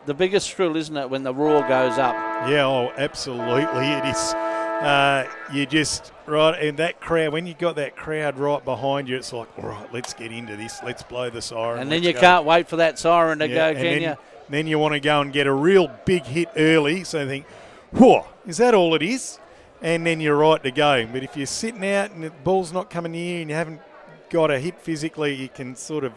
the biggest thrill, isn't it, when the roar goes up? Yeah, oh, absolutely it is. You just, right, and that crowd, when you got that crowd right behind you, it's like, all right, let's get into this. Let's blow the siren. And then you can't wait for that siren to go, can you? Then you want to go and get a real big hit early, so you think, whoa, is that all it is? And then you're right to go. But if you're sitting out and the ball's not coming near you and you haven't got a hit physically, it can sort of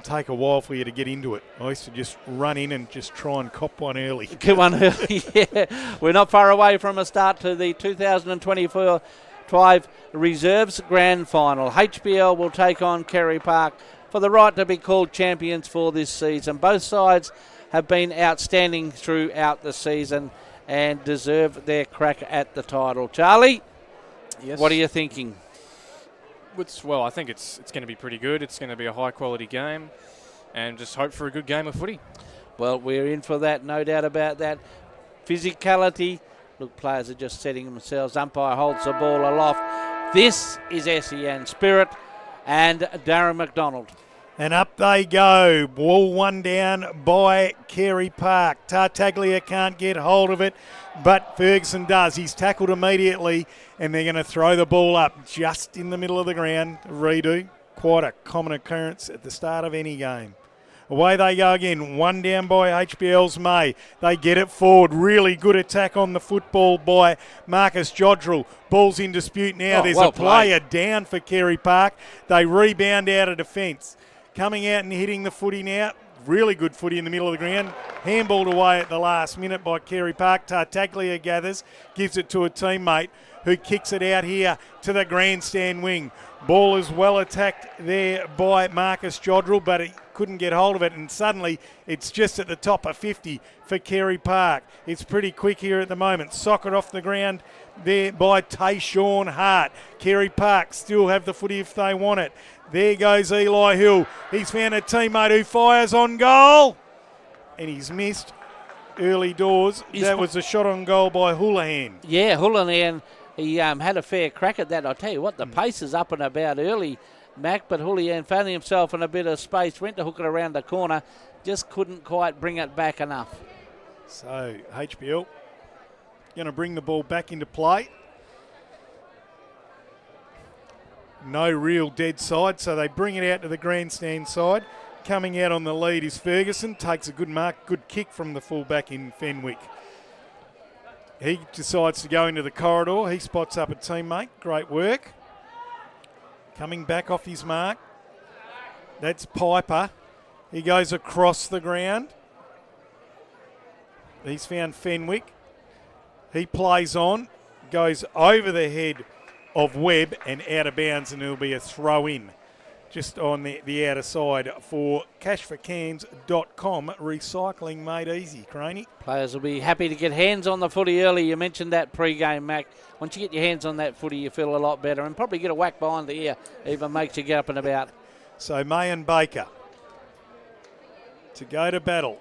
take a while for you to get into it. I used to just run in and just try and cop one early. Get one early, yeah. We're not far away from a start to the 2024 Tribe Reserves Grand Final. HBL will take on Carey Park for the right to be called champions for this season. Both sides have been outstanding throughout the season and deserve their crack at the title. Charlie, yes. What are you thinking? Well, I think it's going to be pretty good. It's going to be a high-quality game, and just hope for a good game of footy. Well, we're in for that, no doubt about that. Physicality. Look, players are just setting themselves. Umpire holds the ball aloft. This is SEN Spirit and Darren McDonald. And up they go. Ball one down by Carey Park. Tartaglia can't get hold of it, but Ferguson does. He's tackled immediately, and they're going to throw the ball up just in the middle of the ground. Redo. Quite a common occurrence at the start of any game. Away they go again. One down by HBL's May. They get it forward. Really good attack on the football by Marcus Jodrell. Ball's in dispute now. There's a player down for Carey Park. They rebound out of defence. Coming out and hitting the footy now. Really good footy in the middle of the ground. Handballed away at the last minute by Carey Park. Tartaglia gathers, gives it to a teammate who kicks it out here to the grandstand wing. Ball is well attacked there by Marcus Jodrell, but he couldn't get hold of it, and suddenly it's just at the top of 50 for Carey Park. It's pretty quick here at the moment. Socket off the ground there by Tayshawn Hart. Carey Park still have the footy if they want it. There goes Eli Hill. He's found a teammate who fires on goal, and he's missed early doors. That was a shot on goal by Houlihan. Yeah, Houlihan, he had a fair crack at that. I'll tell you what, the pace is up and about early, Mac, but Houlihan found himself in a bit of space, went to hook it around the corner, just couldn't quite bring it back enough. So HBL going to bring the ball back into play. No real dead side, so they bring it out to the grandstand side. Coming out on the lead is Ferguson. Takes a good mark, good kick from the fullback in Fenwick. He decides to go into the corridor. He spots up a teammate. Great work. Coming back off his mark. That's Piper. He goes across the ground. He's found Fenwick. He plays on, goes over the head of Webb and out of bounds, and it'll be a throw in just on the outer side for cashforcans.com. Recycling made easy, Craney. Players will be happy to get hands on the footy early. You mentioned that pre-game, Mac. Once you get your hands on that footy, you feel a lot better, and probably get a whack behind the ear even makes you get up and about. So May and Baker to go to battle.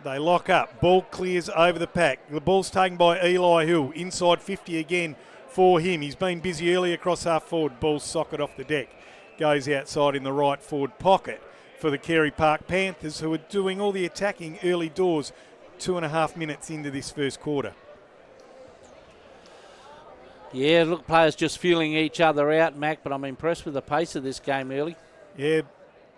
They lock up. Ball clears over the pack. The ball's taken by Eli Hill. Inside 50 again for him. He's been busy early across half forward. Ball socket off the deck. Goes outside in the right forward pocket for the Carey Park Panthers, who are doing all the attacking early doors 2.5 minutes into this first quarter. Yeah, look, players just feeling each other out, Mac, but I'm impressed with the pace of this game early. Yeah,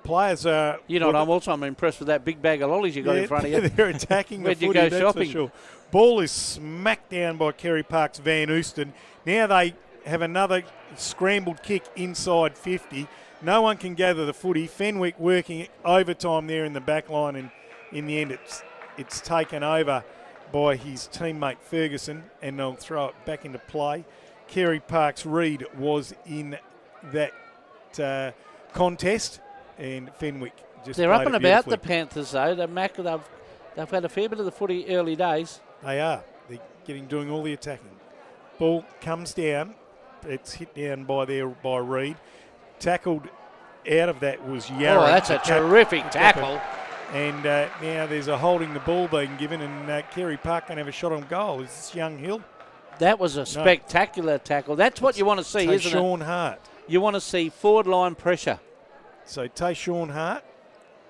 players are... You know, I'm impressed with that big bag of lollies you got in front of you. They're attacking the footy, Where'd you go that's shopping? for sure. Ball is smacked down by Carey Park's Van Ooston. Now they have another scrambled kick inside 50. No one can gather the footy. Fenwick working overtime there in the back line, and in the end it's taken over by his teammate Ferguson, and they'll throw it back into play. Carey Park's Reid was in that contest, and Fenwick just They're played up and it about, the beautifully. Panthers, though. They've had a fair bit of the footy early days. They are. They're doing all the attacking. Ball comes down. It's hit down by Reid. Tackled out of that was Yarra. Oh, that's a terrific tackle. And now there's a holding the ball being given, and Carey Park can have a shot on goal. Is this Young Hill? That was a spectacular tackle. That's what you want to see, isn't it? Tayshawn Hart. You want to see forward line pressure. So Tayshawn Hart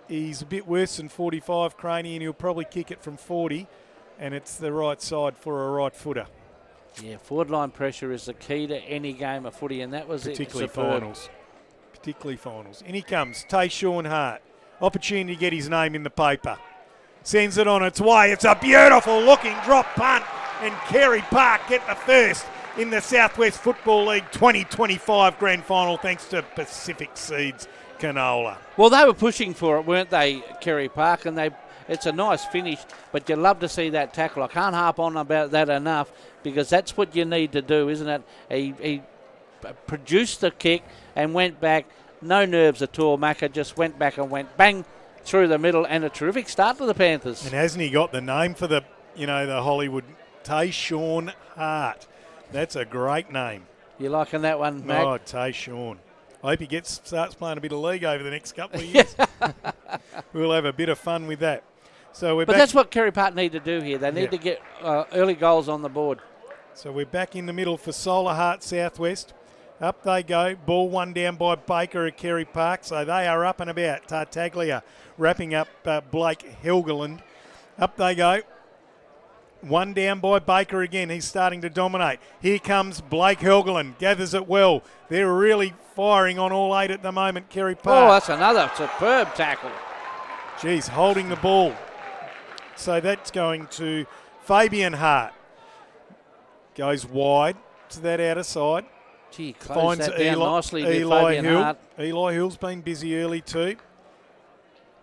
He's a bit worse than 45, Craney, and he'll probably kick it from 40, and it's the right side for a right footer. Yeah, forward line pressure is the key to any game of footy, and that was Particularly superb. finals. Particularly finals. In he comes, Tayshawn Hart. Opportunity to get his name in the paper. Sends it on its way. It's a beautiful looking drop punt, and Carey Park get the first in the Southwest Football League 2025 Grand Final thanks to Pacific Seeds Canola. Well, they were pushing for it, weren't they, Carey Park? And it's a nice finish, but you love to see that tackle. I can't harp on about that enough because that's what you need to do, isn't it? He produced the kick and went back. No nerves at all. Macca just went back and went bang through the middle, and a terrific start to the Panthers. And hasn't he got the name for the Hollywood? Tayshawn Hart. That's a great name. You liking that one, Mac? Oh, Tayshawn. I hope he starts playing a bit of league over the next couple of years. We'll have a bit of fun with that. So but that's what Carey Park need to do here. They need to get early goals on the board. So we're back in the middle for Solar Heart Southwest. Up they go. Ball one down by Baker at Carey Park. So they are up and about. Tartaglia wrapping up Blake Helgeland. Up they go. One down by Baker again. He's starting to dominate. Here comes Blake Helgeland. Gathers it well. They're really firing on all 8 at the moment, Carey Park. Oh, that's another superb tackle. Geez, holding the ball. So that's going to Fabian Hart. Goes wide to that outer side. Gee, closed that down nicely there, Fabian Hill. Hart. Eli Hill's been busy early too.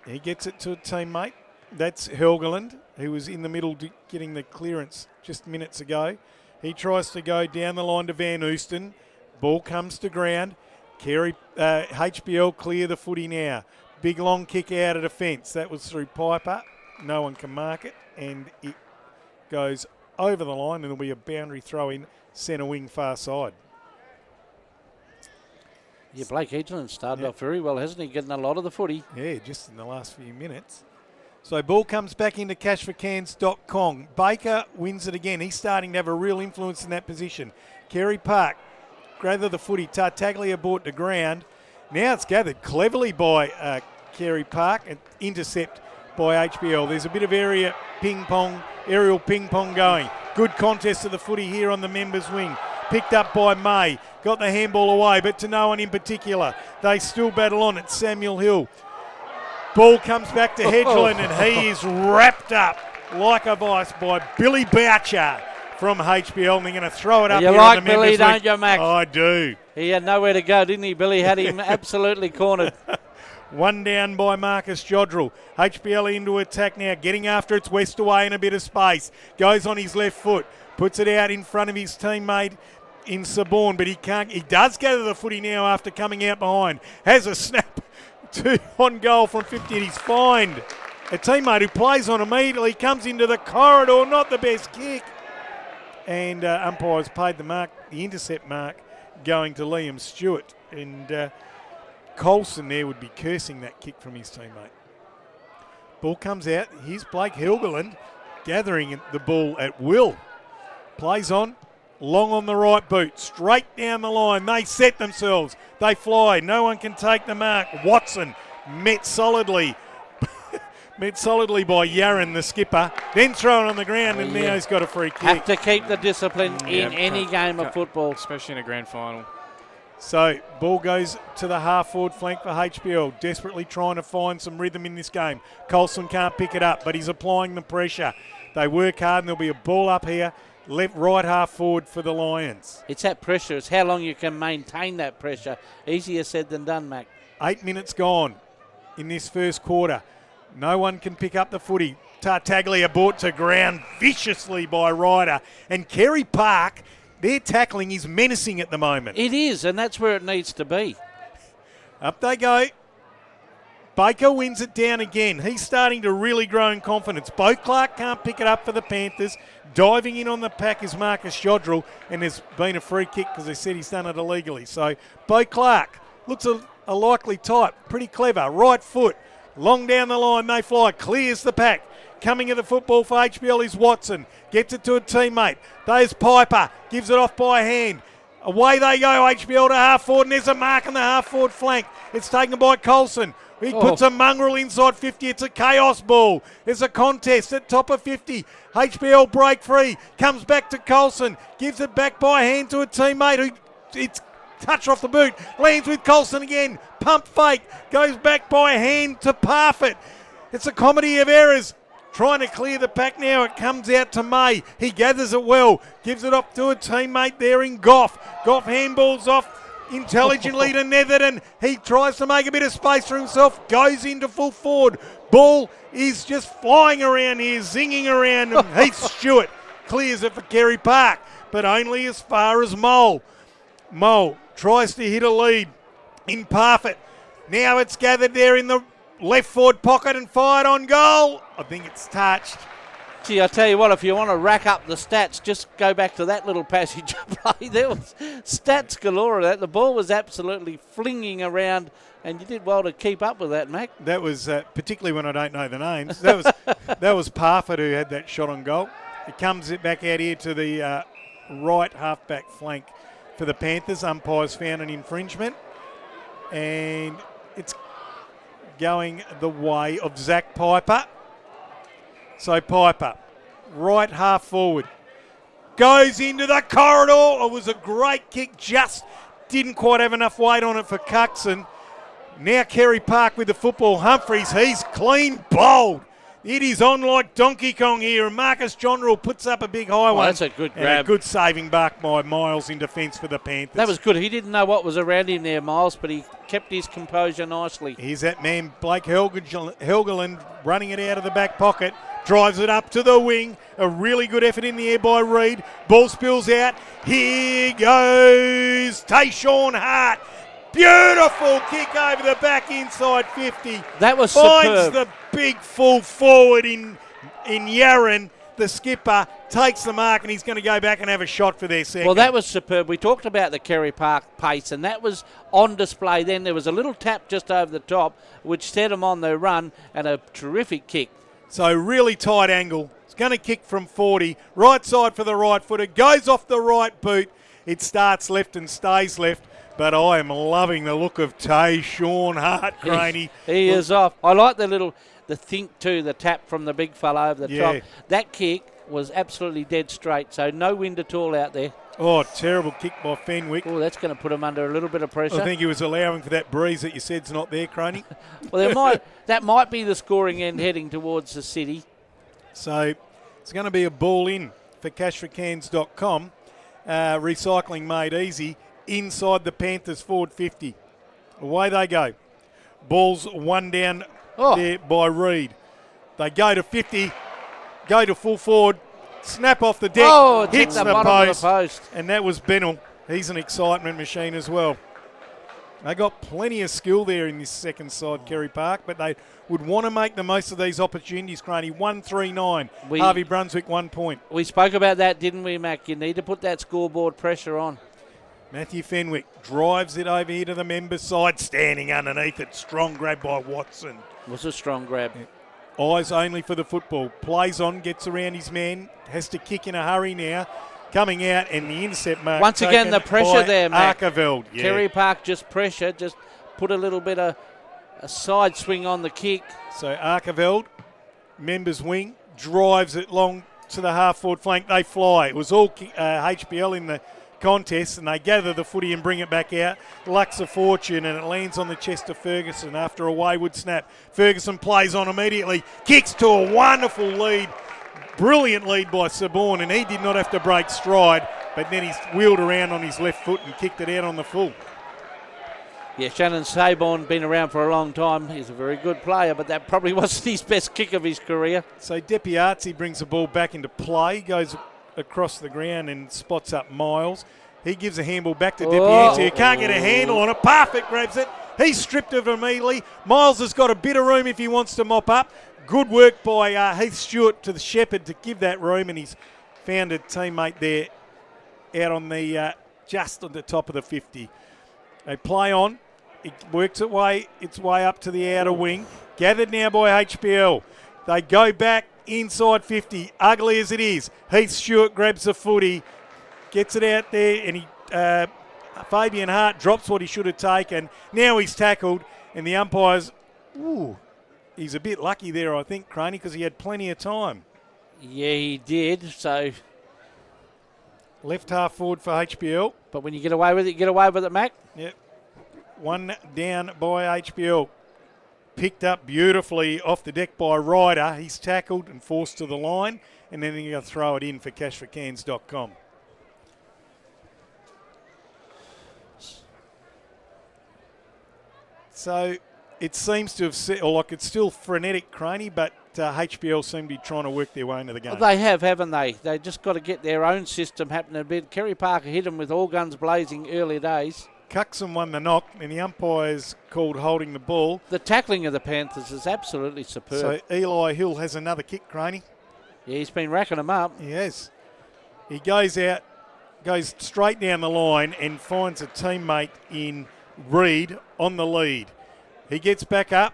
He gets it to a teammate. That's Helgeland, who was in the middle getting the clearance just minutes ago. He tries to go down the line to Van Oosten. Ball comes to ground. HBL clear the footy now. Big long kick out of defence. That was through Piper. No one can mark it. And it goes over the line, and there'll be a boundary throw in centre wing far side. Yeah, Blake Hedgeland started off very well, hasn't he? Getting a lot of the footy. Yeah, just in the last few minutes. So ball comes back into cashforcans.com. Baker wins it again. He's starting to have a real influence in that position. Carey Park, gather the footy. Tartaglia brought to ground. Now it's gathered cleverly by Carey Park and intercept by HBL. There's a bit of aerial ping pong going. Good contest of the footy here on the members' wing. Picked up by May. Got the handball away, but to no one in particular. They still battle on. It's Samuel Hill. Ball comes back to Hedgeland, and he is wrapped up like a vice by Billy Boucher from HBL. And they're going to throw it up you here like on the Billy, members' don't wing. you, Max? I do. He had nowhere to go, didn't he? Billy had him absolutely cornered. One down by Marcus Jodrell. HBL into attack now, getting after its west away in a bit of space. Goes on his left foot, puts it out in front of his teammate in Saborn, but he can't. He does gather the footy now after coming out behind. Has a snap on goal from 50, and he's fined a teammate who plays on immediately, comes into the corridor, not the best kick. And umpires paid the mark, the intercept mark, going to Liam Stewart. And Colson there would be cursing that kick from his teammate. Ball comes out. Here's Blake Helgeland gathering the ball at will. Plays on. Long on the right boot. Straight down the line. They set themselves. They fly. No one can take the mark. Watson met solidly. Met solidly by Yaron, the skipper. Then thrown on the ground, and now he's got a free kick. Have to keep the discipline in any game of football. Especially in a grand final. So, ball goes to the half-forward flank for HBL, desperately trying to find some rhythm in this game. Colson can't pick it up, but he's applying the pressure. They work hard, and there'll be a ball up here, right half-forward for the Lions. It's that pressure. It's how long you can maintain that pressure. Easier said than done, Mac. 8 minutes gone in this first quarter. No one can pick up the footy. Tartaglia brought to ground viciously by Ryder. And Carey Park, their tackling is menacing at the moment. It is, and that's where it needs to be. Up they go. Baker wins it down again. He's starting to really grow in confidence. Bo Clark can't pick it up for the Panthers. Diving in on the pack is Marcus Jodrell, and there's been a free kick because they said he's done it illegally. So Bo Clark looks a likely type. Pretty clever. Right foot. Long down the line, they fly. Clears the pack. Coming at the football for HBL is Watson. Gets it to a teammate. There's Piper. Gives it off by hand. Away they go, HBL to half forward, and there's a mark on the half forward flank. It's taken by Colson, He puts a mongrel inside 50. It's a chaos ball. There's a contest at top of 50. HBL break free. Comes back to Colson. Gives it back by hand to a teammate who it's touch off the boot. Lands with Colson again. Pump fake. Goes back by hand to Parfitt. It's a comedy of errors. Trying to clear the pack now. It comes out to May. He gathers it well. Gives it off to a teammate there in Goff. Goff handballs off intelligently to Netherton. He tries to make a bit of space for himself. Goes into full forward. Ball is just flying around here, zinging around. And Heath Stewart clears it for Carey Park, but only as far as Mole. Mole tries to hit a lead in Parfitt. Now it's gathered there in the left forward pocket and fired on goal. I think it's touched. Gee, I tell you what, if you want to rack up the stats, just go back to that little passage of play. There was stats galore of that. The ball was absolutely flinging around, and you did well to keep up with that, Mac. That was, particularly when I don't know the names, that was Parfitt who had that shot on goal. It comes it back out here to the right half-back flank for the Panthers. Umpires found an infringement, and it's going the way of Zach Piper. So Piper, right half forward, goes into the corridor. It was a great kick, just didn't quite have enough weight on it for Cuxon. Now Carey Park with the football. Humphreys, he's clean bowled. It is on like Donkey Kong here, and Marcus Jonrell puts up a big high one. That's a good grab. And a good saving back by Miles in defence for the Panthers. That was good. He didn't know what was around him there, Miles, but he kept his composure nicely. Here's that man, Blake Helgeland, running it out of the back pocket. Drives it up to the wing. A really good effort in the air by Reid. Ball spills out. Here goes Tayshawn Hart. Beautiful kick over the back inside 50. That was Finds superb. the big full forward in Yarran. The skipper takes the mark, and he's going to go back and have a shot for their second. Well, that was superb. We talked about the Carey Park pace, and that was on display then. There was a little tap just over the top, which set him on the run, and a terrific kick. So really tight angle. It's going to kick from 40. Right side for the right footer. Goes off the right boot. It starts left and stays left. But I am loving the look of Tayshawn Hart, Graney. He is off. I like the think too, the tap from the big fella over the top. That kick was absolutely dead straight, so no wind at all out there. Oh, terrible kick by Fenwick. Oh, that's going to put him under a little bit of pressure. I think he was allowing for that breeze that you said's not there, Croney. Well, that might be the scoring end heading towards the city. So it's going to be a ball in for cashforcans.com. Recycling made easy inside the Panthers forward 50. Away they go. Ball's one down there by Reid. They go to 50, go to full forward. Snap off the deck, hits the post, and that was Bennell. He's an excitement machine as well. They got plenty of skill there in this second side, Carey Park, but they would want to make the most of these opportunities, Craney. 1-3-9. Harvey Brunswick 1 point. We spoke about that, didn't we, Mac? You need to put that scoreboard pressure on. Matthew Fenwick drives it over here to the member side, standing underneath it. Strong grab by Watson. It was a strong grab. Yeah. Eyes only for the football. Plays on, gets around his man. Has to kick in a hurry now. Coming out, and the intercept mark. Once again, the pressure there, Mac. Arkeveld. Yeah. Carey Park just pressure, just put a little bit of a side swing on the kick. So Arkeveld, members wing, drives it long to the half-forward flank. They fly. It was all HBL in the contest, and they gather the footy and bring it back out. Luck's a fortune, and it lands on the chest of Ferguson after a wayward snap. Ferguson plays on immediately, kicks to a wonderful lead. Brilliant lead by Saborn, and he did not have to break stride, but then he's wheeled around on his left foot and kicked it out on the full. Yeah, Shannon Saborn, been around for a long time. He's a very good player, but that probably wasn't his best kick of his career. So Depiazzi brings the ball back into play, goes across the ground and spots up Miles. He gives a handball back to Depiazzi, who can't get a handle on it. Parfitt grabs it. He's stripped of it immediately. Miles has got a bit of room if he wants to mop up. Good work by Heath Stewart to the Shepherd to give that room, and he's found a teammate there out on the just on the top of the 50. They play on. It works its way up to the outer wing. Gathered now by HBL. They go back inside 50. Ugly as it is. Heath Stewart grabs the footy, gets it out there, and Fabian Hart drops what he should have taken. Now he's tackled, and the umpires Ooh, he's a bit lucky there, I think, Craney, because he had plenty of time. Yeah, he did. So, Left half forward for HBL. but when you get away with it, you get away with it, Mac. Yep. One down by HBL. Picked up beautifully off the deck by Ryder. He's tackled and forced to the line, and then you're going to throw it in for cashforcans.com. So it seems to have set, or like it's still frenetic, Craney, but HBL seem to be trying to work their way into the game. Well, they have, haven't they? They just got to get their own system happening a bit. Kerry Parker hit them with all guns blazing early days. Cuxon won the knock, and the umpire's called holding the ball. The tackling of the Panthers is absolutely superb. So Eli Hill has another kick, Craney. Yeah, he's been racking them up. He has. He goes out, goes straight down the line and finds a teammate in Reed on the lead. He gets back up,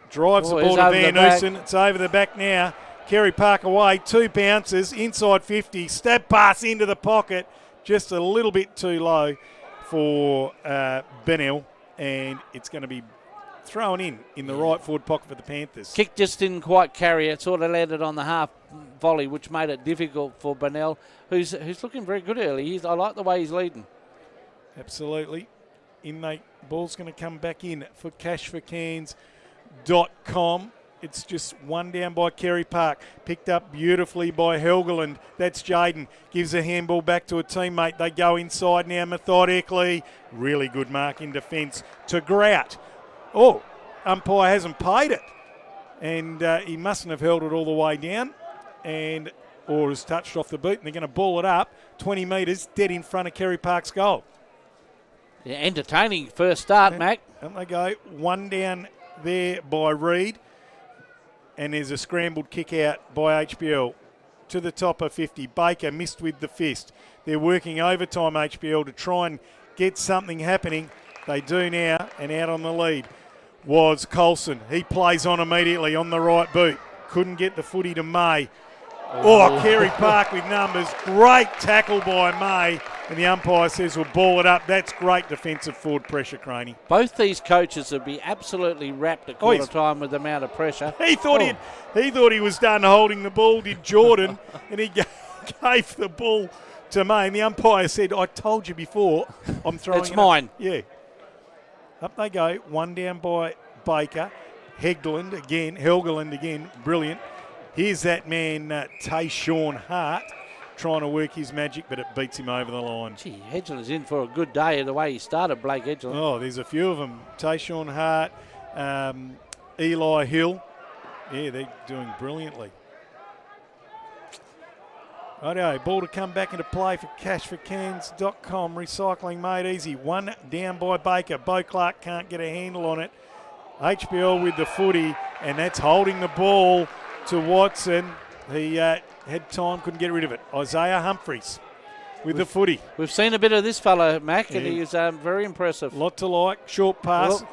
drives the ball to Van Oosten. It's over the back now. Kerry Park away, 2 bounces, inside 50, stab pass into the pocket, just a little bit too low for Benell, and it's going to be thrown in the right forward pocket for the Panthers. Kick just didn't quite carry it. Sort of landed on the half volley, which made it difficult for Benell, who's looking very good early. I like the way he's leading. Absolutely. Ball's going to come back in for cashforcans.com. It's just one down by Kerry Park. Picked up beautifully by Helgeland. That's Jaden. Gives a handball back to a teammate. They go inside now methodically. Really good mark in defence to Grout. Oh, umpire hasn't paid it. And he mustn't have held it all the way down. Or has touched off the boot. And they're going to ball it up 20 metres dead in front of Kerry Park's goal. Yeah, entertaining first start, Mac. And they go one down there by Reed. And there's a scrambled kick out by HBL to the top of 50. Baker missed with the fist. They're working overtime, HBL, to try and get something happening. They do now, and out on the lead was Colson. He plays on immediately on the right boot. Couldn't get the footy to May. Oh, Kerry Park with numbers. Great tackle by May. And the umpire says we'll ball it up. That's great defensive forward pressure, Craney. Both these coaches would be absolutely wrapped at quarter time with the amount of pressure. He thought he was done holding the ball, did Jordan, and he gave the ball to May. And the umpire said, I told you before, I'm throwing it. It's mine. Up. Yeah. Up they go. One down by Baker. Helgeland again. Brilliant. Here's that man, Tayshawn Hart, trying to work his magic, but it beats him over the line. Gee, Hedgeland's in for a good day the way he started, Blake Hedgeland. Oh, there's a few of them. Tayshawn Hart, Eli Hill. Yeah, they're doing brilliantly. Righto, ball to come back into play for cashforcans.com. Recycling made easy. One down by Baker. Bo Clark can't get a handle on it. HBL with the footy, and that's holding the ball to Watson. He had time, couldn't get rid of it. Isaiah Humphreys with the footy. We've seen a bit of this fellow, Mac, and he is very impressive. Lot to like. Short pass.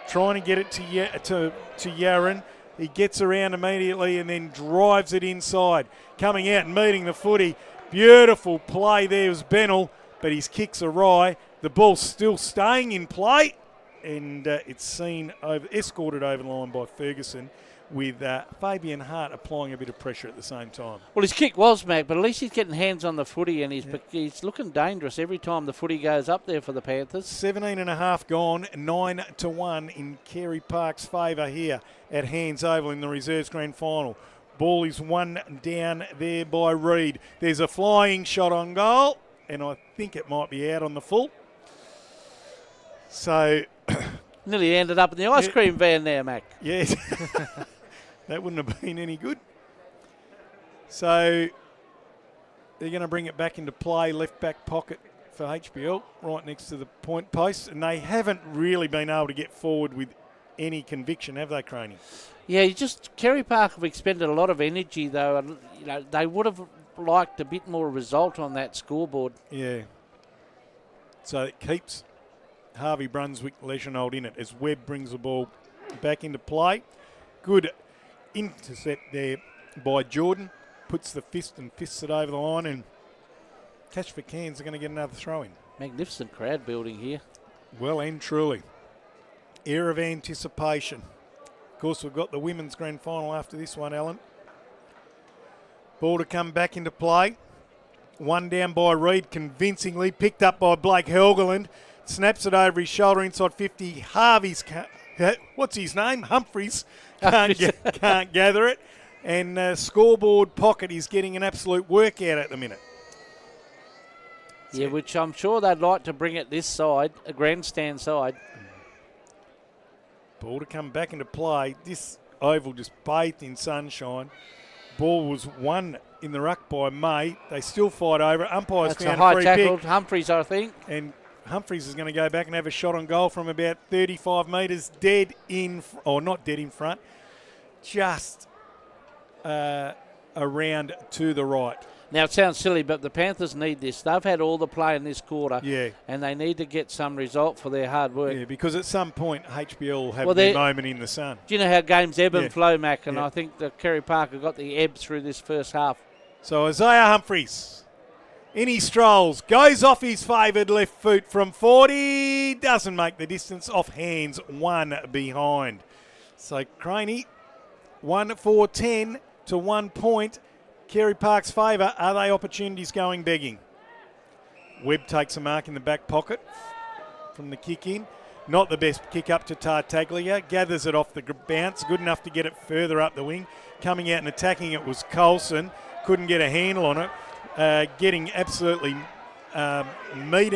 Trying to get it to Yaron. He gets around immediately and then drives it inside. Coming out and meeting the footy. Beautiful play there was Benell, but his kick's awry. The ball's still staying in play, and it's escorted over the line by Ferguson, with Fabian Hart applying a bit of pressure at the same time. Well, his kick was, Mac, but at least he's getting hands on the footy, and he's looking dangerous every time the footy goes up there for the Panthers. 17.5 gone, 9-1 in Carey Park's favour here at Hands Oval in the Reserves Grand Final. Ball is one down there by Reed. There's a flying shot on goal, and I think it might be out on the full. So nearly ended up in the ice cream van there, Mac. Yes. That wouldn't have been any good. So they're going to bring it back into play, left back pocket for HBL, right next to the point post. And they haven't really been able to get forward with any conviction, have they, Craney? Yeah, Kerry Park have expended a lot of energy, though. And, they would have liked a bit more result on that scoreboard. Yeah. So it keeps Harvey Brunswick Leisure-Nold in it as Webb brings the ball back into play. Good intercept there by Jordan. Puts the fist and fists it over the line, and Cash for Cairns are going to get another throw-in. Magnificent crowd building here. Well and truly. air of anticipation. Of course, we've got the women's grand final after this one, Alan. Ball to come back into play. One down by Reed, convincingly picked up by Blake Helgeland. Snaps it over his shoulder inside 50. Harvey's, what's his name? Humphreys can't gather it. And scoreboard pocket is getting an absolute workout at the minute. Yeah, which I'm sure they'd like to bring it this side, a grandstand side. Ball to come back into play. This oval just bathed in sunshine. Ball was won in the ruck by May. They still fight over it. Umpires That's found a high free tackle. pick. Humphreys, I think. And Humphreys is going to go back and have a shot on goal from about 35 metres, dead in, or not dead in front, just around to the right. Now, it sounds silly, but the Panthers need this. They've had all the play in this quarter, Yeah. and they need to get some result for their hard work. Yeah, because at some point HBL will have Well, their moment in the sun. Do you know how games ebb Yeah. and flow, Mac? And Yeah. I think that Carey Parker got the ebb through this first half. So Isaiah Humphreys, in he strolls, goes off his favoured left foot from 40, doesn't make the distance, off hands, one behind. So Craney, 1-4-10 to 1 point. Carey Park's favour. Are they opportunities going begging? Webb takes a mark in the back pocket from the kick in. Not the best kick up to Tartaglia. Gathers it off the bounce. Good enough to get it further up the wing. Coming out and attacking it was Coulson. Couldn't get a handle on it. Getting absolutely meat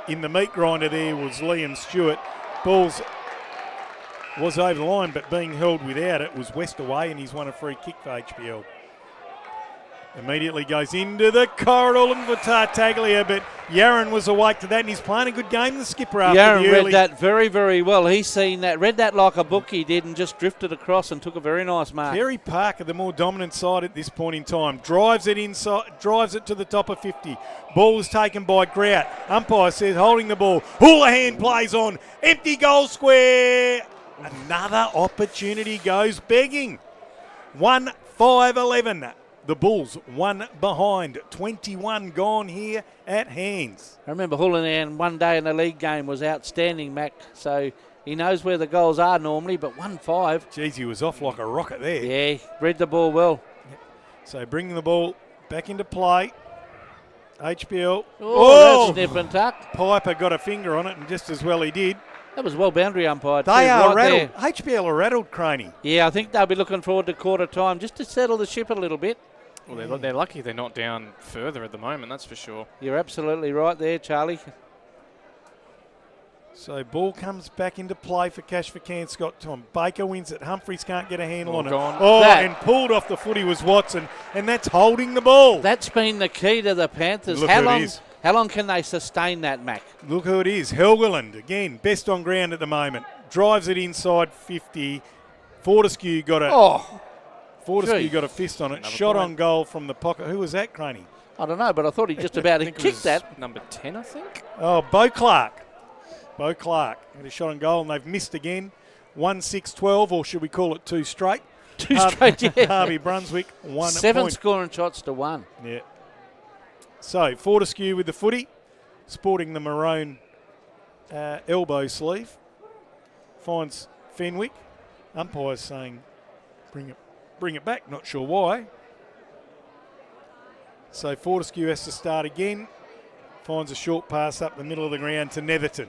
in the meat grinder there was Liam Stewart. Balls was over the line, but being held without it was West away, and he's won a free kick for HBL. Immediately goes into the corridor looking for Tartaglia, but Yaron was awake to that, and he's playing a good game, the skipper, after Yaron the read early... that very, very well. He's seen that, read that like a book he did, and just drifted across and took a very nice mark. Carey Parker, the more dominant side at this point in time, drives it inside, drives it to the top of 50. Ball is taken by Grout. Umpire says holding the ball. Houlihan plays on. Empty goal square. Another opportunity goes begging. 1-5-11. The Bulls one behind. 21 gone here at hands. I remember Houlihan one day in a league game was outstanding, Mac. So he knows where the goals are normally, but 1-5. Geez, he was off like a rocket there. Yeah, read the ball well. So bringing the ball back into play. HBL. Oh, that's nip and tuck. Piper got a finger on it, and just as well he did. That was well boundary umpired. They too, are right rattled. there. HBL are rattled, Craney. Yeah, I think they'll be looking forward to quarter time just to settle the ship a little bit. Well, they're lucky they're not down further at the moment, that's for sure. You're absolutely right there, Charlie. So ball comes back into play for Cash for Can Scott Tom. Baker wins it. Humphreys can't get a handle on Gone. it. Oh, That- and pulled off the footy was Watson, and that's holding the ball. That's been the key to the Panthers. Look How who it long? is. How long can they sustain that, Mac? Look who it is. Helgeland, again, best on ground at the moment. Drives it inside 50. Fortescue got a Gee. got a fist on it. Another Shot point. on goal from the pocket. Who was that, Craney? I don't know, but I thought he just about I think it kicked was that. number 10, I think. Oh, Bo Clark. Bo Clark had a shot on goal, and they've missed again. 1-6-12, or should we call it 2 straight? Two straight, yeah. Harvey Brunswick, 1 7 point. scoring shots to 1. Yeah. So, Fortescue with the footy, sporting the maroon elbow sleeve. Finds Fenwick. Umpire's saying, bring it back. Not sure why. So, Fortescue has to start again. Finds a short pass up the middle of the ground to Netherton.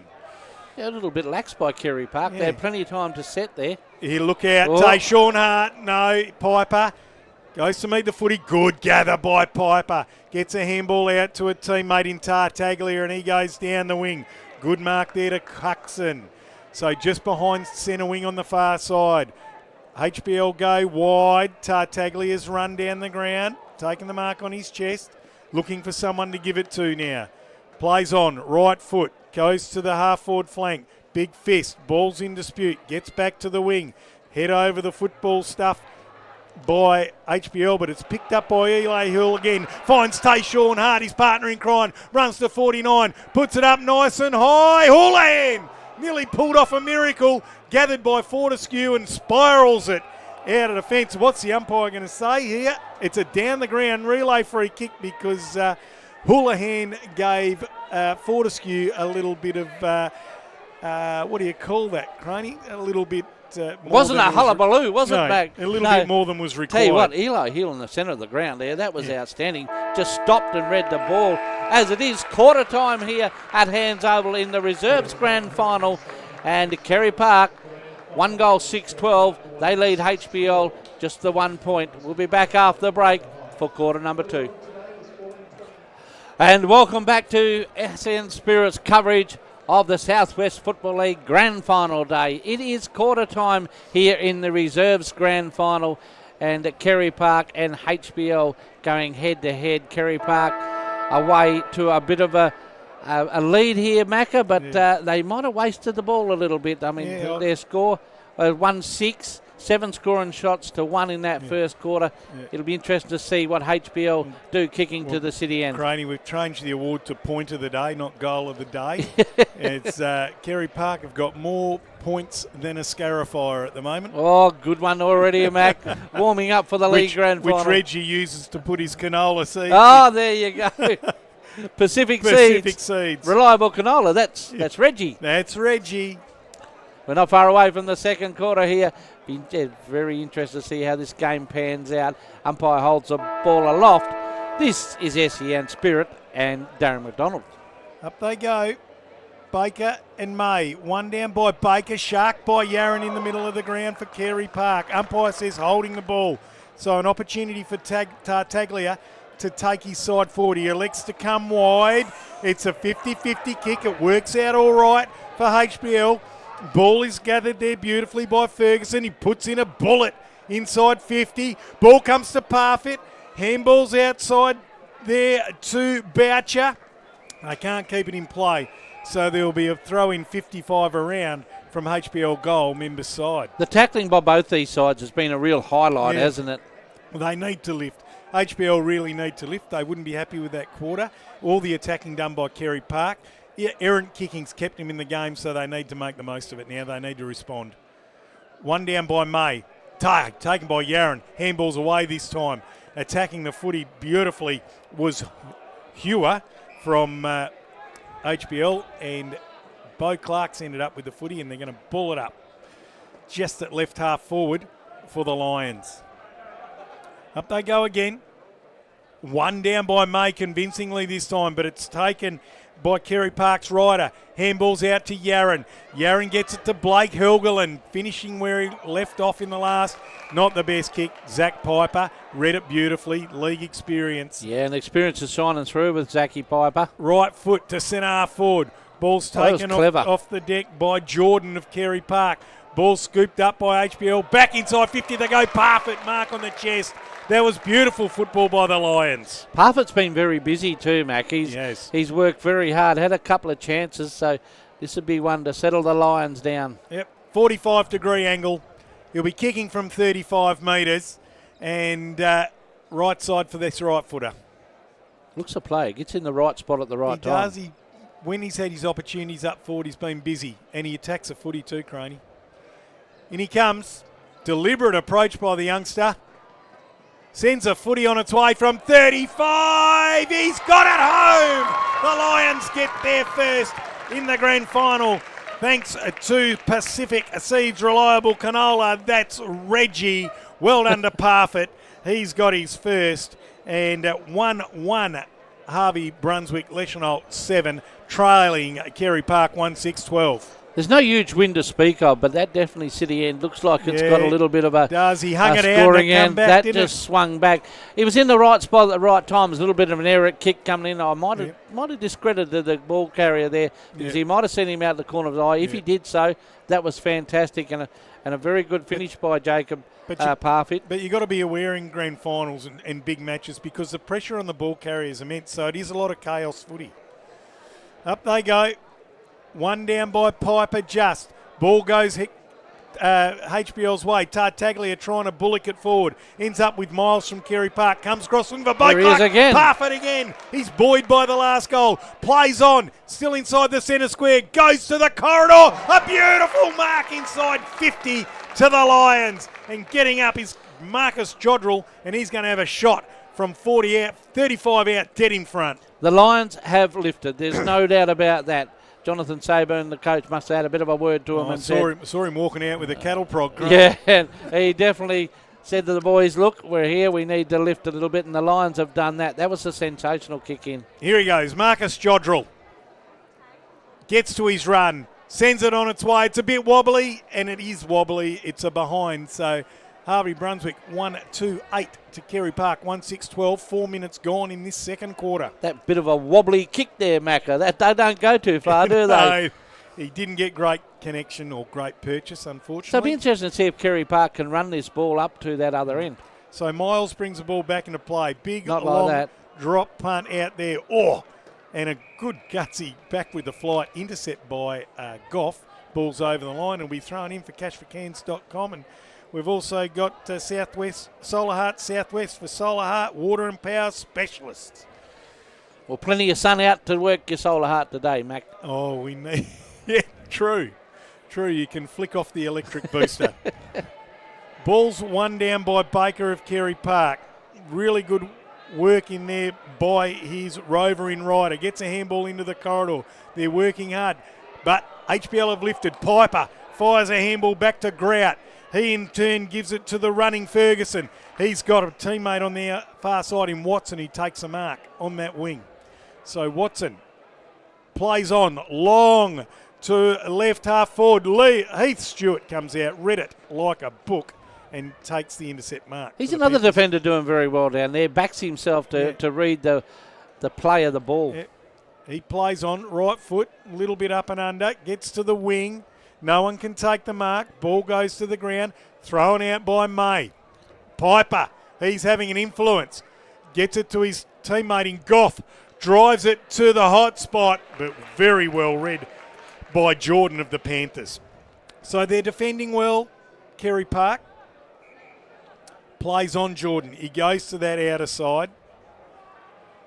Yeah, a little bit lax by Carey Park. Yeah. They had plenty of time to set there. Here, look out. Oh. Tayshaun Hart. No, Piper. Goes to meet the footy. Good gather by Piper. Gets a handball out to a teammate in Tartaglia, and he goes down the wing. Good mark there to Cuxon. So just behind centre wing on the far side. HBL go wide. Tartaglia's run down the ground. Taking the mark on his chest. Looking for someone to give it to now. Plays on. Right foot. Goes to the half-forward flank. Big fist. Ball's in dispute. Gets back to the wing. Head over the football stuff by HBL, but it's picked up by Eli Hill again. Finds Tayshaun Hart, his partner in crime. Runs to 49. Puts it up nice and high. Houlihan nearly pulled off a miracle. Gathered by Fortescue and spirals it out of the fence. What's the umpire going to say here? It's a down-the-ground relay free kick because Houlihan gave Fortescue a little bit of what do you call that, Craney? A little bit. Wasn't a hullabaloo, was it, Mac? A little bit more than was required. Tell you what, Eli Hill in the centre of the ground there, that was outstanding. Just stopped and read the ball. As it is quarter time here at Hands Oval in the Reserves Grand Final. And Carey Park, 1 goal, 6-12. They lead HBL just the 1 point. We'll be back after the break for quarter number 2. And welcome back to SN Spirit's coverage of the Southwest Football League Grand Final day. It is quarter time here in the Reserves Grand Final, and at Carey Park and HBL going head to head. Carey Park away to a bit of a lead here, Macca, but they might have wasted the ball a little bit. I mean, their score 1-6. 7 scoring shots to 1 in that first quarter. It'll be interesting to see what HBL do kicking to the city end. Craney, we've changed the award to point of the day, not goal of the day. It's Carey Park have got more points than a Scarifier at the moment. Oh, good one already, Mac. Warming up for the League Grand Final. Which Reggie uses to put his canola seeds. Oh, there you go. Pacific Seeds. Reliable canola. That's Reggie. That's Reggie. We're not far away from the second quarter here. Be very interested to see how this game pans out. Umpire holds the ball aloft. This is SEN Spirit and Darren McDonald. Up they go. Baker and May. One down by Baker. Shark by Yarran in the middle of the ground for Carey Park. Umpire says holding the ball. So an opportunity for Tartaglia to take his side forward. He elects to come wide. It's a 50-50 kick. It works out all right for HBL. Ball is gathered there beautifully by Ferguson. He puts in a bullet inside 50. Ball comes to Parfitt. Handball's outside there to Boucher. They can't keep it in play. So there will be a throw in 55 around from HBL goal member side. The tackling by both these sides has been a real highlight, hasn't it? Well, they need to lift. HBL really need to lift. They wouldn't be happy with that quarter. All the attacking done by Carey Park. Yeah, errant kicking's kept him in the game, so they need to make the most of it now. They need to respond. One down by May. Taken by Yarran. Handball's away this time. Attacking the footy beautifully was Hewer from HBL, and Bo Clark's ended up with the footy, and they're going to ball it up just at left half forward for the Lions. Up they go again. One down by May convincingly this time, but it's taken by Carey Park's rider. Handball's out to Yarran. Yarran gets it to Blake Helgeland, finishing where he left off in the last. Not the best kick. Zach Piper read it beautifully. League experience. Yeah, and the experience is shining through with Zachy Piper. Right foot to centre half forward. Ball's taken off the deck by Jordan of Carey Park. Ball scooped up by HBL. Back inside 50 they go. Parfitt, mark on the chest. That was beautiful football by the Lions. Parfitt's been very busy too, Mac. He's worked very hard, had a couple of chances, so this would be one to settle the Lions down. Yep, 45-degree angle. He'll be kicking from 35 metres, and right side for this right footer. Looks a play. Gets in the right spot at the right time. He does. When he's had his opportunities up forward, he's been busy, and he attacks a footy too, Craney. In he comes. Deliberate approach by the youngster. Sends a footy on its way from 35. He's got it home. The Lions get there first in the grand final. Thanks to Pacific Seeds Reliable Canola. That's Reggie. Well done to Parfitt. He's got his first. And 1-1 Harvey Brunswick Leschenault 7, trailing Carey Park 1-6-12. There's no huge win to speak of, but that definitely City end looks like it's got a little bit of a He hung it scoring out end. That just swung back. He was in the right spot at the right time. There's a little bit of an error kick coming in. I might have discredited the ball carrier there because he might have sent him out the corner of his eye. If he did so, that was fantastic and a very good finish by Jacob Parfitt. But you've got to be aware in grand finals and big matches because the pressure on the ball carrier is immense, so it is a lot of chaos footy. Up they go. One down by Piper just. Ball goes HBL's way. Tartaglia trying to bullock it forward. Ends up with Miles from Carey Park. Comes crossing for Bo Clark. Again. Parfitt again. He's buoyed by the last goal. Plays on. Still inside the centre square. Goes to the corridor. A beautiful mark inside 50 to the Lions. And getting up is Marcus Jodrell. And he's going to have a shot from 40 out, 35 out, dead in front. The Lions have lifted. There's no doubt about that. Jonathan Sayburn, the coach, must have had a bit of a word to him. I And saw him walking out with a cattle prod. Great. yeah, and he definitely said to the boys, look, we're here, we need to lift a little bit, and the Lions have done that. That was a sensational kick in. Here he goes, Marcus Jodrell. Gets to his run, sends it on its way. It's a bit wobbly, and it is wobbly. It's a behind, so Harvey Brunswick 1-2-8 to Carey Park, 1-6-12, 4 minutes gone in this second quarter. That bit of a wobbly kick there, Macca. That they don't go too far, do they? No, he didn't get great connection or great purchase, unfortunately. So it'll be interesting to see if Carey Park can run this ball up to that other end. So Miles brings the ball back into play. Big, Not long like that. drop punt out there. Oh, and a good gutsy back with the flight. Intercept by Goff. Ball's over the line and we thrown in for cashforcans.com. And we've also got Southwest, Solar Heart Southwest for Solar Heart, water and power specialists. Well, plenty of sun out to work your Solar Heart today, Mac. Oh, we need... Yeah, true. True, you can flick off the electric booster. Ball's one down by Baker of Carey Park. Really good work in there by his rover in rider. Gets a handball into the corridor. They're working hard. But HBL have lifted. Piper fires a handball back to Grout. He in turn gives it to the running Ferguson. He's got a teammate on the far side in Watson. He takes a mark on that wing. So Watson plays on long to left half forward. Heath Stewart comes out, read it like a book and takes the intercept mark. He's another defender doing very well down there. Backs himself to read the play of the ball. Yeah. He plays on, right foot, a little bit up and under, gets to the wing. No one can take the mark. Ball goes to the ground, thrown out by May. Piper, he's having an influence. Gets it to his teammate in Goff. Drives it to the hot spot, but very well read by Jordan of the Panthers. So they're defending well, Carey Park. Plays on Jordan. He goes to that outer side.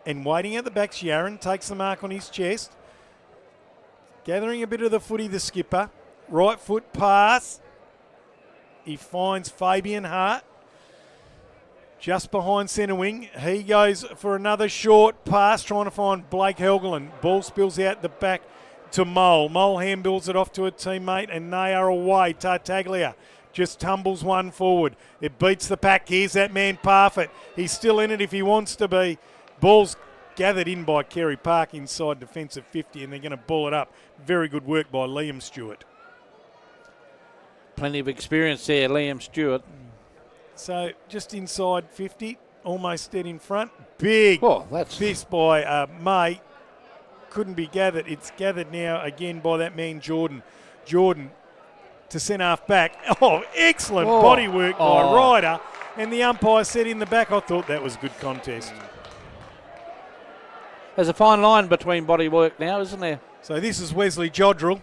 And waiting at the back's Yaron, takes the mark on his chest. Gathering a bit of the footy, the skipper. Right foot pass. He finds Fabian Hart. Just behind centre wing. He goes for another short pass, trying to find Blake Helgeland. Ball spills out the back to Mole. Mole handbills it off to a teammate and they are away. Tartaglia just tumbles one forward. It beats the pack. Here's that man Parfitt. He's still in it if he wants to be. Ball's gathered in by Carey Park inside defensive 50 and they're going to ball it up. Very good work by Liam Stewart. Plenty of experience there, Liam Stewart. So just inside 50, almost dead in front. Big fist by May. Couldn't be gathered. It's gathered now again by that man Jordan. Jordan to centre half back. Oh, excellent body work by Ryder. And the umpire said in the back, I thought that was a good contest. There's a fine line between body work now, isn't there? So this is Wesley Jodrell.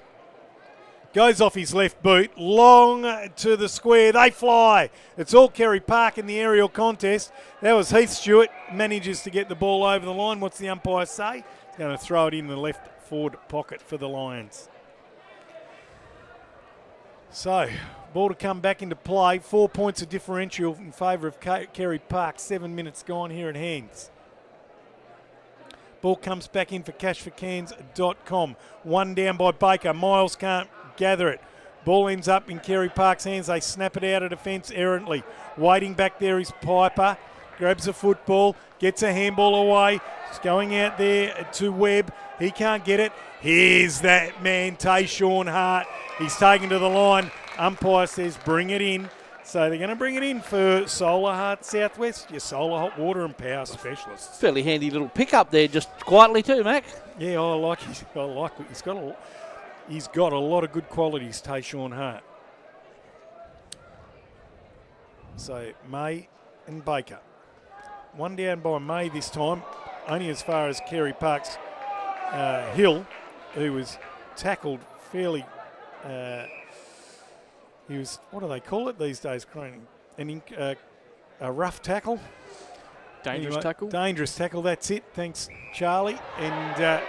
Goes off his left boot, long to the square. They fly. It's all Carey Park in the aerial contest. That was Heath Stewart. Manages to get the ball over the line. What's the umpire say? He's going to throw it in the left forward pocket for the Lions. So, ball to come back into play. 4 points of differential in favour of Carey Park. 7 minutes gone here at hands. Ball comes back in for cashforcans.com. One down by Baker. Miles can't gather it. Ball ends up in Carey Park's hands. They snap it out of defence errantly. Waiting back there is Piper. Grabs a football. Gets a handball away. It's going out there to Webb. He can't get it. Here's that man, Tayshawn Hart. He's taken to the line. Umpire says bring it in. So they're going to bring it in for Solar Heart Southwest, your solar hot water and power specialists. Fairly handy little pickup there, just quietly too, Mac. Yeah, I like it. He's got a lot of good qualities, Tayshawn Hart. So May and Baker. One down by May this time, only as far as Carey Park's Hill, who was tackled fairly... he was, what do they call it these days, Crane? A rough tackle? Dangerous tackle? Dangerous tackle, that's it. Thanks, Charlie. And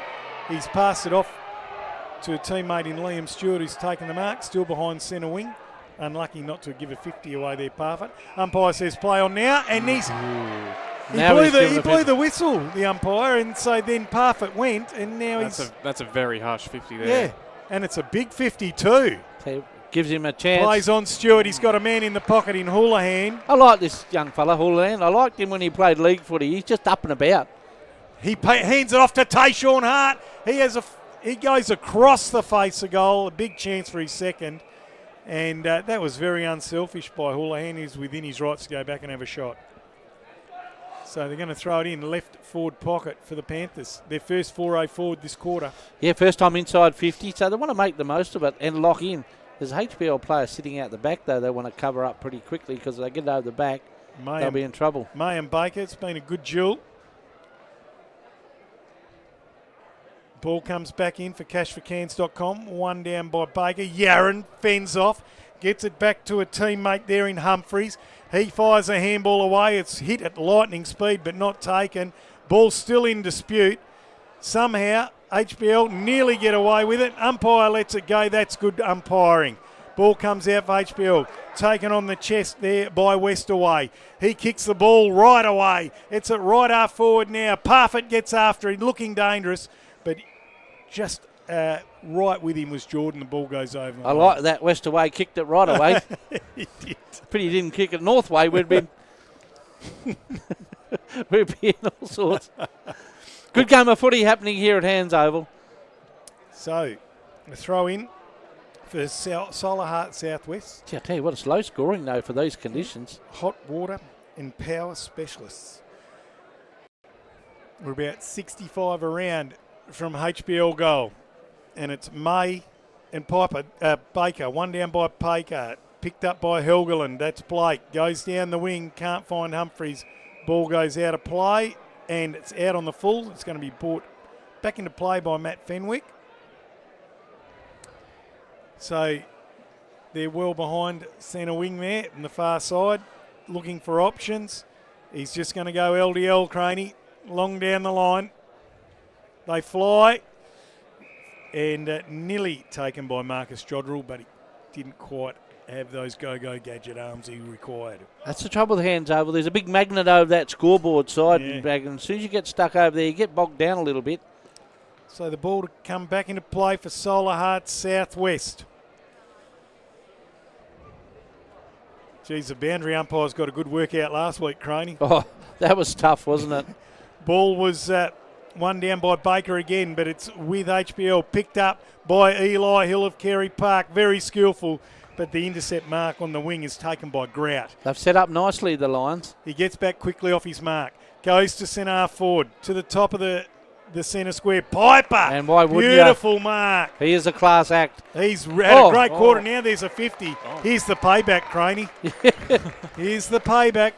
he's passed it off to a teammate in Liam Stewart who's taken the mark, still behind centre wing. Unlucky not to give a 50 away there, Parfitt. Umpire says play on now, and he's He blew the whistle, the umpire, and so then Parfitt went, and now that's a very harsh 50 there. Yeah, and it's a big 52. So gives him a chance. Plays on Stewart. He's got a man in the pocket in Houlihan. I like this young fella, Houlihan. I liked him when he played league footy. He's just up and about. He hands it off to Tayshaun Hart. He goes across the face of goal. A big chance for his second. And that was very unselfish by Houlihan. He's within his rights to go back and have a shot. So they're going to throw it in left forward pocket for the Panthers. Their first foray forward this quarter. Yeah, first time inside 50, so they want to make the most of it and lock in. There's a HBL player sitting out the back, though. They want to cover up pretty quickly because if they get over the back, they'll be in trouble. May and Baker, it's been a good duel. Ball comes back in for cashforcans.com. One down by Baker. Yaron fends off. Gets it back to a teammate there in Humphreys. He fires a handball away. It's hit at lightning speed but not taken. Ball still in dispute. Somehow HBL nearly get away with it. Umpire lets it go. That's good umpiring. Ball comes out for HBL. Taken on the chest there by Westaway. He kicks the ball right away. It's at right half forward now. Parfitt gets after him, looking dangerous, but just right with him was Jordan. The ball goes over. I like that. Westaway kicked it right away. He did. Pity he didn't kick it Northway. We'd be in all sorts. Good game of footy happening here at Hands Oval. So, a throw in for Solar Heart Southwest. Gee, I tell you what, it's low scoring though for these conditions. Hot water and power specialists. We're about 65 around from HBL goal. And it's May and Baker. One down by Baker. Picked up by Helgeland. That's Blake. Goes down the wing. Can't find Humphreys. Ball goes out of play. And it's out on the full. It's going to be brought back into play by Matt Fenwick. So they're well behind centre wing there on the far side. Looking for options. He's just going to go LDL, Craney. Long down the line. They fly. And nearly taken by Marcus Jodrell, but he didn't quite have those go-go gadget arms he required. That's the trouble with Hands Oval. There's a big magnet over that scoreboard side, and as soon as you get stuck over there, you get bogged down a little bit. So the ball to come back into play for Solar Heart Southwest. Geez, the boundary umpire's got a good workout last week, Craney. Oh, that was tough, wasn't it? Ball was one down by Baker again, but it's with HBL. Picked up by Eli Hill of Carey Park. Very skillful, but the intercept mark on the wing is taken by Grout. They've set up nicely, the Lions. He gets back quickly off his mark. Goes to centre half forward, to the top of the centre square. Piper! And why wouldn't Beautiful mark. He is a class act. He's had a great quarter. Now there's a 50. Here's the payback, Craney. Here's the payback.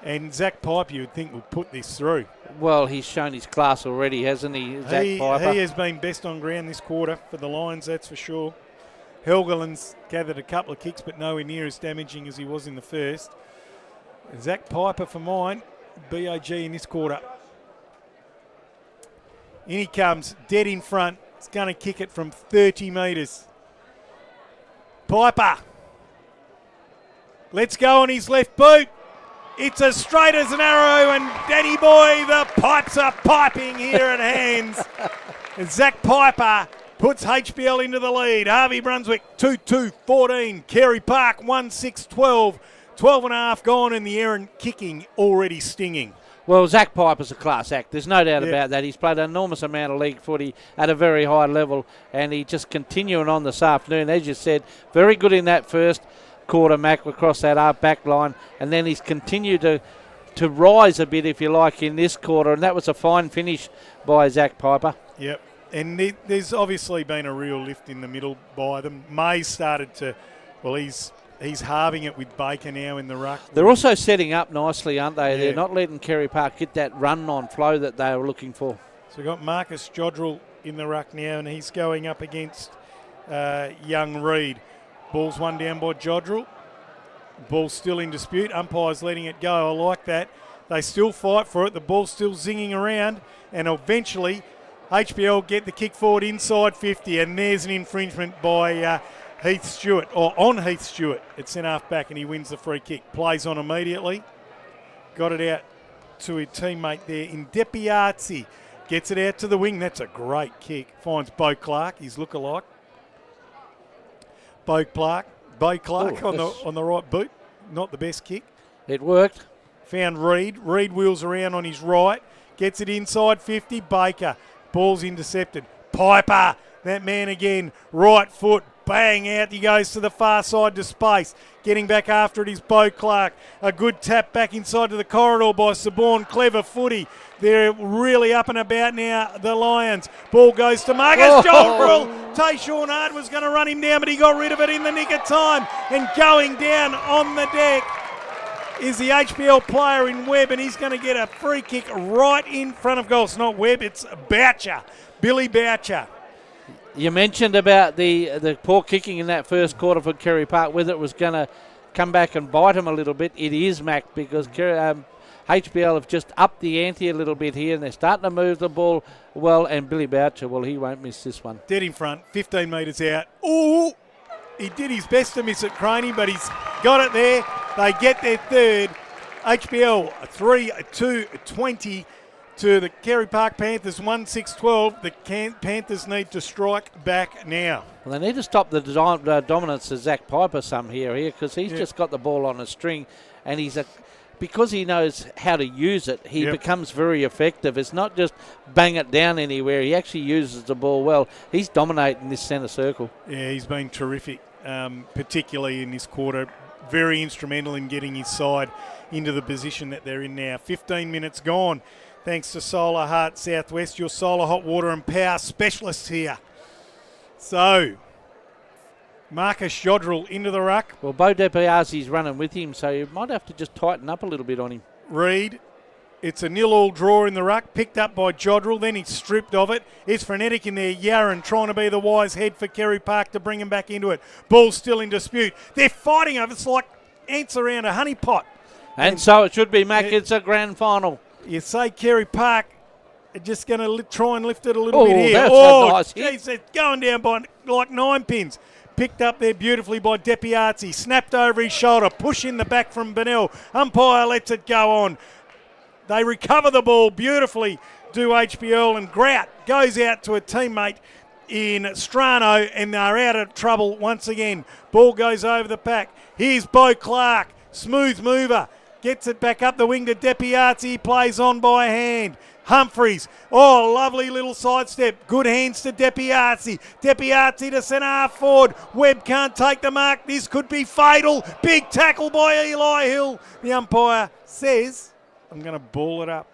And Zach Piper, you would think, would put this through. Well, he's shown his class already, hasn't he, Zach Piper? He has been best on ground this quarter for the Lions, that's for sure. Helgeland's gathered a couple of kicks, but nowhere near as damaging as he was in the first. And Zach Piper for mine, BAG in this quarter. In he comes, dead in front. He's going to kick it from 30 metres. Piper. Let's go on his left boot. It's as straight as an arrow, and Danny Boy, the pipes are piping here at Hands. And Zach Piper puts HBL into the lead. Harvey Brunswick 2-2-14. Carey Park 1-6-12. 12 and a half gone in the air and kicking already stinging. Well, Zach Piper's a class act. There's no doubt about that. He's played an enormous amount of league footy at a very high level, and he just continuing on this afternoon. As you said, very good in that first quarter, Mac, across that back line, and then he's continued to rise a bit, if you like, in this quarter, and that was a fine finish by Zach Piper. Yep, and there's obviously been a real lift in the middle by them. May started to, well, he's halving it with Baker now in the ruck. They're also setting up nicely, aren't they? Yeah. They're not letting Carey Park get that run-on flow that they were looking for. So we've got Marcus Jodrell in the ruck now, and he's going up against young Reid. Ball's one down by Jodrell. Ball's still in dispute. Umpire's letting it go. I like that. They still fight for it. The ball's still zinging around. And eventually, HBL get the kick forward inside 50. And there's an infringement by Heath Stewart, or on Heath Stewart. It's sent half back and he wins the free kick. Plays on immediately. Got it out to a teammate there in Depiazzi. Gets it out to the wing. That's a great kick. Finds Bo Clark, his lookalike. Bo Clark on the right boot. Not the best kick. It worked. Found Reed. Reed wheels around on his right. Gets it inside 50. Baker. Ball's intercepted. Piper. That man again. Right foot. Bang out. He goes to the far side to space. Getting back after it is Bo Clark. A good tap back inside to the corridor by Saborn. Clever footy. They're really up and about now, the Lions. Ball goes to Marcus Jolgrel. Tayshaun Hart was going to run him down, but he got rid of it in the nick of time. And going down on the deck is the HBL player in Webb, and he's going to get a free kick right in front of goal. It's not Webb, it's Boucher, Billy Boucher. You mentioned about the poor kicking in that first quarter for Carey Park, whether it was going to come back and bite him a little bit. It is, Mac, because HBL have just upped the ante a little bit here, and they're starting to move the ball well, and Billy Boucher, well, he won't miss this one. Dead in front, 15 metres out. Ooh! He did his best to miss it, Croney, but he's got it there. They get their third. HBL 3-2-20 to the Carey Park Panthers 1-6-12. The Panthers need to strike back now. Well, they need to stop the dominance of Zach Piper some here because he's just got the ball on a string, and because he knows how to use it, he becomes very effective. It's not just bang it down anywhere. He actually uses the ball well. He's dominating this centre circle. Yeah, he's been terrific, particularly in this quarter. Very instrumental in getting his side into the position that they're in now. 15 minutes gone. Thanks to Solar Heart Southwest, your solar hot water and power specialists here. So, Marcus Jodrell into the ruck. Well, Bo DiPiazzi's running with him, so you might have to just tighten up a little bit on him. Reed, it's a 0-0 draw in the ruck, picked up by Jodrell, then he's stripped of it. It's frenetic in there. Yaron trying to be the wise head for Carey Park to bring him back into it. Ball's still in dispute. They're fighting over it. It's like ants around a honey pot. And so it should be, Mac. It's a grand final. You say Carey Park are just going to try and lift it a little bit here. That's a nice hit. Geez, it's going down by like 9 pins. Picked up there beautifully by Depiazzi. Snapped over his shoulder. Push in the back from Bennell. Umpire lets it go on. They recover the ball beautifully, do HBL, and Grout goes out to a teammate in Strano, and they're out of trouble once again. Ball goes over the pack. Here's Bo Clark. Smooth mover. Gets it back up the wing to Depiazzi. He plays on by hand. Humphreys. Oh, lovely little sidestep. Good hands to Depiazzi. Depiazzi to centre half forward. Webb can't take the mark. This could be fatal. Big tackle by Eli Hill. The umpire says, I'm going to ball it up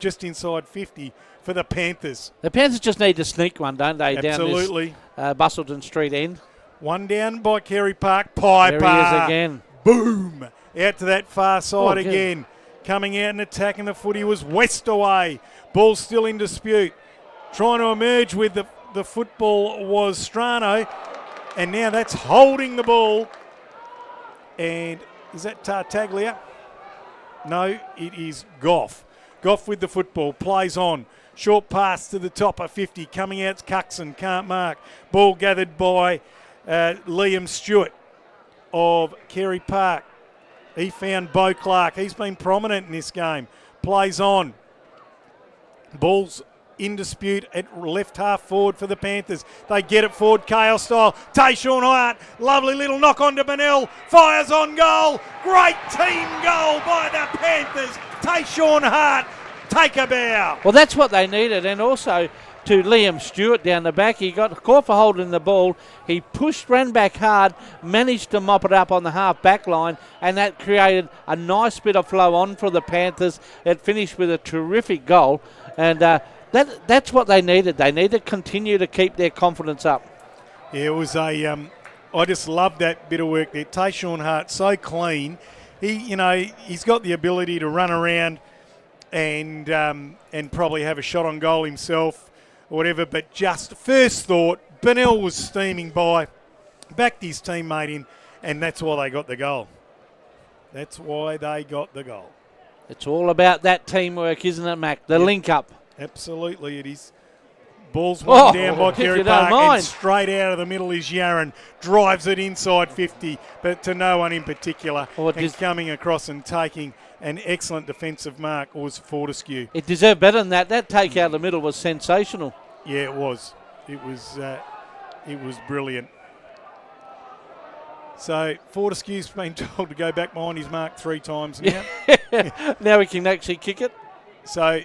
just inside 50 for the Panthers. The Panthers just need to sneak one, don't they? Absolutely. Down this Bustleton Street end. One down by Carey Park. Piper. There he is again. Boom. Out to that far side again. Coming out and attacking the footy was Westaway. Ball still in dispute. Trying to emerge with the football was Strano. And now that's holding the ball. And is that Tartaglia? No, it is Goff. Goff with the football. Plays on. Short pass to the top of 50. Coming out's Cuxon. Can't mark. Ball gathered by Liam Stewart of Carey Park. He found Bo Clark. He's been prominent in this game. Plays on. Ball's in dispute at left half forward for the Panthers. They get it forward, KL style. Tayshaun Hart. Lovely little knock on to Bennell. Fires on goal. Great team goal by the Panthers. Tayshaun Hart. Take a bow. Well, that's what they needed. And also to Liam Stewart down the back. He got caught for holding the ball. He pushed, ran back hard, managed to mop it up on the half back line, and that created a nice bit of flow on for the Panthers. It finished with a terrific goal, and that's what they needed. They need to continue to keep their confidence up. Yeah, it was I just love that bit of work there. Tayshaun Hart, so clean. He's got the ability to run around and probably have a shot on goal himself or whatever, but just first thought, Bennell was steaming by, backed his teammate in, and that's why they got the goal. That's why they got the goal. It's all about that teamwork, isn't it, Mac? The link up. Absolutely it is. Ball's one Oh, down by if Carey you don't Park, and mind. straight out of the middle is Yaron. Drives it inside 50, but to no one in particular. Oh, and coming across and taking an excellent defensive mark was Fortescue. It deserved better than that. That take out the middle was sensational. Yeah, it was. It was brilliant. So Fortescue's been told to go back behind his mark 3 times now. Now he can actually kick it. So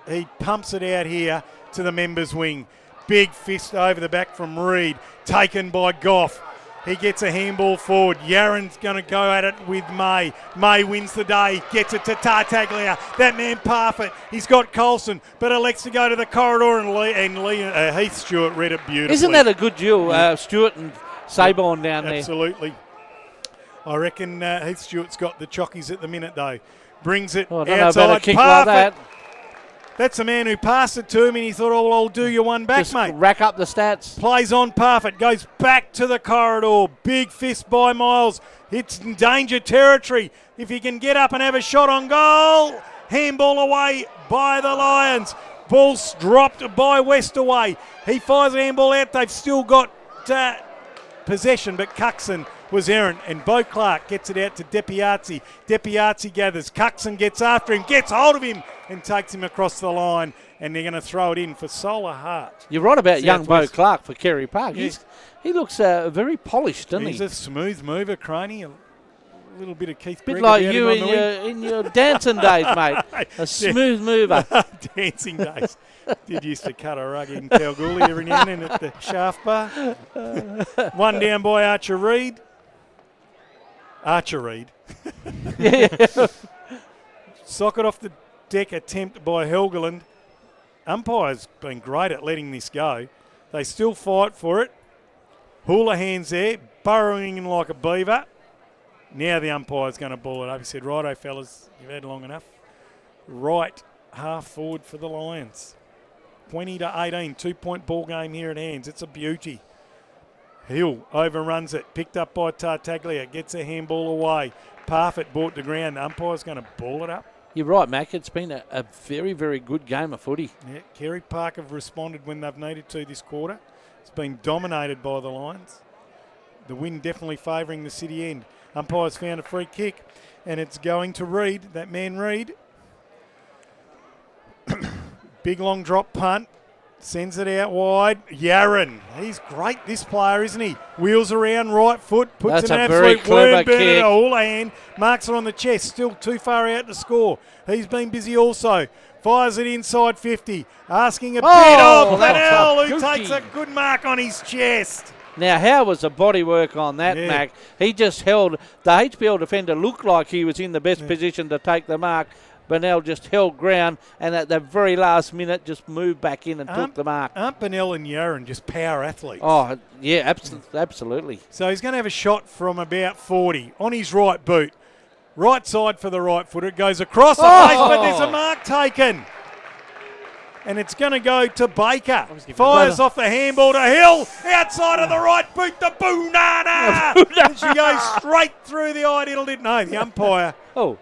he pumps it out here to the members' wing. Big fist over the back from Reed, taken by Goff. He gets a handball forward. Yaron's going to go at it with May. May wins the day, gets it to Tartaglia. That man Parfitt. He's got Colson, but elects to go to the corridor, and Heath Stewart read it beautifully. Isn't that a good duel, Stewart and Sabon down there? Absolutely. I reckon Heath Stewart's got the chockies at the minute, though. Brings it Oh, I don't know outside. about a kick Parfitt. like that. That's the man who passed it to him, and he thought, oh, well, I'll do you one back, Just mate. rack up the stats. Plays on Parfitt, goes back to the corridor. Big fist by Miles. It's in danger territory. If he can get up and have a shot on goal. Handball away by the Lions. Ball's dropped by Westaway. He fires a handball out. They've still got possession, but Cuxon was errant, and Bo Clark gets it out to Depiazzi. Depiazzi gathers. Cuxon gets after him, gets hold of him, and takes him across the line, and they're going to throw it in for Solar Heart. You're right about young Bo Southwest. Clark for Carey Park. Yeah. He looks very polished, doesn't He's he? a smooth mover, Craney. A little bit of Keith Bit Gregg like about you him on the wing. in your dancing days, mate. A smooth mover. Dancing days. Did used to cut a rug in Kalgoorlie every now and then at the Shaft Bar. One down by Archer Reed. Archer Reed. Socket off the deck attempt by Helgeland. Umpire's been great at letting this go. They still fight for it. Houlihan's there, burrowing in like a beaver. Now the umpire's going to ball it up. He said, righto, fellas, you've had long enough. Right half forward for the Lions. 20-18, 2-point ball game here at hands. It's a beauty. Hill overruns it, picked up by Tartaglia, gets a handball away. Parfitt brought to ground. The umpire's going to ball it up. You're right, Mac. It's been a very, very good game of footy. Yeah, Carey Park have responded when they've needed to this quarter. It's been dominated by the Lions. The wind definitely favouring the city end. Umpire's found a free kick, and it's going to Reed, that man Reed. Big long drop punt. Sends it out wide. Yaron. He's great, this player, isn't he? Wheels around, right foot, puts That's an a very absolute clever worm burner kick. to Houlihan. Marks it on the chest. Still too far out to score. He's been busy also. Fires it inside 50. Asking a bit of Fennell, who that's a takes a good mark on his chest. Now, how was the bodywork on that, Yeah. Mac? He just held. The HBL defender looked like he was in the best position to take the mark. Bennell just held ground, and at the very last minute just moved back in and took the mark. Aren't Bennell and Yaron just power athletes? Oh, yeah, absolutely. So he's going to have a shot from about 40 on his right boot. Right side for the right footer. It goes across the face, but there's a mark taken. And it's going to go to Baker. Fires off the handball to Hill. Outside of the right boot, the Boonana. And she goes straight through the ideal. No, the umpire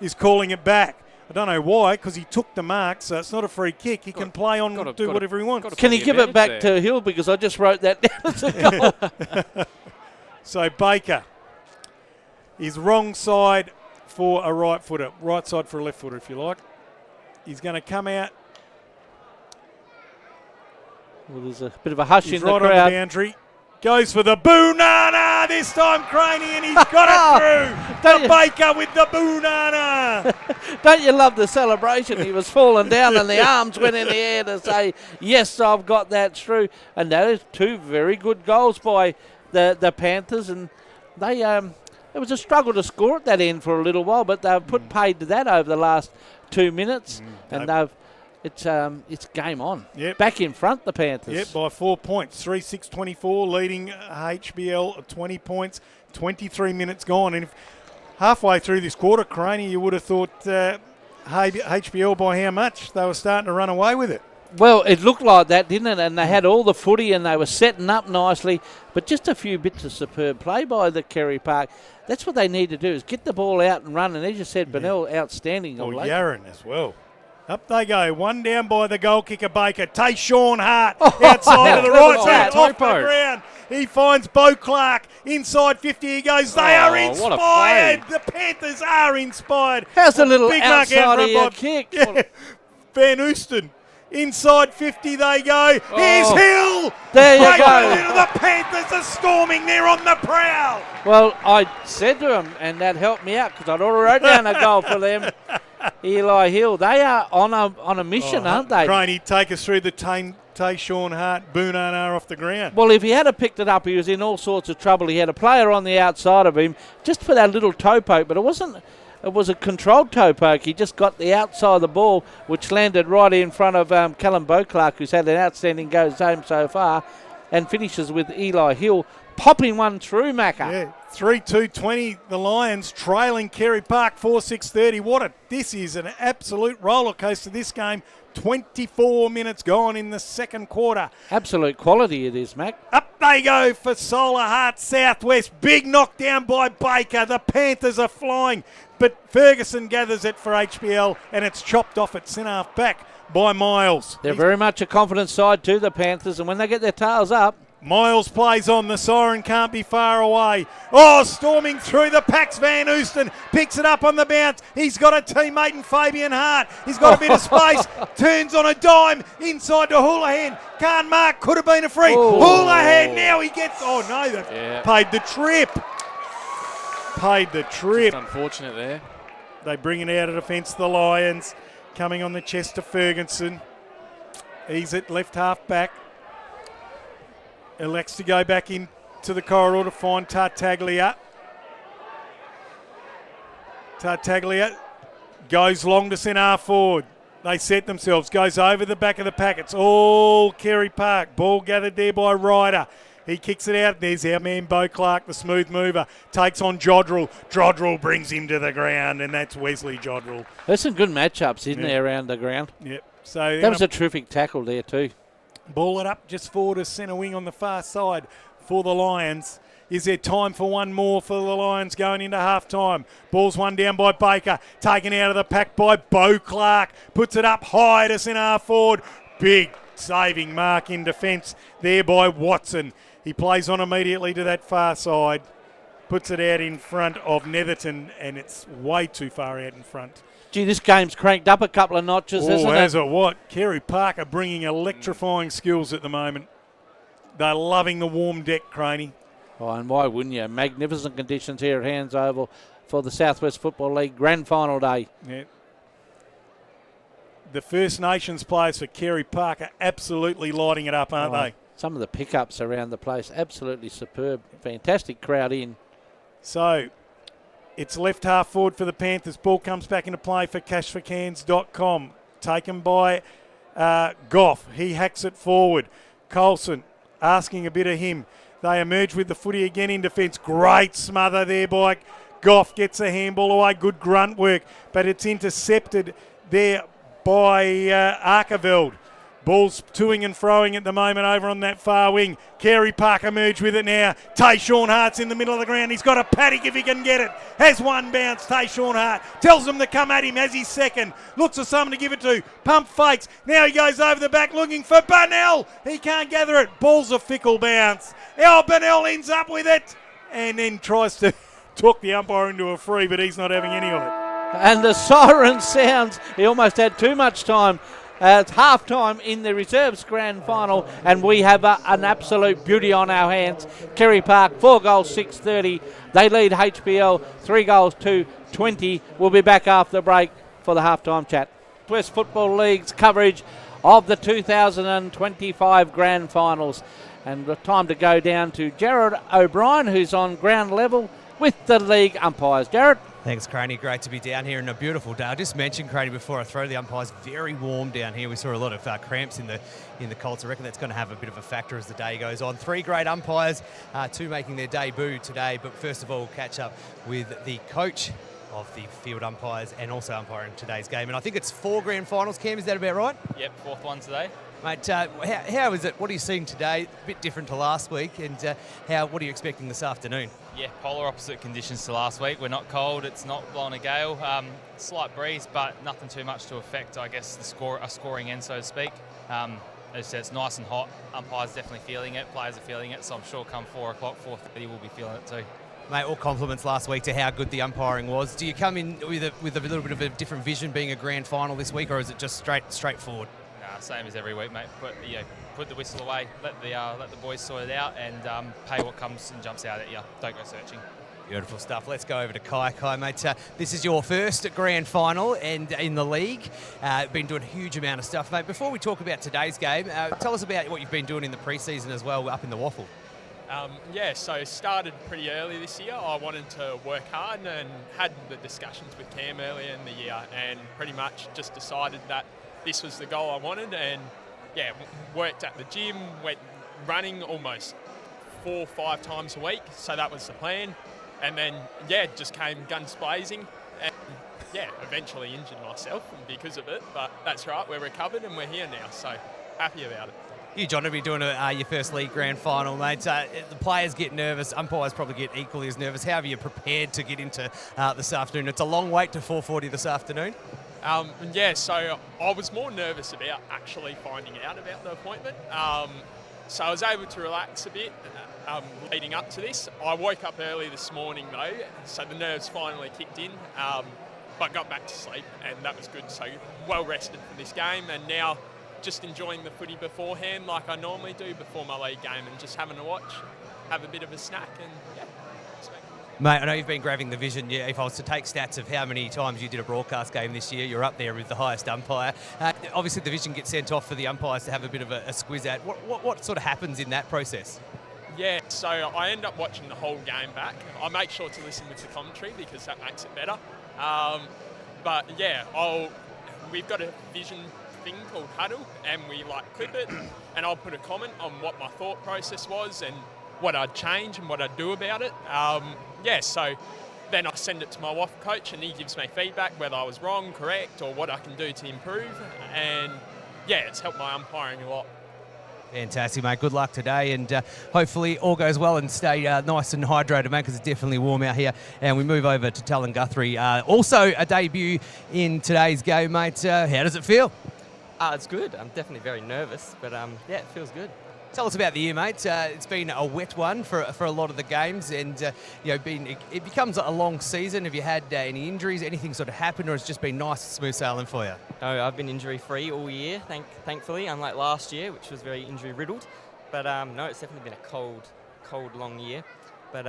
is calling it back. I don't know why, because he took the mark, so it's not a free kick. He can play on, do whatever he wants. Can he give it back to Hill? Because I just wrote that down as a goal. So Baker is wrong side for a right footer. Right side for a left footer, if you like. He's going to come out. Well, there's a bit of a hush He's in the right crowd. on the boundary. Goes for the Boonana this time, Craney, and he's got it through. Baker with the Boonana. Don't you love the celebration? He was falling down and the arms went in the air to say, yes, I've got that through. And that is 2 very good goals by the Panthers. And they it was a struggle to score at that end for a little while, but they've put paid to that over the last 2 minutes. And it's game on. Yep. Back in front, the Panthers. Yep, by 4 points. 3-6-24, leading HBL 20 points. 23 minutes gone. And if halfway through this quarter, Craney, you would have thought HBL by how much? They were starting to run away with it. Well, it looked like that, didn't it? And they had all the footy and they were setting up nicely, but just a few bits of superb play by the Carey Park. That's what they need to do, is get the ball out and run. And as you said, Bennell outstanding. Yaron as well. Up they go. One down by the goal kicker, Baker. Tayshawn Hart outside of the look right at side, that. off the Topo. ground. He finds Bo Clark inside 50. He goes, they are What a inspired. play. The Panthers are inspired. How's the little Big mark out outside front of your by- kick? Yeah. Van Oosten. Inside 50 they go. Here's Hill. There you Break go. it into the Panthers are storming. They're on the prowl. Well, I said to him, and that helped me out because I'd already wrote down a goal for them. Eli Hill, they are on a mission, aren't they? Craney, take us through the Tayshawn Hart Boonana off the ground. Well, if he had picked it up, he was in all sorts of trouble. He had a player on the outside of him just for that little toe poke, but it was a controlled toe poke. He just got the outside of the ball, which landed right in front of Callum Beauclerk, who's had an outstanding goes home so far, and finishes with Eli Hill popping one through, Macca. Yeah, 3-2-20, the Lions trailing Carey Park 4-6-30. This is an absolute roller coaster, this game. 24 minutes gone in the second quarter. Absolute quality it is, Mac. Up they go for Solar Heart Southwest. Big knockdown by Baker. The Panthers are flying, but Ferguson gathers it for HBL, and it's chopped off at centre-half back by Miles. They're very much a confident side too, the Panthers, and when they get their tails up, Miles plays on. The siren can't be far away. Oh, storming through the packs. Van Oosten picks it up on the bounce. He's got a teammate in Fabian Hart. He's got a bit of space. Turns on a dime inside to Houlihan. Can't mark. Could have been a free. Oh. Houlihan now he gets. Oh no, they've paid the trip. Paid the trip. Just unfortunate there. They bring it out of defence. The Lions coming on the chest to Ferguson. He's at left half back. Elects to go back into the corridor to find Tartaglia. Tartaglia goes long to centre forward. They set themselves, goes over the back of the pack. It's all Carey Park. Ball gathered there by Ryder. He kicks it out. There's our man Bo Clark, the smooth mover. Takes on Jodrell. Jodrell brings him to the ground, and that's Wesley Jodrell. there's some good matchups, isn't there, around the ground? Yep. So That was a terrific tackle there too. ball it up just forward to centre wing on the far side for the Lions. Is there time for one more for the Lions going into half-time? Ball's one down by Baker. Taken out of the pack by Bo Clark. Puts it up high to centre forward. Big saving mark in defence there by Watson. He plays on immediately to that far side. Puts it out in front of Netherton, and it's way too far out in front. Gee, this game's cranked up a couple of notches, hasn't As it? it what? Carey Park are bringing electrifying skills at the moment. They're loving the warm deck, Craney. Oh, and why wouldn't you? Magnificent conditions here at Hands Oval for the Southwest Football League Grand Final day. Yeah. The First Nations players for Carey Park are absolutely lighting it up, aren't they? Some of the pickups around the place, absolutely superb. Fantastic crowd in. So, it's left half forward for the Panthers. Ball comes back into play for cashforcans.com. Taken by Goff. He hacks it forward. Colson asking a bit of him. They emerge with the footy again in defence. Great smother there by Goff. Gets a handball away. Good grunt work. But it's intercepted there by Arkeveld. Ball's toing and froing at the moment over on that far wing. Carey Park emerge with it now. Tayshawn Hart's in the middle of the ground. He's got a paddock if he can get it. Has one bounce. Tayshawn Hart tells them to come at him as he's second. Looks for someone to give it to. Pump fakes. Now he goes over the back looking for Bunnell. He can't gather it. Ball's a fickle bounce. Bunnell ends up with it and then tries to talk the umpire into a free, but he's not having any of it. And the siren sounds. He almost had too much time. It's half-time in the reserves grand final, and we have an absolute beauty on our hands. Carey Park, 4 goals, 6-30. They lead HBL 3 goals to 20. We'll be back after the break for the half-time chat. West Football League's coverage of the 2025 grand finals. And the time to go down to Jared O'Brien, who's on ground level with the league umpires. Jared? Thanks, Craney. Great to be down here in a beautiful day. I just mentioned, Craney, before I throw the umpires, very warm down here. We saw a lot of cramps in the Colts. I reckon that's going to have a bit of a factor as the day goes on. 3 great umpires, 2 making their debut today. But first of all, we'll catch up with the coach of the field umpires and also umpiring today's game. And I think it's 4 grand finals. Cam, is that about right? Yep, 4th one today. Mate, how is it? What are you seeing today? A bit different to last week. And what are you expecting this afternoon? Yeah, polar opposite conditions to last week. We're not cold, it's not blowing a gale. Slight breeze, but nothing too much to affect, I guess, a scoring end, so to speak. As I said, it's nice and hot. Umpires definitely feeling it, players are feeling it, so I'm sure come 4 o'clock, 4:30, we'll be feeling it too. Mate, all compliments last week to how good the umpiring was. Do you come in with a little bit of a different vision being a grand final this week, or is it just straightforward? Nah, same as every week, mate. Put the whistle away, let the boys sort it out, and pay what comes and jumps out at you. Don't go searching. Beautiful stuff. Let's go over to Kai. Kai, mate, this is your first grand final and in the league. Been doing a huge amount of stuff, mate. Before we talk about today's game, tell us about what you've been doing in the pre-season as well up in the Waffle. So started pretty early this year. I wanted to work hard and had the discussions with Cam earlier in the year, and pretty much just decided that this was the goal I wanted, and worked at the gym, went running almost 4 or 5 times a week, so that was the plan. And then just came guns blazing, and eventually injured myself because of it, but that's right, we're recovered and we're here now, so happy about it. You, John, to be doing your first league grand final, mate. The players get nervous, umpires probably get equally as nervous. How have you prepared to get into this afternoon? It's a long wait to 4:40 this afternoon. So I was more nervous about actually finding out about the appointment. So I was able to relax a bit leading up to this. I woke up early this morning though, so the nerves finally kicked in, but got back to sleep, and that was good. So well rested for this game, and now just enjoying the footy beforehand like I normally do before my league game, and just having a watch, have a bit of a snack, and Mate, I know you've been grabbing the vision. Yeah, if I was to take stats of how many times you did a broadcast game this year, you're up there with the highest umpire. Obviously, the vision gets sent off for the umpires to have a bit of a squiz at. What sort of happens in that process? Yeah, so I end up watching the whole game back. I make sure to listen with the commentary because that makes it better. We've got a vision thing called Huddle, and we clip it, and I'll put a comment on what my thought process was and what I'd change and what I'd do about it. So then I send it to my WAF coach, and he gives me feedback whether I was wrong, correct, or what I can do to improve. And it's helped my umpiring a lot. Fantastic, mate. Good luck today, and hopefully all goes well, and stay nice and hydrated, mate, because it's definitely warm out here. And we move over to Talon Guthrie. Also a debut in today's game, mate. How does it feel? It's good. I'm definitely very nervous, but it feels good. Tell us about the year, mate. It's been a wet one for a lot of the games, and it becomes a long season. Have you had any injuries, anything sort of happened, or has it just been nice and smooth sailing for you? No, I've been injury-free all year, thankfully, unlike last year, which was very injury-riddled. But no, it's definitely been a cold, long year. But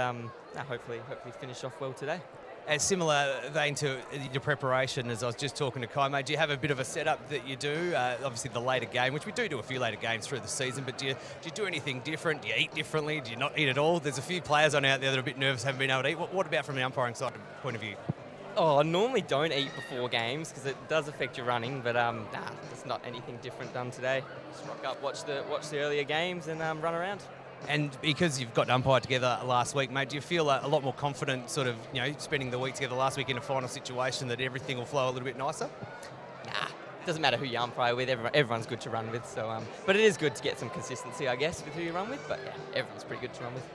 hopefully finish off well today. A similar vein to your preparation, as I was just talking to Kai, mate, do you have a bit of a setup that you do? Obviously the later game, which we do a few later games through the season, but do you do anything different? Do you eat differently? Do you not eat at all? There's a few players on out there that are a bit nervous, haven't been able to eat. What about from the umpiring side point of view? Oh, I normally don't eat before games because it does affect your running, but there's not anything different done today. Just rock up, watch the earlier games, and run around. And because you've got umpire together last week, mate, do you feel a lot more confident sort of, spending the week together last week in a final situation that everything will flow a little bit nicer? Nah, it doesn't matter who you umpire with. Everyone's good to run with. So, but it is good to get some consistency, I guess, with who you run with. But everyone's pretty good to run with.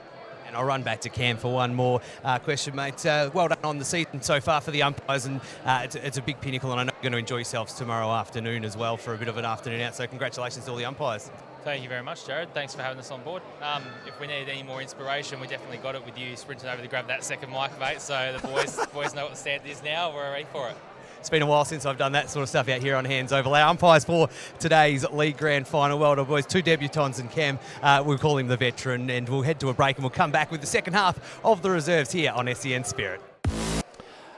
And I'll run back to Cam for one more question, mate. Well done on the season so far for the umpires, and it's a big pinnacle, and I know you're going to enjoy yourselves tomorrow afternoon as well for a bit of an afternoon out. So congratulations to all the umpires. Thank you very much, Jared. Thanks for having us on board. If we needed any more inspiration, we definitely got it with you sprinting over to grab that second mic, mate. So the boys know what the stand is now. We're ready for it. It's been a while since I've done that sort of stuff out here on Hands Oval. Our umpires for today's league grand final. Well done, boys. 2 debutants and Cam. We'll call him the veteran, and we'll head to a break, and we'll come back with the second half of the reserves here on SEN Spirit.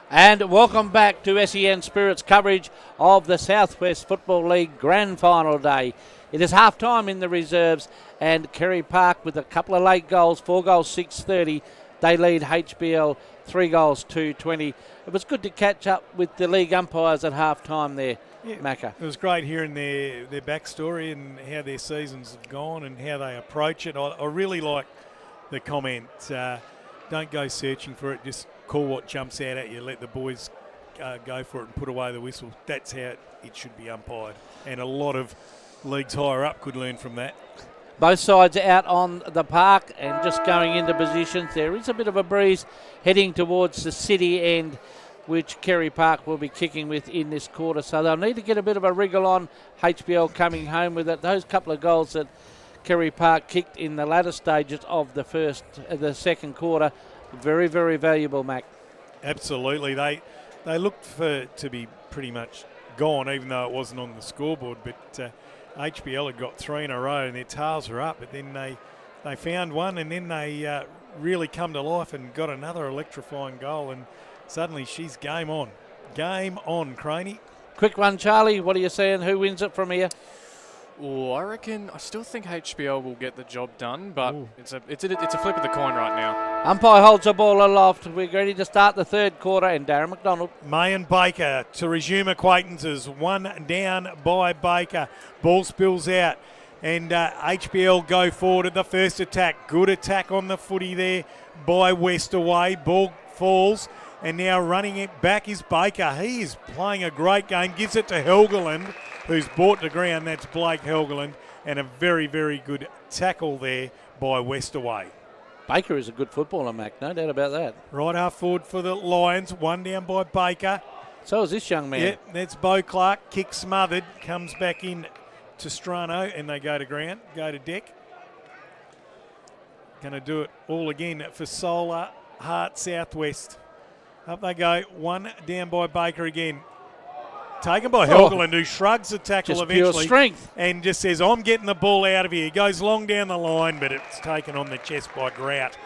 And welcome back to SEN Spirit's coverage of the Southwest Football League Grand Final day. It is half-time in the reserves, and Carey Park with a couple of late goals, 4 goals, 6:30. They lead HBL 3 goals, 2:20. It was good to catch up with the league umpires at half-time there, Macca. It was great hearing their backstory and how their seasons have gone and how they approach it. I really like the comment, don't go searching for it, just call what jumps out at you, let the boys go for it and put away the whistle. That's how it should be umpired. And a lot of leagues higher up could learn from that. Both sides out on the park and just going into positions. There is a bit of a breeze heading towards the city end, which Carey Park will be kicking with in this quarter. So they'll need to get a bit of a wriggle on. HBL coming home with it. Those couple of goals that Carey Park kicked in the latter stages of the second quarter, very, very valuable, Mac. Absolutely. They looked to be pretty much gone, even though it wasn't on the scoreboard. But HBL had got 3 in a row and their tails are up. But then they found one and then they really come to life and got another electrifying goal. And suddenly she's game on. Game on, Craney. Quick one, Charlie. What are you saying? Who wins it from here? Oh, I still think HBL will get the job done, but it's a flip of the coin right now. Umpire holds the ball aloft. We're ready to start the third quarter, and Darren McDonald. May and Baker to resume acquaintances. 1 down by Baker. Ball spills out, and HBL go forward at the first attack. Good attack on the footy there by Westaway. Ball falls, and now running it back is Baker. He is playing a great game. Gives it to Helgeland, who's brought to ground. That's Blake Helgeland, and a very, very good tackle there by Westaway. Baker is a good footballer, Mac, no doubt about that. Right half forward for the Lions. 1 down by Baker. So is this young man. Yep, that's Bo Clark. Kick smothered. Comes back in to Strano, and they go to ground, go to deck. Going to do it all again for Solar Heart Southwest. Up they go. 1 down by Baker again. Taken by Helgeland, who shrugs the tackle just eventually. Pure strength. And just says, I'm getting the ball out of here. He goes long down the line, but it's taken on the chest by Grout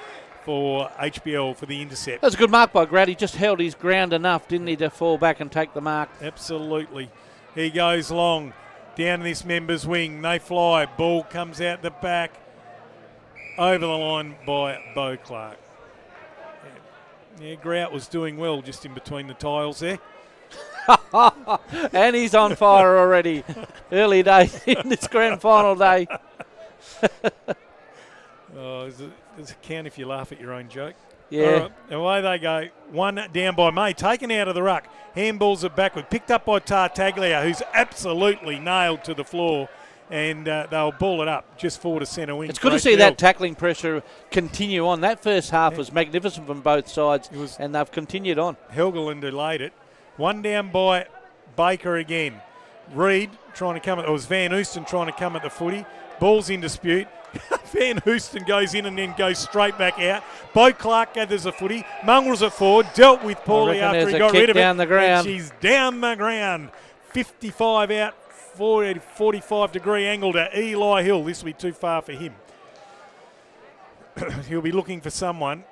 for HBL for the intercept. That's a good mark by Grout. He just held his ground enough, didn't he, to fall back and take the mark. Absolutely. He goes long down this member's wing. They fly. Ball comes out the back. Over the line by Bo Clark. Yeah, Grout was doing well just in between the tiles there. And he's on fire already. Early days in this grand final day. Does it count if you laugh at your own joke? Yeah. All right, away they go. 1 down by May. Taken out of the ruck. Handballs it backward. Picked up by Tartaglia, who's absolutely nailed to the floor. And they'll ball it up just forward to centre wing. It's good to see that tackling pressure continue on. That first half was magnificent from both sides, and they've continued on. Helgeland delayed it. 1 down by Baker again. Reed trying to come at, it was Van Houston trying to come at the footy. Ball's in dispute. Van Houston goes in and then goes straight back out. Bo Clark gathers the footy. Mongrels it forward. Dealt with poorly after he got rid of it. Down the ground. And she's down the ground. 55 out, 45-degree angle to Eli Hill. This will be too far for him. He'll be looking for someone.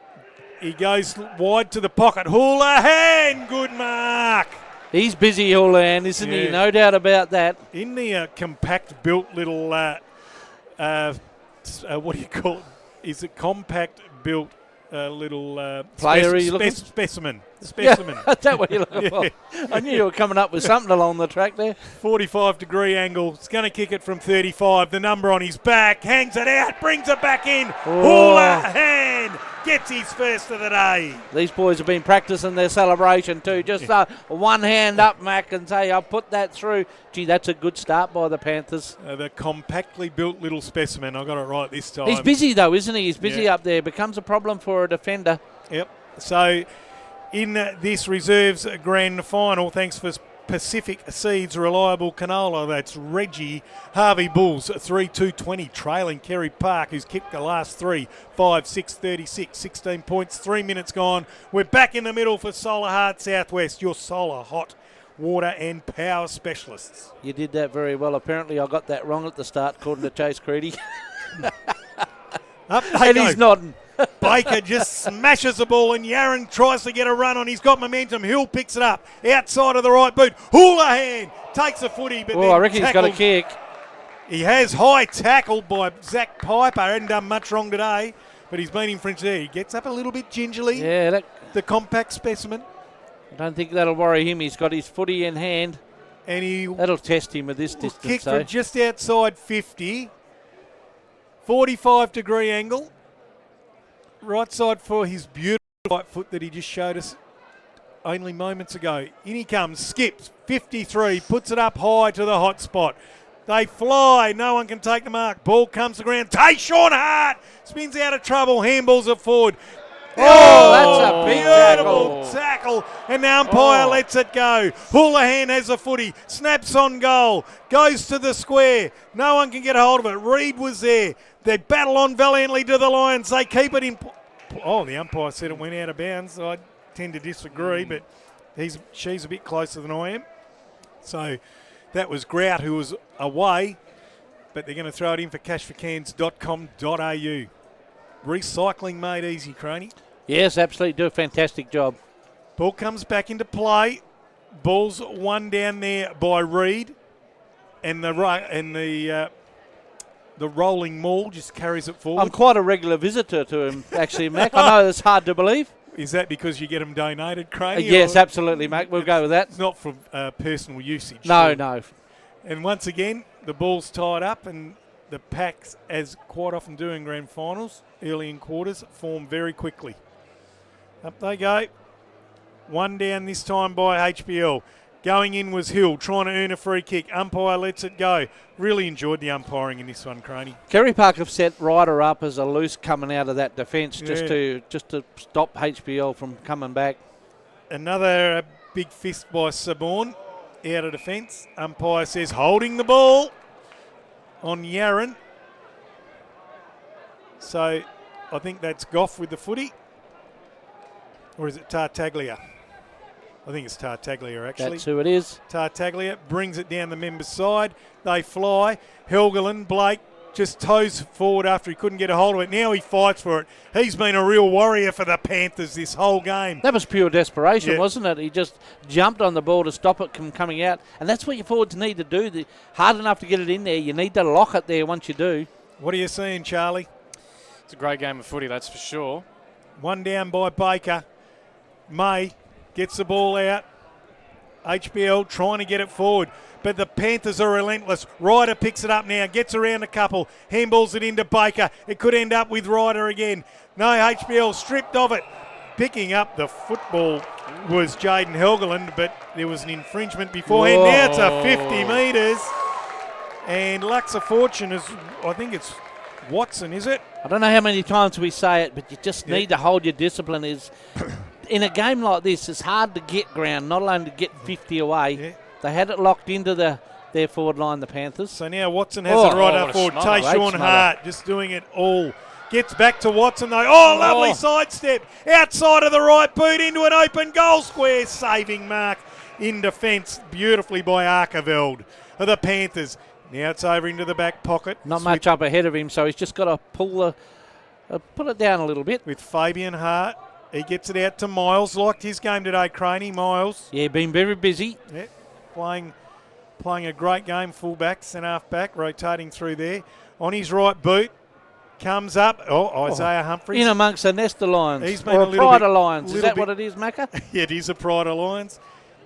He goes wide to the pocket. Houlihan, good mark. He's busy, Houlihan, isn't he? No doubt about that. In the compact built little, what do you call it? Is it compact built little player? Are you looking? Specimen. Yeah, is that what you're looking for? I knew you were coming up with something along the track there. 45-degree angle. He's going to kick it from 35. The number on his back. Hangs it out. Brings it back in. Houlihan gets his first of the day. These boys have been practicing their celebration too. Just one hand up, Mac, and say, I'll put that through. Gee, that's a good start by the Panthers. The compactly built little specimen. I got it right this time. He's busy though, isn't he? He's busy up there. Becomes a problem for a defender. Yep. So in this reserves grand final, thanks for Pacific Seeds Reliable Canola. That's Reggie Harvey Bulls 3-2-20 trailing Carey Park, who's kicked the last 3, 5, 6, 36, 16 points, 3 minutes gone. We're back in the middle for Solar Heart Southwest, your solar hot water and power specialists. You did that very well. Apparently I got that wrong at the start, according to Chase Creedy. And he's nodding. Baker just smashes the ball and Yaron tries to get a run on. He's got momentum. Hill picks it up outside of the right boot. Houlihan takes the footy, but then I reckon he's got a kick. He has high tackled by Zach Piper. Hadn't done much wrong today, but he's been in French there. He gets up a little bit gingerly. Yeah, the compact specimen. I don't think that'll worry him. He's got his footy in hand. And that'll test him at this distance. Kick from just outside 50. 45-degree angle. Right side for his beautiful right foot that he just showed us only moments ago. In he comes, skips, 53, puts it up high to the hot spot. They fly. No one can take the mark. Ball comes to the ground. Tayshaun Hart spins out of trouble. Handballs it forward. Oh, that's a big beautiful tackle. And the umpire lets it go. Houlihan has the footy. Snaps on goal. Goes to the square. No one can get a hold of it. Reed was there. They battle on valiantly to the Lions. They keep it in. Oh, the umpire said it went out of bounds. I tend to disagree, but she's a bit closer than I am. So that was Grout, who was away, but they're going to throw it in for cashforcans.com.au. Recycling made easy, Craney. Yes, absolutely. Do a fantastic job. Ball comes back into play. Ball's one down there by Reed, and the rolling maul just carries it forward. I'm quite a regular visitor to him, actually, Mac. I know it's hard to believe. Is that because you get them donated, Craney? Yes, absolutely, Mac. We'll go with that. It's not for personal usage. No, no. And once again, the ball's tied up, and the packs, as quite often do in grand finals, early in quarters, form very quickly. Up they go. One down this time by HBL. Going in was Hill, trying to earn a free kick. Umpire lets it go. Really enjoyed the umpiring in this one, Craney. Kerry Park have set Ryder up as a loose coming out of that defence just to stop HBL from coming back. Another big fist by Saborn out of defence. Umpire says holding the ball on Yaron. So I think that's Goff with the footy. Or is it Tartaglia? I think it's Tartaglia, actually. That's who it is. Tartaglia brings it down the member's side. They fly. Helgeland, Blake, just toes forward after he couldn't get a hold of it. Now he fights for it. He's been a real warrior for the Panthers this whole game. That was pure desperation, wasn't it? He just jumped on the ball to stop it from coming out. And that's what your forwards need to do. Hard enough to get it in there. You need to lock it there once you do. What are you seeing, Charlie? It's a great game of footy, that's for sure. One down by Baker. May gets the ball out. HBL trying to get it forward. But the Panthers are relentless. Ryder picks it up now. Gets around a couple. Handballs it into Baker. It could end up with Ryder again. No, HBL stripped of it. Picking up the football was Jaden Helgeland, but there was an infringement beforehand. Whoa. Now it's a 50 metres. And Lux of Fortune is, I think it's Watson, is it? I don't know how many times we say it, but you just need to hold your discipline. In a game like this, it's hard to get ground, not only to get 50 away. Yeah. They had it locked into their forward line, the Panthers. So now Watson has it right up forward. Tayshaun Hart just doing it all. Gets back to Watson though. Oh, lovely sidestep. Outside of the right boot into an open goal square. Saving mark in defence beautifully by Arkeveld of the Panthers. Now it's over into the back pocket. Not much up ahead of him, so he's just got to pull it down a little bit. With Fabian Hart. He gets it out to Miles. Liked his game today, Craney. Miles. Yeah, been very busy. Yeah, playing a great game, fullback, centre-half back, rotating through there. On his right boot, comes up. Isaiah Humphries. In amongst the nest of Lions. He's been or a little Pride bit, of Lions. Is that what it is, Macca? Yeah, it is a Pride of Lions.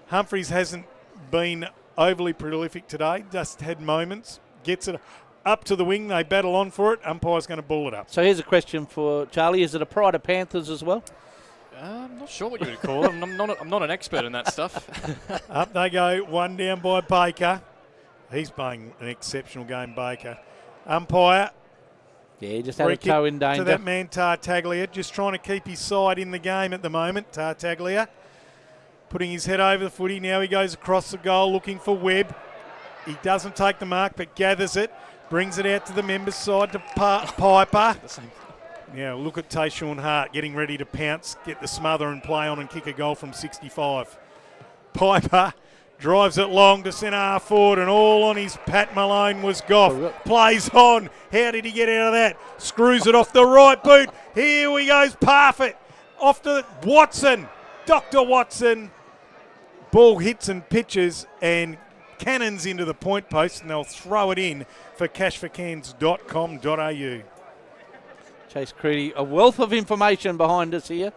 Humphries hasn't been overly prolific today. Just had moments. Gets it up to the wing. They battle on for it. Umpire's going to ball it up. So here's a question for Charlie. Is it a Pride of Panthers as well? I'm not sure what you would call it. I'm not an expert in that stuff. Up they go. One down by Baker. He's playing an exceptional game, Baker. Umpire. Yeah, he just had a toe in danger. To that man, Tartaglia. Just trying to keep his side in the game at the moment, Tartaglia. Putting his head over the footy. Now he goes across the goal looking for Webb. He doesn't take the mark but gathers it. Brings it out to the members' side to Piper. Now look at Tayshaun Hart getting ready to pounce, get the smother and play on and kick a goal from 65. Piper drives it long to centre forward and all on his Pat Malone was Goff. Plays on. How did he get out of that? Screws it off the right boot. Here we goes Parfitt. Off to Watson. Dr. Watson. Ball hits and pitches and cannons into the point post and they'll throw it in for cashforcans.com.au. Chase Creedy, a wealth of information behind us here.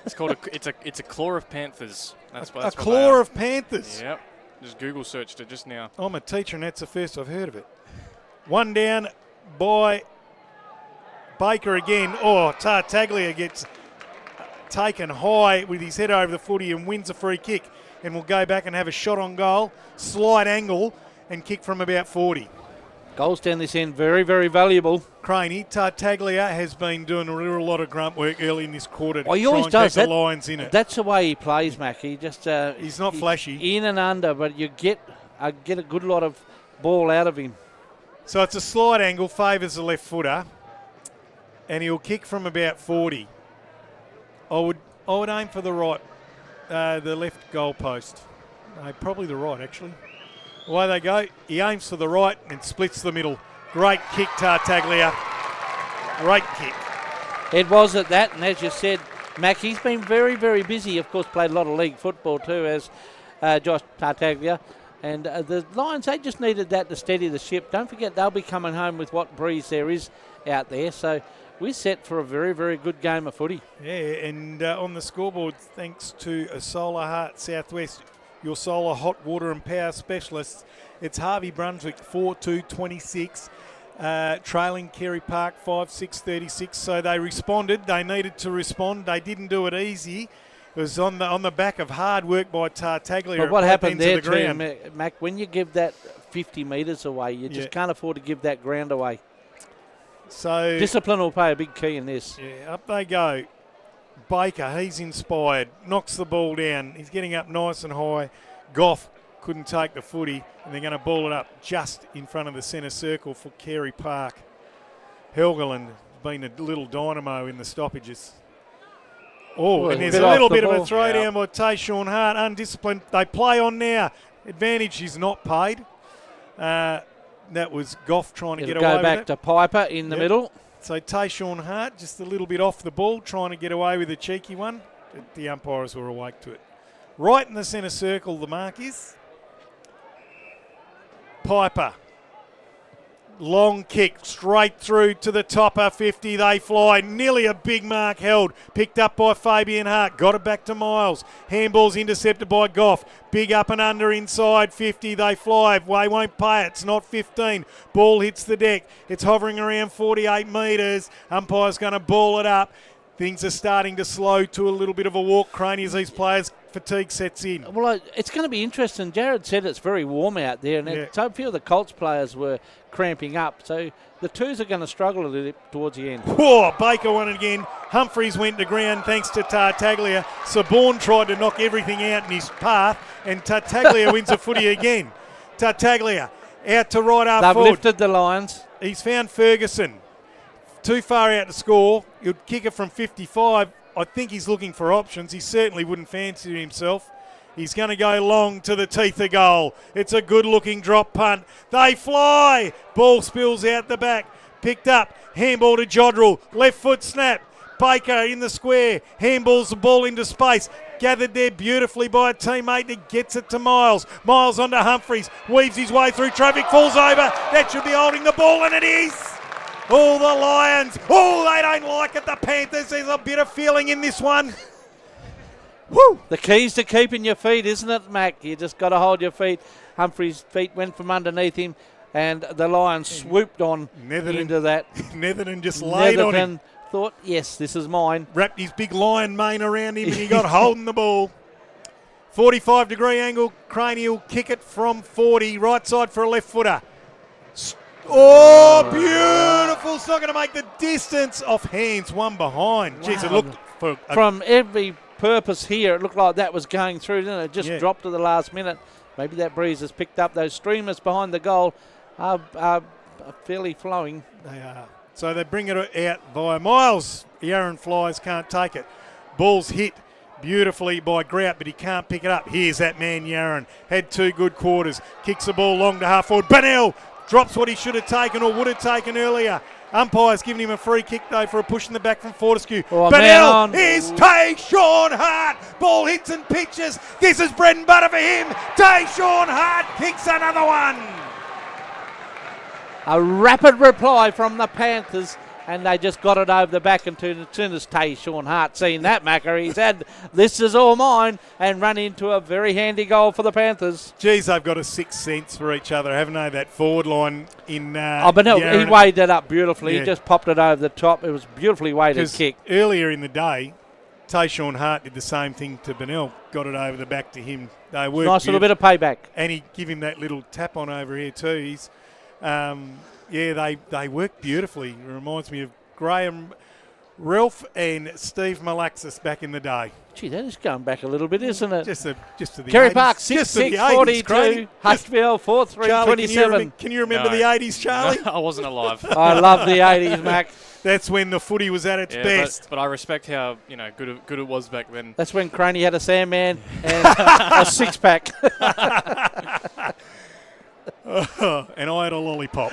It's called it's a claw of panthers. That's a claw of panthers. Yep. Just Google searched it just now. I'm a teacher and that's the first I've heard of it. One down by Baker again. Oh, Tartaglia gets taken high with his head over the footy and wins a free kick. And we'll go back and have a shot on goal. Slight angle. and kick from about 40. Goals down this end, very, very valuable. Craney, Tartaglia has been doing a real lot of grunt work early in this quarter to Well, he try always and does keep the that. Lions in it. That's the way he plays, Mac. He just He's not flashy. in and under, but you get a good lot of ball out of him. So it's a slight angle, favours the left footer, and he'll kick from about 40. I would aim for the right, the left goal post. No, probably the right, actually. Away they go. He aims for the right and splits the middle. Great kick, Tartaglia. Great kick. It was at that, and as you said, Mac, he's been very, very busy. Of course, played a lot of league football too, as Josh Tartaglia. And the Lions, they just needed that to steady the ship. Don't forget, they'll be coming home with what breeze there is out there. So we're set for a very, very good game of footy. Yeah, and on the scoreboard, thanks to a Solar Heart Southwest, your solar hot water and power specialists, it's Harvey Brunswick 4-2-26, trailing Carey Park 5-6-36. So they responded. They needed to respond. They didn't do it easy. It was on the back of hard work by Tartaglia. But what happened there, the too, Mac, when you give that 50 metres away, you just can't afford to give that ground away. So discipline will play a big key in this. Yeah, up they go. Baker, he's inspired, knocks the ball down. He's getting up nice and high. Goff couldn't take the footy, and they're going to ball it up just in front of the centre circle for Carey Park. Helgeland has been a little dynamo in the stoppages. Oh, and there's a little bit of a throwdown by Tayshawn Hart. Undisciplined. They play on now. Advantage is not paid. That was Goff trying to get away with it. Go back to Piper in the middle. So Tayshawn Hart just a little bit off the ball, trying to get away with a cheeky one. But the umpires were awake to it. Right in the centre circle, the mark is Piper. Long kick straight through to the topper 50. They fly. Nearly a big mark held. Picked up by Fabian Hart. Got it back to Miles. Handball's intercepted by Goff. Big up and under inside 50. They fly. They won't pay it. It's not 15. Ball hits the deck. It's hovering around 48 metres. Umpire's going to ball it up. Things are starting to slow to a little bit of a walk, Craney, as these players' fatigue sets in. Well, it's going to be interesting. Jared said it's very warm out there, and so a few of the Colts players were cramping up. So the twos are going to struggle a little bit towards the end. Whoa, Baker won it again. Humphreys went to ground thanks to Tartaglia. Saborn tried to knock everything out in his path, and Tartaglia wins a footy again. Tartaglia out to right half forward. They've lifted the Lions. He's found Ferguson. Too far out to score. He'll kick it from 55. I think he's looking for options. He certainly wouldn't fancy himself. He's going to go long to the teeth of goal. It's a good-looking drop punt. They fly. Ball spills out the back. Picked up. Handball to Jodrell. Left foot snap. Baker in the square. Handballs the ball into space. Gathered there beautifully by a teammate that gets it to Miles. Miles onto Humphreys. Weaves his way through traffic. Falls over. That should be holding the ball, and it is. Oh, the Lions. Oh, they don't like it. The Panthers. There's a bit of feeling in this one. Woo! The key's to keeping your feet, isn't it, Mac? You just got to hold your feet. Humphrey's feet went from underneath him, and the Lions swooped on into that. Netherton just laid on him. Thought, yes, this is mine. Wrapped his big lion mane around him, and he got holding the ball. 45-degree angle. Cranial kick it from 40. Right side for a left footer. Oh, beautiful. It's not going to make the distance. Off hands, one behind. Wow. Jeez, it looked from every purpose here, it looked like that was going through, didn't it? It just dropped to the last minute. Maybe that breeze has picked up. Those streamers behind the goal are fairly flowing. They are. So they bring it out via Miles. Yaron flies, can't take it. Ball's hit beautifully by Grout, but he can't pick it up. Here's that man, Yaron. Had two good quarters. Kicks the ball long to half forward. Bennell drops what he should have taken or would have taken earlier. Umpire's giving him a free kick, though, for a push in the back from Fortescue. Bennell is Tayshawn Hart. Ball hits and pitches. This is bread and butter for him. Tayshawn Hart kicks another one. A rapid reply from the Panthers, and they just got it over the back. And as soon as Tayshawn Hart seen that, Macca, he said, "This is all mine," and run into a very handy goal for the Panthers. Geez, they've got a sixth sense for each other, haven't they? That forward line in but no, he weighed that up beautifully. Yeah. He just popped it over the top. It was beautifully weighted kick. Earlier in the day, Tayshawn Hart did the same thing to Bennell, got it over the back to him. They worked Nice little bit of payback. and he give him that little tap on over here too. He's, they work beautifully. It reminds me of Graham Ralph and Steve Malaxis back in the day. Gee, that is going back a little bit, isn't it? Just to the Kerry 80s. Park, Just to the 6-6, 80s, 42, Craig. HBL 4-3, Charlie, 27. Can you remember No. the 80s, Charlie? I wasn't alive. I love the 80s, Mac. That's when the footy was at its Yeah, best. but I respect how good it was back then. That's when Craney had a Sandman and a six-pack. And I had a lollipop.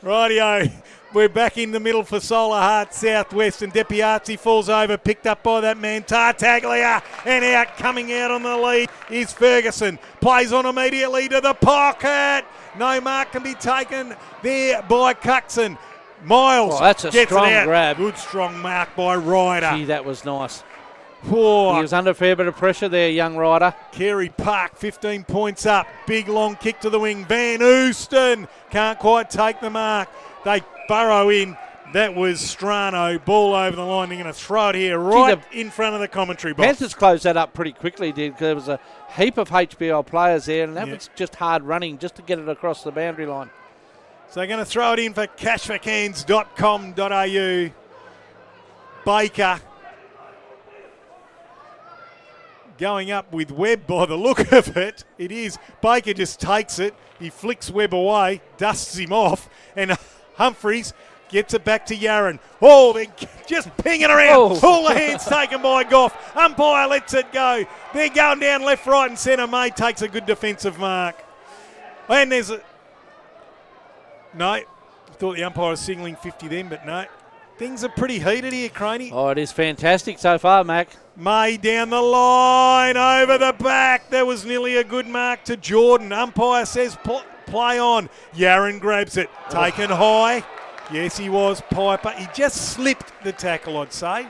Rightio. We're back in the middle for Solar Heart Southwest, and Depiazzi falls over, picked up by that man Tartaglia, and out, coming out on the lead is Ferguson. Plays on immediately to the pocket. No mark can be taken there by Cuxon. Miles that's a gets strong it out. grab. Good strong mark by Ryder. Gee, that was nice. Poor He was under a fair bit of pressure there, young Ryder. Carey Park, 15 points up. Big long kick to the wing. Van Oosten can't quite take the mark. They burrow in. That was Strano. Ball over the line. They're going to throw it here right in front of the commentary box. Panthers closed that up pretty quickly, did, because there was a heap of HBL players there, and that Yeah. was just hard running just to get it across the boundary line. So they're going to throw it in for cashforcans.com.au. Baker going up with Webb by the look of it. It is. Baker just takes it. He flicks Webb away, dusts him off, and Humphreys gets it back to Yaron. Oh, they're just pinging around. Oh. All the hands taken by Goff. Umpire lets it go. They're going down left, right and centre. May takes a good defensive mark. And there's a... No, thought the umpire was signalling 50 then, but no. Things are pretty heated here, Craney. Oh, it is fantastic so far, Mac. May down the line, over the back. That was nearly a good mark to Jordan. Umpire says play on. Yaron grabs it. Taken high. Yes, he was. Piper. He just slipped the tackle, I'd say.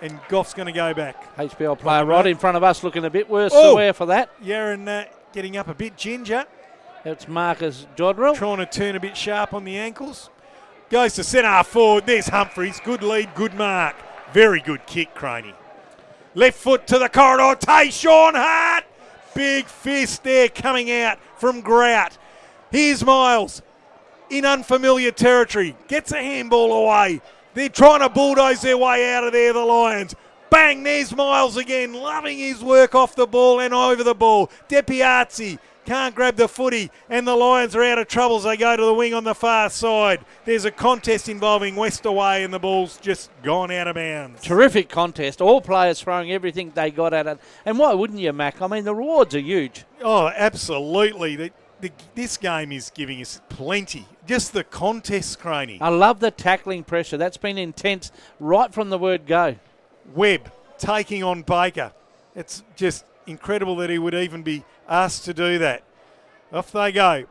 And Goff's going to go back. HBL player right in front of us looking a bit worse Oh. to wear for that. Yaron getting up a bit ginger. It's Marcus Jodrell. Trying to turn a bit sharp on the ankles. Goes to centre half forward. There's Humphreys. Good lead, good mark. Very good kick, Craney. Left foot to the corridor. Tayshawn Hart. Big fist there coming out from Grout. Here's Miles in unfamiliar territory. Gets a handball away. They're trying to bulldoze their way out of there, the Lions. Bang, there's Miles again. Loving his work off the ball and over the ball. Depiazzi can't grab the footy, and the Lions are out of trouble as they go to the wing on the far side. There's a contest involving West away, and the ball's just gone out of bounds. Terrific contest. All players throwing everything they got at it. And why wouldn't you, Mac? I mean, the rewards are huge. Oh, absolutely. This game is giving us plenty. Just the contest, Craney. I love the tackling pressure. That's been intense right from the word go. Webb taking on Baker. It's just incredible that he would even be asked to do that. Off they go.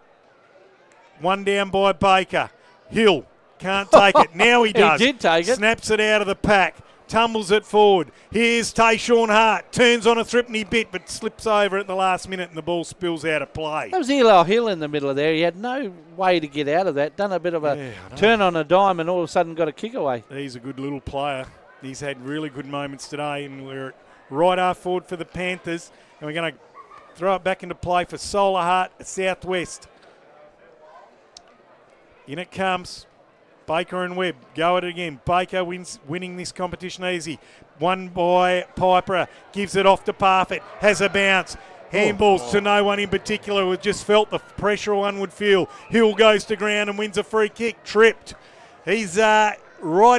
One down by Baker. Hill can't take it. Now he does. He did take it. Snaps it out of the pack. Tumbles it forward. Here's Tayshawn Hart. Turns on a threepenny bit but slips over at the last minute and the ball spills out of play. That was Eli Hill in the middle of there. He had no way to get out of that. Done a bit of a turn on a dime and all of a sudden got a kick away. He's a good little player. He's had really good moments today, and we're at right half forward for the Panthers, and we're going to throw it back into play for Solar Heart at Southwest. In it comes. Baker and Webb go at it again. Baker winning this competition easy. One by Piper. Gives it off to Parfitt. Has a bounce. Handballs to no one in particular who just felt the pressure one would feel. Hill goes to ground and wins a free kick. Tripped. He's right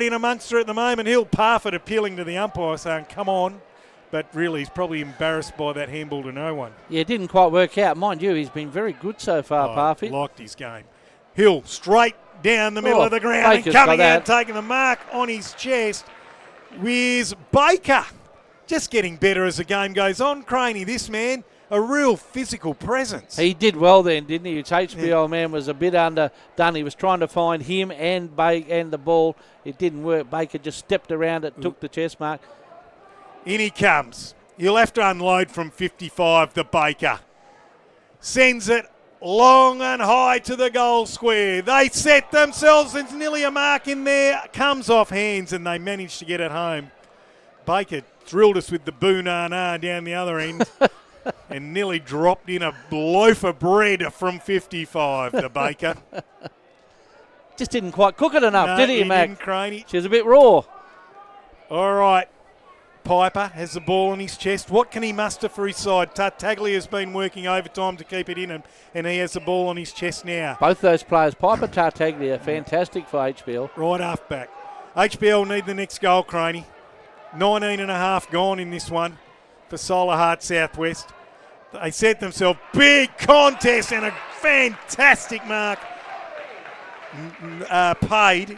in amongst her at the moment. Hill. Parfitt appealing to the umpire saying, come on. But really, he's probably embarrassed by that handball to no one. Yeah, it didn't quite work out. Mind you, he's been very good so far, Parfitt. Liked his game. Hill straight down the middle of the ground Baker's and coming got out, taking the mark on his chest with Baker. Just getting better as the game goes on. Craney, this man, a real physical presence. He did well then, didn't he? His HBL man was a bit underdone. He was trying to find him and the ball. It didn't work. Baker just stepped around it, took the chest mark. In he comes. He'll have to unload from 55 to Baker. Sends it long and high to the goal square. They set themselves. There's nearly a mark in there. Comes off hands and they manage to get it home. Baker thrilled us with the boo-na-na down the other end and nearly dropped in a loaf of bread from 55, the Baker. Just didn't quite cook it enough, No, did he, Mac? didn't, Craney. She was a bit raw. All right. Piper has the ball on his chest. What can he muster for his side? Tartaglia has been working overtime to keep it in, and he has the ball on his chest now. Both those players, Piper, Tartaglia, fantastic for HBL. Right half back. HBL need the next goal, Craney. 19 and a half gone in this one for Solar Heart Southwest. They set themselves big contest and a fantastic mark. Paid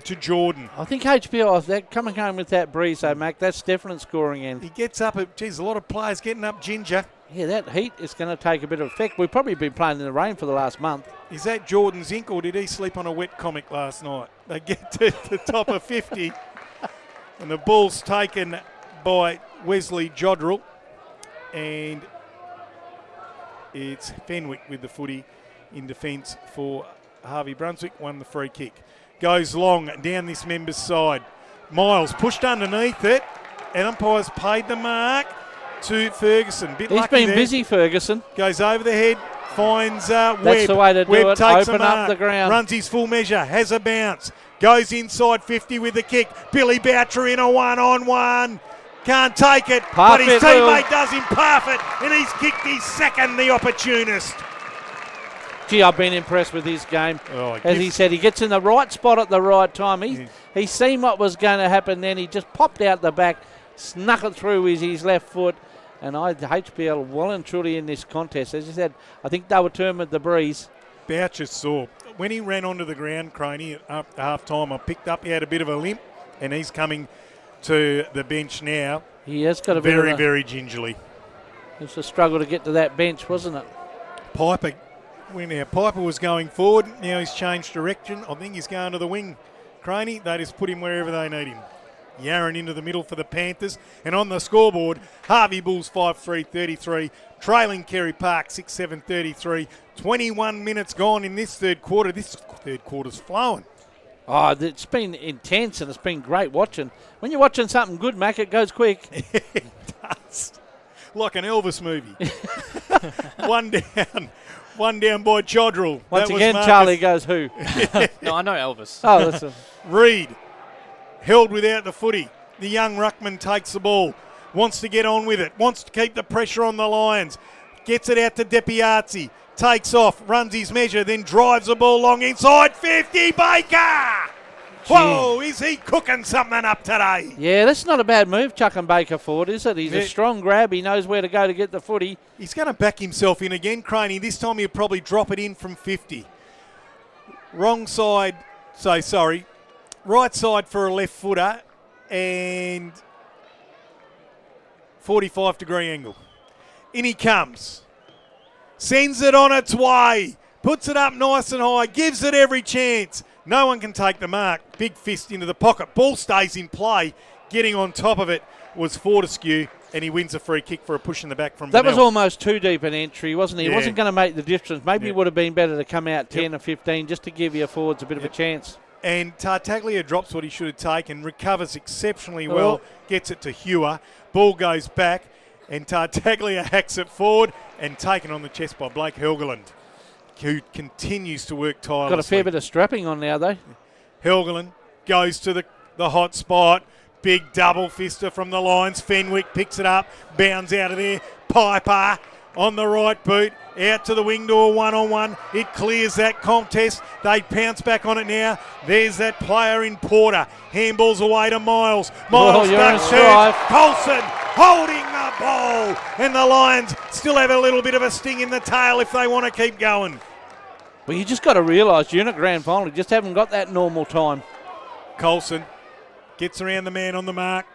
to Jordan. I think HBL, they're coming home with that breeze, though, Mac. That's definite scoring end. He gets up, a lot of players getting up ginger. Yeah, that heat is going to take a bit of effect. We've probably been playing in the rain for the last month. Is that Jordan's ink, or did he sleep on a wet comic last night? They get to the top of 50, and the ball's taken by Wesley Jodrell, and it's Fenwick with the footy in defence for Harvey Brunswick. Won the free kick. Goes long down this member's side. Miles pushed underneath it, and umpires paid the mark to Ferguson. He's been busy, Ferguson. Goes over the head, finds Webb. That's the way to do it. Takes Open up the ground. Runs his full measure, has a bounce. Goes inside 50 with the kick. Billy Boucher in a one-on-one. Can't take it, but his teammate does him perfect, and he's kicked his second, the opportunist. Gee, I've been impressed with his game. Oh, As he said, he gets in the right spot at the right time. He seen what was going to happen then. He just popped out the back, snuck it through with his left foot. And HBL well and truly in this contest. As you said, I think they were termed the breeze. Boucher saw. When he ran onto the ground, Craney, at half-time, I picked up, he had a bit of a limp, and he's coming to the bench now. He has got a very, very gingerly. It's a struggle to get to that bench, wasn't it? Piper was going forward. Now he's changed direction. I think he's going to the wing. Craney, they just put him wherever they need him. Yarran into the middle for the Panthers. And on the scoreboard, Harvey Bulls 5-3-33, trailing Carey Park 6-7-33. 21 minutes gone in this third quarter. This third quarter's flowing. Oh, it's been intense and it's been great watching. When you're watching something good, Mac, it goes quick. It does. Like an Elvis movie. One down by Jodrell. Once again, Charlie goes who? No, I know Elvis. Oh, that's Reed held without the footy. The young ruckman takes the ball. Wants to get on with it. Wants to keep the pressure on the Lions. Gets it out to Depiazzi. Takes off. Runs his measure. Then drives the ball long inside 50. Baker! Whoa, is he cooking something up today? Yeah, that's not a bad move, chucking Baker forward, is it? He's a strong grab. He knows where to go to get the footy. He's going to back himself in again, Craney. This time he'll probably drop it in from 50. Wrong side, right side for a left footer and 45-degree angle. In he comes. Sends it on its way. Puts it up nice and high. Gives it every chance. No one can take the mark. Big fist into the pocket. Ball stays in play. Getting on top of it was Fortescue, and he wins a free kick for a push in the back from That Vanel. was almost too deep an entry, wasn't he? Yeah. He wasn't going to make the difference. Maybe it would have been better to come out 10 or 15 just to give your forwards a bit of a chance. And Tartaglia drops what he should have taken, recovers exceptionally well, gets it to Hewer. Ball goes back, and Tartaglia hacks it forward and taken on the chest by Blake Helgeland, who continues to work tirelessly. Got a fair bit of strapping on now, though. Helgeland goes to the hot spot. Big double fister from the Lions. Fenwick picks it up, bounds out of there. Piper on the right boot, out to the wing to a one-on-one. It clears that contest. They pounce back on it now. There's that player in Porter. Handballs away to Miles. Miles does serve. Colson holding the ball. And the Lions still have a little bit of a sting in the tail if they want to keep going. Well, you just got to realise unit grand final, you just haven't got that normal time. Colson gets around the man on the mark.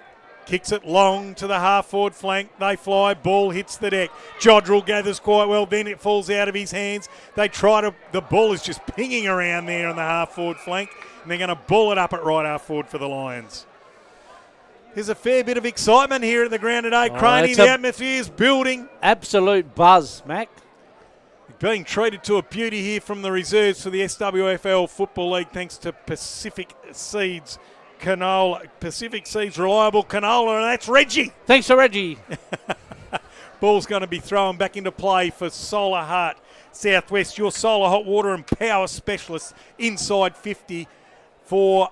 Kicks it long to the half-forward flank. They fly. Ball hits the deck. Jodrell gathers quite well. Then it falls out of his hands. They try to... The ball is just pinging around there on the half-forward flank. And they're going to ball it up at right half-forward for the Lions. There's a fair bit of excitement here at the ground today. Craney, the atmosphere is building. Absolute buzz, Mac. Being treated to a beauty here from the reserves for the SWFL Football League thanks to Pacific Seeds canola. Pacific Seeds reliable canola, and that's Reggie. Thanks to Reggie. Ball's going to be thrown back into play for Solar Heart Southwest, your solar hot water and power specialist inside 50 for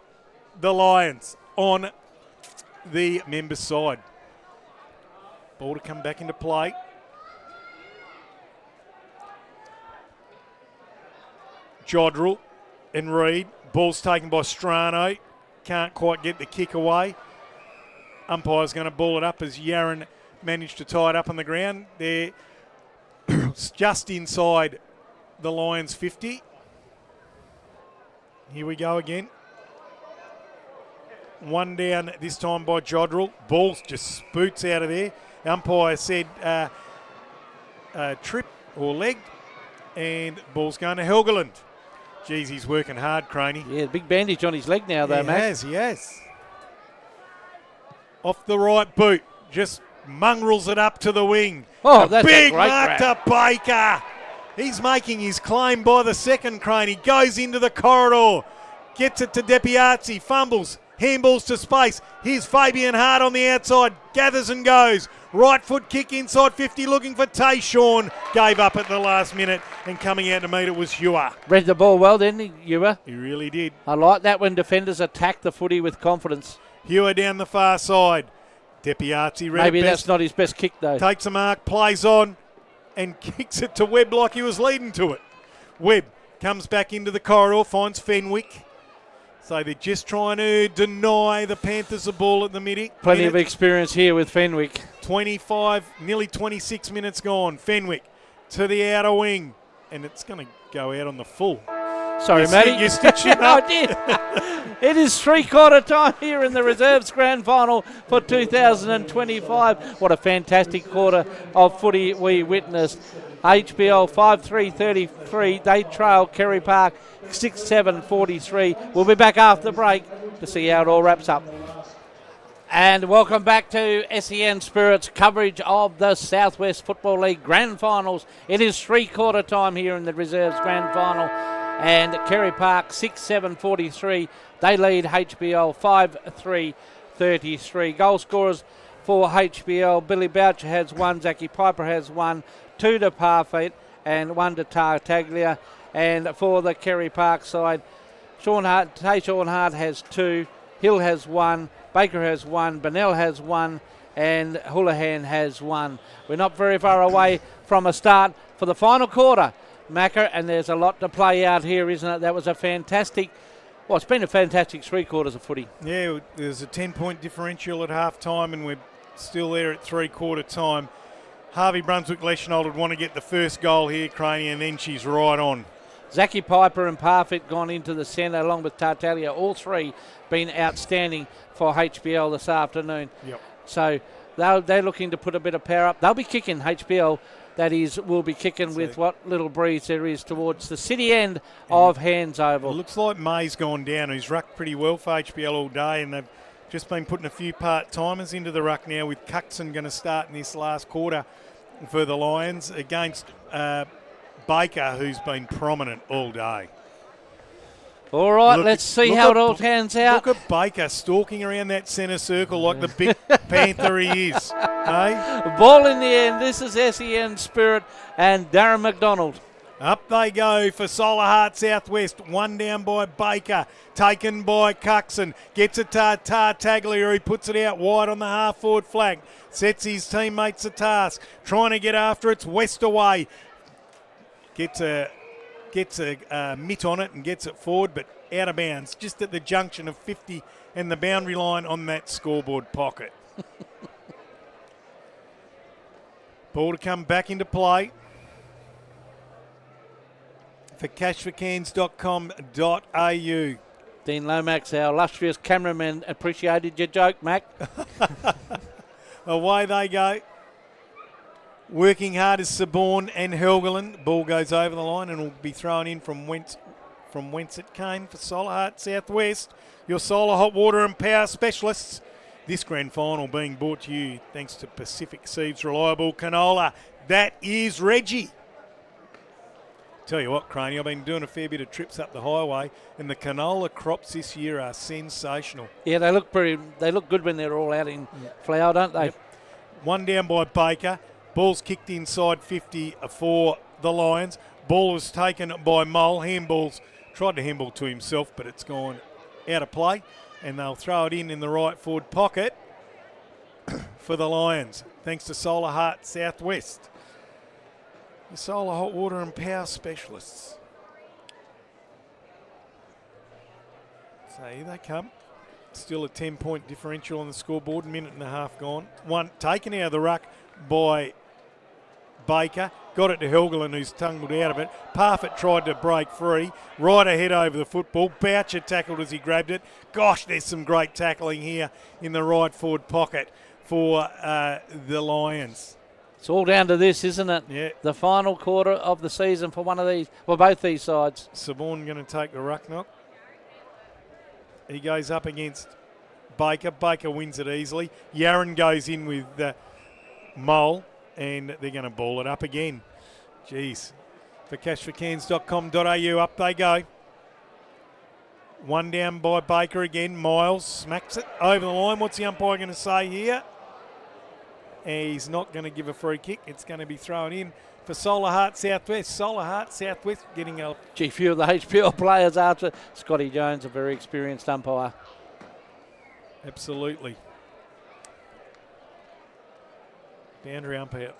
the Lions on the members' side. Ball to come back into play. Jodrell and Reed. Ball's taken by Strano. Can't quite get the kick away. Umpire's going to ball it up as Yaron managed to tie it up on the ground. They're just inside the Lions 50. Here we go again. One down this time by Jodrell. Ball just spoots out of there. Umpire said trip or leg, and ball's going to Helgeland. Geez, he's working hard, Craney. Yeah, big bandage on his leg now, though, Mac. He has. Off the right boot, just mongrels it up to the wing. Oh, that's a big great mark to Baker. He's making his claim by the second, Craney. Goes into the corridor, gets it to Depiazzi, fumbles, handballs to space. Here's Fabian Hart on the outside, gathers and goes. Right foot kick inside 50, looking for Tayshawn. Gave up at the last minute, and coming out to meet it was Ewer. Read the ball well, didn't he, Ewer? He really did. I like that when defenders attack the footy with confidence. Ewer down the far side. Depiazzi read Maybe it that's best. not his best kick, though. Takes a mark, plays on, and kicks it to Webb like he was leading to it. Webb comes back into the corridor, finds Fenwick. So they're just trying to deny the Panthers the ball at the minute. Plenty of experience here with Fenwick. 25, nearly 26 minutes gone. Fenwick to the outer wing, and it's going to go out on the full. Sorry, Matty. You stitched it up. I did. It is three-quarter time here in the Reserves Grand Final for 2025. What a fantastic quarter of footy we witnessed. HBL 5-3-33. They trail Carey Park 6-7-43. We'll be back after the break to see how it all wraps up. And welcome back to SEN Spirit's coverage of the Southwest Football League Grand Finals. It is three-quarter time here in the Reserves Grand Final. And Carey Park 6-7-43. They lead HBL 5-3-33. Goal scorers for HBL. Billy Boucher has one. Zachy Piper has one. Two to Parfait and one to Tartaglia. And for the Carey Park side, Tayshawn Hart has two. Hill has one. Baker has one. Bennell has one. And Houlihan has one. We're not very far away from a start for the final quarter, Macca, and there's a lot to play out here, isn't it? That was a fantastic, well, it's been a fantastic three quarters of footy. Yeah, there's a 10-point differential at half time, and we're still there at three-quarter time. Harvey Brunswick-Leschnold would want to get the first goal here, Craney, and then she's right on. Zachy Piper and Parfait gone into the centre along with Tartaglia. All three been outstanding for HBL this afternoon. Yep. So they're looking to put a bit of power up. They'll be kicking HBL. That is, will be kicking with what little breeze there is towards the city end of Hands Oval. It looks like May's gone down. He's rucked pretty well for HBL all day, and they've just been putting a few part-timers into the ruck now, with Cuxon going to start in this last quarter for the Lions against Baker, who's been prominent all day. All right, let's see how it all pans out. Look at Baker stalking around that centre circle like the big panther he is. Hey? Ball in the end. This is SEN Spirit and Darren McDonald. Up they go for Solar Heart Southwest. One down by Baker. Taken by Cuxon. Gets it to Tartaglia. He puts it out wide on the half-forward flank. Sets his teammates a task. Trying to get after it. It's West away. Gets a mitt on it and gets it forward, but out of bounds, just at the junction of 50 and the boundary line on that scoreboard pocket. Ball to come back into play for cashforcans.com.au. Dean Lomax, our illustrious cameraman, appreciated your joke, Mac. Away they go. Working hard is Saborn and Helgeland. Ball goes over the line and will be thrown in from whence it came for Solar Heart Southwest, your solar hot water and power specialists. This grand final being brought to you thanks to Pacific Seeds Reliable Canola. That is Reggie. Tell you what, Craney, I've been doing a fair bit of trips up the highway, and the canola crops this year are sensational. Yeah, they look good when they're all out in flower, don't they? Yep. One down by Baker. Ball's kicked inside 50 for the Lions. Ball was taken by Mole. Handballs tried to handball to himself, but it's gone out of play, and they'll throw it in the right forward pocket for the Lions, thanks to Solar Heart Southwest. The solar hot water and power specialists. So here they come. Still a 10-point differential on the scoreboard. Minute and a half gone. One taken out of the ruck by Baker. Got it to Helgeland, who's tumbled out of it. Parfitt tried to break free. Right ahead over the football. Boucher tackled as he grabbed it. Gosh, there's some great tackling here in the right forward pocket for the Lions. It's all down to this, isn't it? Yeah. The final quarter of the season for both these sides. Saborn going to take the ruck knock. He goes up against Baker. Baker wins it easily. Yaron goes in with Mole, and they're going to ball it up again. Jeez. For cashforcans.com.au, up they go. One down by Baker again. Miles smacks it over the line. What's the umpire going to say here? He's not going to give a free kick. It's going to be thrown in for Solar Heart Southwest. Solar Heart Southwest getting a... Few of the HBL players after. Scotty Jones, a very experienced umpire. Absolutely. Boundary umpire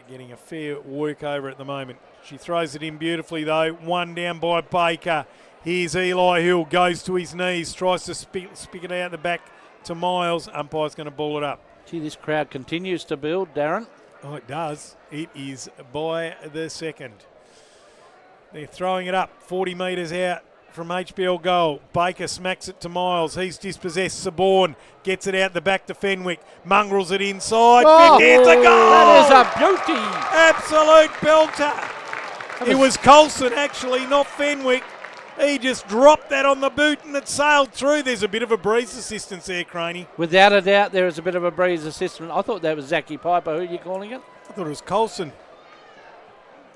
getting a fair work over at the moment. She throws it in beautifully though. One down by Baker. Here's Eli Hill. Goes to his knees. Tries to spick it out the back to Miles. Umpire's going to ball it up. Gee, this crowd continues to build, Darren. Oh, it does. It is by the second. They're throwing it up 40 metres out from HBL goal. Baker smacks it to Miles. He's dispossessed. Saborn gets it out the back to Fenwick. Mongrels it inside. Oh, It's a goal! That is a beauty. Absolute belter. It was Colson, actually, not Fenwick. He just dropped that on the boot and it sailed through. There's a bit of a breeze assistance there, Craney. Without a doubt, there is a bit of a breeze assistance. I thought that was Zachy Piper. Who are you calling it? I thought it was Colson.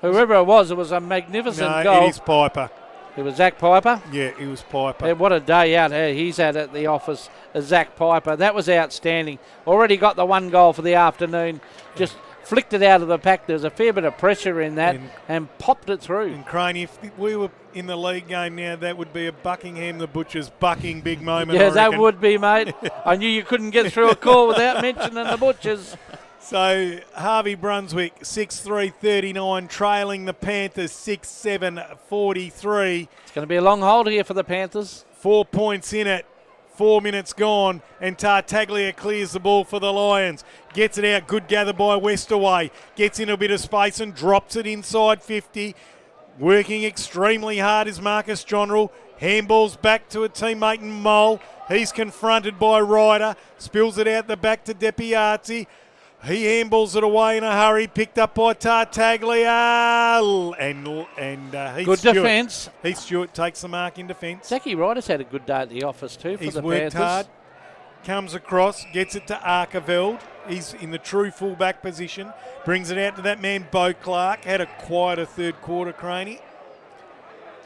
Whoever it was a magnificent No, goal. it is Piper. It was Zach Piper. Yeah, it was Piper. And what a day out he's had at the office, Zach Piper. That was outstanding. Already got the one goal for the afternoon. Just flicked it out of the pack. There was a fair bit of pressure in that and popped it through. And Craney, if we were in the league game now, that would be a Buckingham the Butchers bucking big moment. Yeah, that would be, mate. I knew you couldn't get through a call without mentioning the Butchers. So Harvey Brunswick 6-3-39, trailing the Panthers 6-7-43. It's going to be a long hold here for the Panthers. 4 points in it. 4 minutes gone, and Tartaglia clears the ball for the Lions. Gets it out, good gather by Westaway. Gets in a bit of space and drops it inside 50. Working extremely hard is Marcus Johnrell. Handballs back to a teammate in Mole. He's confronted by Ryder. Spills it out the back to Depiazzi. He handballs it away in a hurry, picked up by Tartaglia. And Heath good Stewart. defence. Heath Stewart takes the mark in defence. Zachy Ryder's had a good day at the office too for He's the worked Panthers. hard. Comes across, gets it to Arkeveld. He's in the true fullback position. Brings it out to that man, Bo Clark. Had a quieter third quarter, Craney.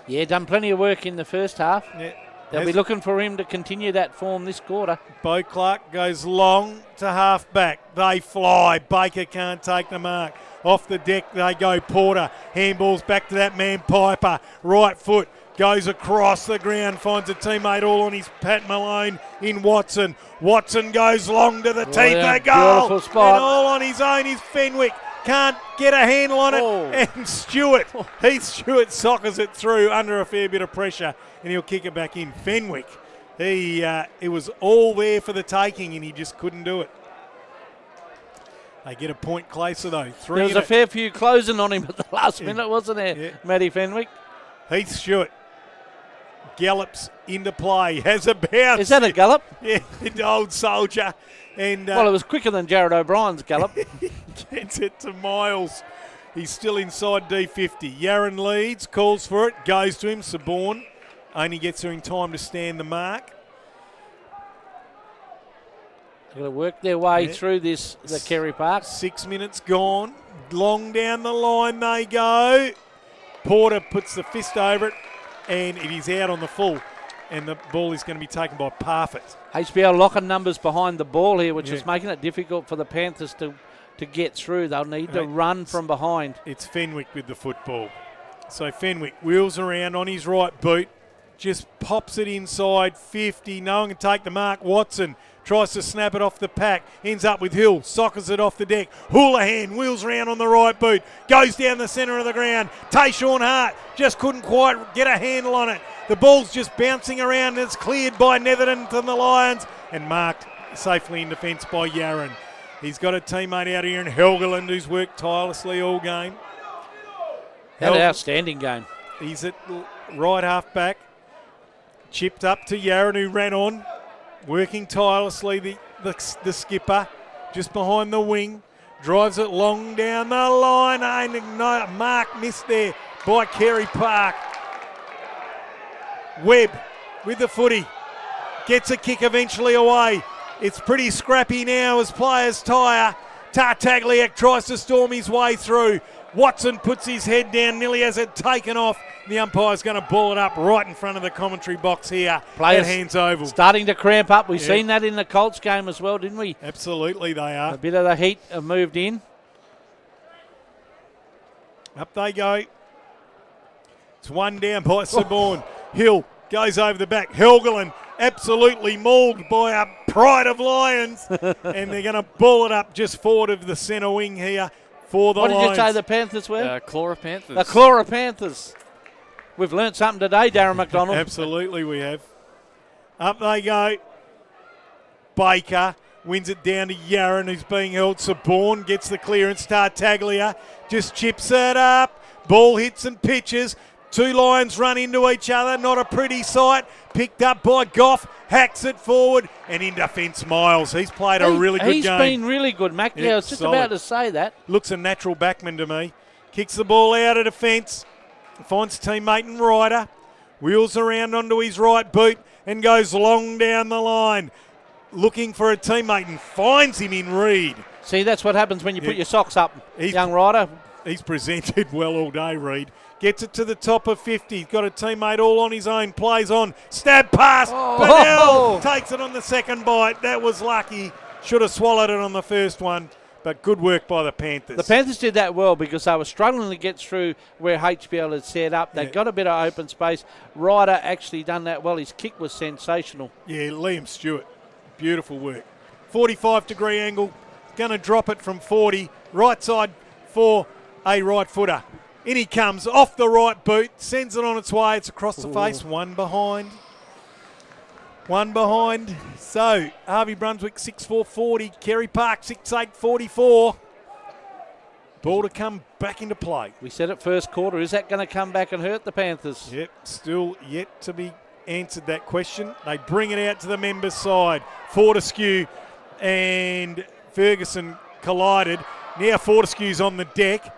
Yeah, done plenty of work in the first half. Yeah. They'll be looking for him to continue that form this quarter. Bo Clark goes long to half back. They fly. Baker can't take the mark. Off the deck they go. Porter. Handballs back to that man, Piper. Right foot goes across the ground. Finds a teammate all on his Pat Malone in Watson. Watson goes long to the teeth. They go. Beautiful spot. And all on his own is Fenwick. Can't get a handle on it. Oh. And Stewart. Heath Stewart soccers it through under a fair bit of pressure. And he'll kick it back in. Fenwick, it was all there for the taking and he just couldn't do it. They get a point closer though. There was a fair few closing on him at the last minute, wasn't there, Yeah. Matty Fenwick? Heath Stewart gallops into play, has a bounce. Is that a gallop? Yeah, the old soldier. And Well, it was quicker than Jared O'Brien's gallop. gets it to Miles. He's still inside D50. Yaron leads, calls for it, goes to him. Saborn only gets her in time to stand the mark. They're going to work their way through the Carey Park. 6 minutes gone. Long down the line they go. Porter puts the fist over it, and it is out on the full. And the ball is going to be taken by Parfitt. HBL locking numbers behind the ball here, which is making it difficult for the Panthers to get through. They'll need to run from behind. It's Fenwick with the football. So Fenwick wheels around on his right boot, just pops it inside 50. No one can take the mark. Watson tries to snap it off the pack, ends up with Hill, sockers it off the deck. Houlihan wheels around on the right boot, goes down the centre of the ground. Tayshaun Hart just couldn't quite get a handle on it. The ball's just bouncing around and it's cleared by Netherton to the Lions and marked safely in defence by Yarran. He's got a teammate out here in Helgeland who's worked tirelessly all game. Had an outstanding game. He's at right half back. Chipped up to Yarran who ran on. Working tirelessly, the skipper. Just behind the wing. Drives it long down the line. And no, mark missed there by Carey Park. Webb with the footy. Gets a kick eventually away. It's pretty scrappy now as players tire. Tartagliak tries to storm his way through. Watson puts his head down, nearly has it taken off. The umpire's going to ball it up right in front of the commentary box here. Players at Hands Oval. Starting to cramp up. We've seen that in the Colts game as well, didn't we? Absolutely they are. A bit of the heat have moved in. Up they go. It's one down by Saborn. Hill goes over the back. Helgeland absolutely mauled by a pride of Lions. And they're going to ball it up just forward of the centre wing here for the Lions. What did you say the Panthers were? Clora Panthers. The Clora Panthers. We've learnt something today, Darren McDonald. Absolutely we have. Up they go. Baker wins it down to Yarran, who's being held. Saborn gets the clearance. Tartaglia just chips it up. Ball hits and pitches. Two Lions run into each other. Not a pretty sight. Picked up by Goff. Hacks it forward. And in defence, Miles. He's played a really good game. He's been really good, Mac. Yeah, I was just about to say that. Looks a natural backman to me. Kicks the ball out of defence. Finds teammate and Ryder. Wheels around onto his right boot and goes long down the line. Looking for a teammate and finds him in Reed. See, that's what happens when you put your socks up, young Ryder. He's presented well all day, Reed. Gets it to the top of 50. He's got a teammate all on his own. Plays on. Stab pass. Bennell takes it on the second bite. That was lucky. Should have swallowed it on the first one. But good work by the Panthers. The Panthers did that well because they were struggling to get through where HBL had set up. They got a bit of open space. Ryder actually done that well. His kick was sensational. Yeah, Liam Stewart. Beautiful work. 45-degree angle. Going to drop it from 40. Right side for a right footer. In he comes off the right boot. Sends it on its way. It's across the face. One behind. So, Harvey Brunswick 6'4", Carey Park 6'8", 44. Ball to come back into play. We said it first quarter. Is that going to come back and hurt the Panthers? Yep, still yet to be answered that question. They bring it out to the members' side. Fortescue and Ferguson collided. Now Fortescue's on the deck.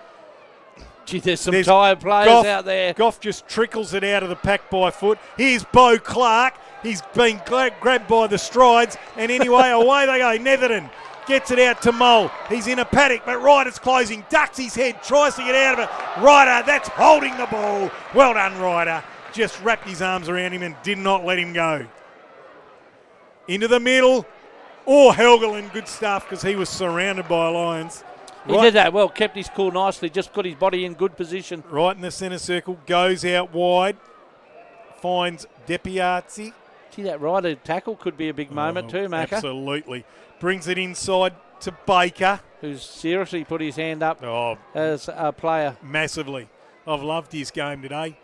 Gee, there's some tired players out there. Goff just trickles it out of the pack by foot. Here's Bo Clark. He's been grabbed by the strides. And anyway, away they go. Netherton gets it out to Mole. He's in a paddock, but Ryder's closing. Ducks his head, tries to get out of it. Ryder, that's holding the ball. Well done, Ryder. Just wrapped his arms around him and did not let him go. Into the middle. Helgeland, good stuff because he was surrounded by Lions. He did that well, kept his cool nicely, just got his body in good position. Right in the centre circle, goes out wide, finds Depiazzi. Gee, that Ryder tackle could be a big moment too, Macca. Absolutely. Brings it inside to Baker. Who's seriously put his hand up as a player. Massively. I've loved his game today.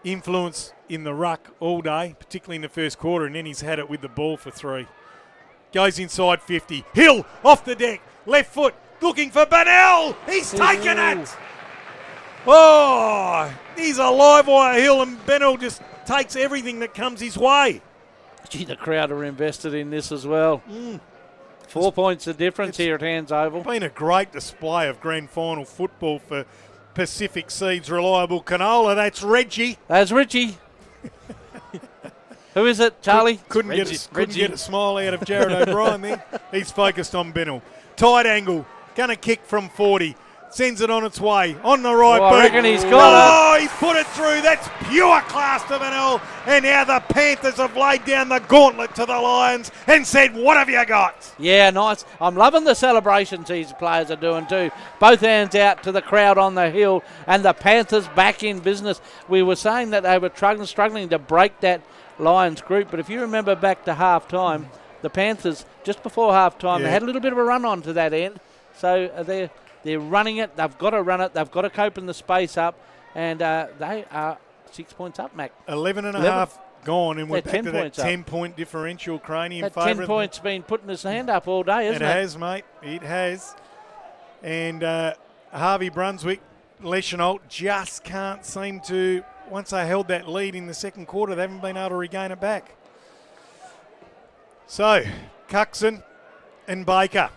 Influence in the ruck all day, particularly in the first quarter, and then he's had it with the ball for 3. Goes inside 50. Hill off the deck, left foot. Looking for Bennell. He's taken it. He's a live wire Hill, and Bennell just takes everything that comes his way. Gee, the crowd are invested in this as well. 4 points of difference here at Hands Oval. It's been a great display of grand final football for Pacific Seeds Reliable Canola. That's Reggie. That's Richie. Who is it, Charlie? Couldn't get a smile out of Jared O'Brien there. He's focused on Bennell. Tight angle. Going to kick from 40. Sends it on its way. On the right I boot. reckon he's got Oh, he's put it through. That's pure class to Vanel. And now the Panthers have laid down the gauntlet to the Lions and said, what have you got? Yeah, nice. I'm loving the celebrations these players are doing too. Both hands out to the crowd on the hill, and the Panthers back in business. We were saying that they were struggling to break that Lions group, but if you remember back to half-time, the Panthers, just before half-time, they had a little bit of a run on to that end. So they're running it. They've got to run it. They've got to open the space up, and they are 6 points up, Mac. 11 and a half gone, and we're back 10 to that points up. 10-point differential, Craney, in That favour 10 points been putting his hand up all day, hasn't it? It has, mate. It has. And Harvey Brunswick, Leschenault just can't seem to, once they held that lead in the second quarter, they haven't been able to regain it back. So, Cuxon and Baker.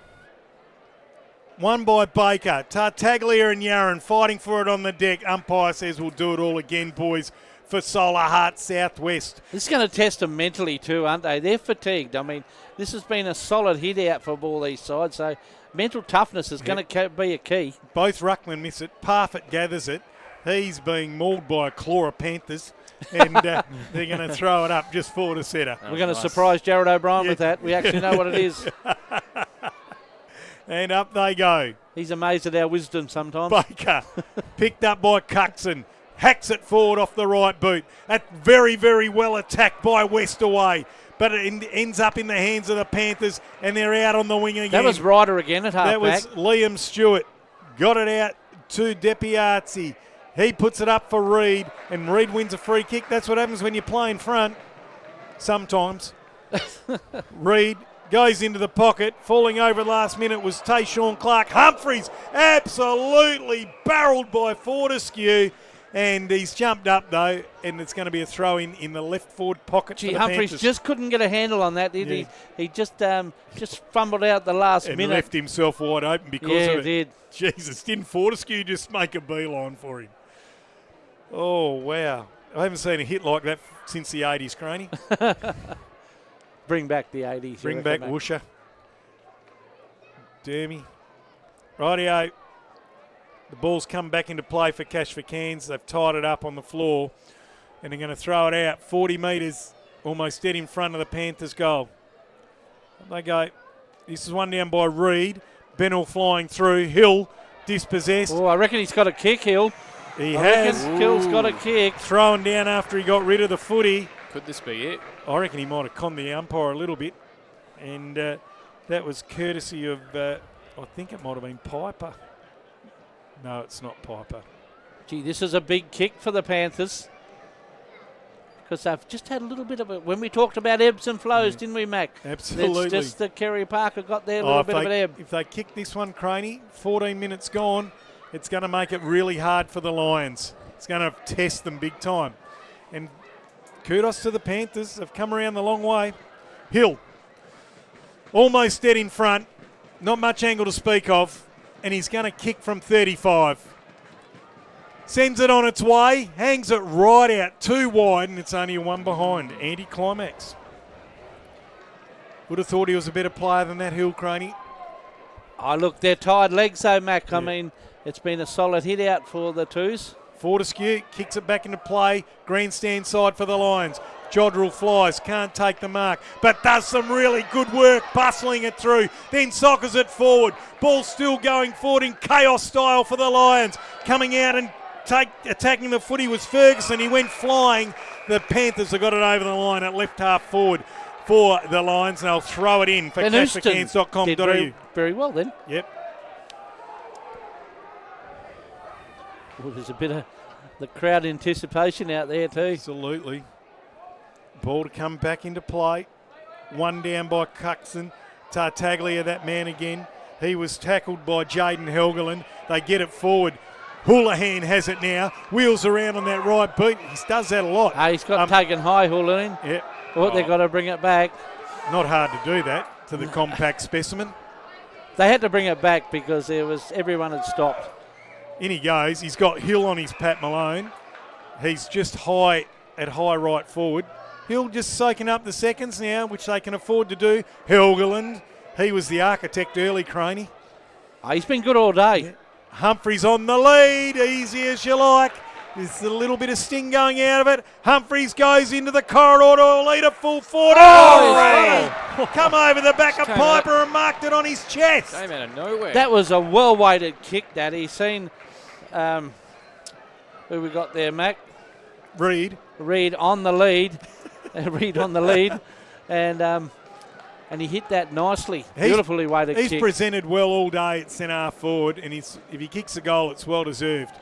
Won by Baker. Tartaglia and Yarran fighting for it on the deck. Umpire says we'll do it all again, boys, for Solar Heart Southwest. This is going to test them mentally too, aren't they? They're fatigued. I mean, this has been a solid hit out for all these sides, so mental toughness is going to be a key. Both ruckmen miss it. Parfitt gathers it. He's being mauled by a claw of Panthers, and they're going to throw it up just for the setter. We're going to surprise Jared O'Brien with that. We actually know what it is. And up they go. He's amazed at our wisdom sometimes. Baker, picked up by Cuxon, hacks it forward off the right boot. That's very, very well attacked by Westaway, but it ends up in the hands of the Panthers, and they're out on the wing again. That was Ryder again at halfback. That was Liam Stewart. Got it out to Depiazzi. He puts it up for Reed, and Reed wins a free kick. That's what happens when you play in front sometimes. Reed goes into the pocket. Falling over last minute was Tayshawn Clark. Humphreys absolutely barreled by Fortescue, and he's jumped up though, and it's going to be a throw in the left forward pocket. Gee, for the Humphreys Panthers. just couldn't get a handle on that, did he? He just fumbled out the last and minute. left himself wide open because Yeah, of it. did. Jesus, didn't Fortescue just make a beeline for him? Oh, wow. I haven't seen a hit like that since the 80s, Craney. Bring back the 80s. Bring back Woosher. Dermy. Rightio. The ball's come back into play for Cash for Cairns. They've tied it up on the floor, and they're going to throw it out 40 metres, almost dead in front of the Panthers' goal. They go. This is one down by Reed. Bennell flying through. Hill dispossessed. Oh, I reckon he's got a kick, Hill. He I has. reckon Hill's got a kick. Thrown down after he got rid of the footy. Could this be it? I reckon he might have conned the umpire a little bit. And that was courtesy of, I think it might have been Piper. No, it's not Piper. Gee, this is a big kick for the Panthers. Because they've just had a little bit of it. When we talked about ebbs and flows, didn't we, Mac? Absolutely. It's just that Kerry Parker got there a little bit of an ebb. If they kick this one, Craney, 14 minutes gone, it's going to make it really hard for the Lions. It's going to test them big time. And kudos to the Panthers. They've come around the long way. Hill, almost dead in front. Not much angle to speak of. And he's going to kick from 35. Sends it on its way. Hangs it right out. Too wide, and it's only a one behind. Anti-climax. Would have thought he was a better player than that, Hill, Craney. Oh, look, they're tired legs, though, Mac. I mean, it's been a solid hit out for the twos. Fortescue kicks it back into play. Grandstand side for the Lions. Jodrell flies, can't take the mark, but does some really good work, bustling it through. Then soccers it forward. Ball still going forward in chaos style for the Lions. Coming out and attacking the footy was Ferguson. He went flying. The Panthers have got it over the line at left half forward for the Lions, and they'll throw it in for cashforcairns.com.au. Did very well then. Yep. Well, there's a bit of the crowd anticipation out there too. Absolutely. Ball to come back into play. One down by Cuxon. Tartaglia, that man again. He was tackled by Jaden Helgeland. They get it forward. Houlihan has it now. Wheels around on that right boot. He does that a lot. He's got taken high, Houlihan. Yep. They've got to bring it back. Not hard to do that to the compact specimen. They had to bring it back because everyone had stopped. In he goes. He's got Hill on his Pat Malone. He's just high at high right forward. Hill just soaking up the seconds now, which they can afford to do. Helgeland, he was the architect early, Craney. He's been good all day. Humphries on the lead, easy as you like. There's a little bit of sting going out of it. Humphries goes into the corridor to lead a full 40. Come over the back of Piper and marked it on his chest. Came out of nowhere. That was a well-weighted kick that he's seen. Who we got there, Mac? Reed on the lead. Reed on the lead. And he hit that nicely. Beautifully weighted kick. He's presented well all day at centre half forward, and if he kicks a goal, it's well deserved.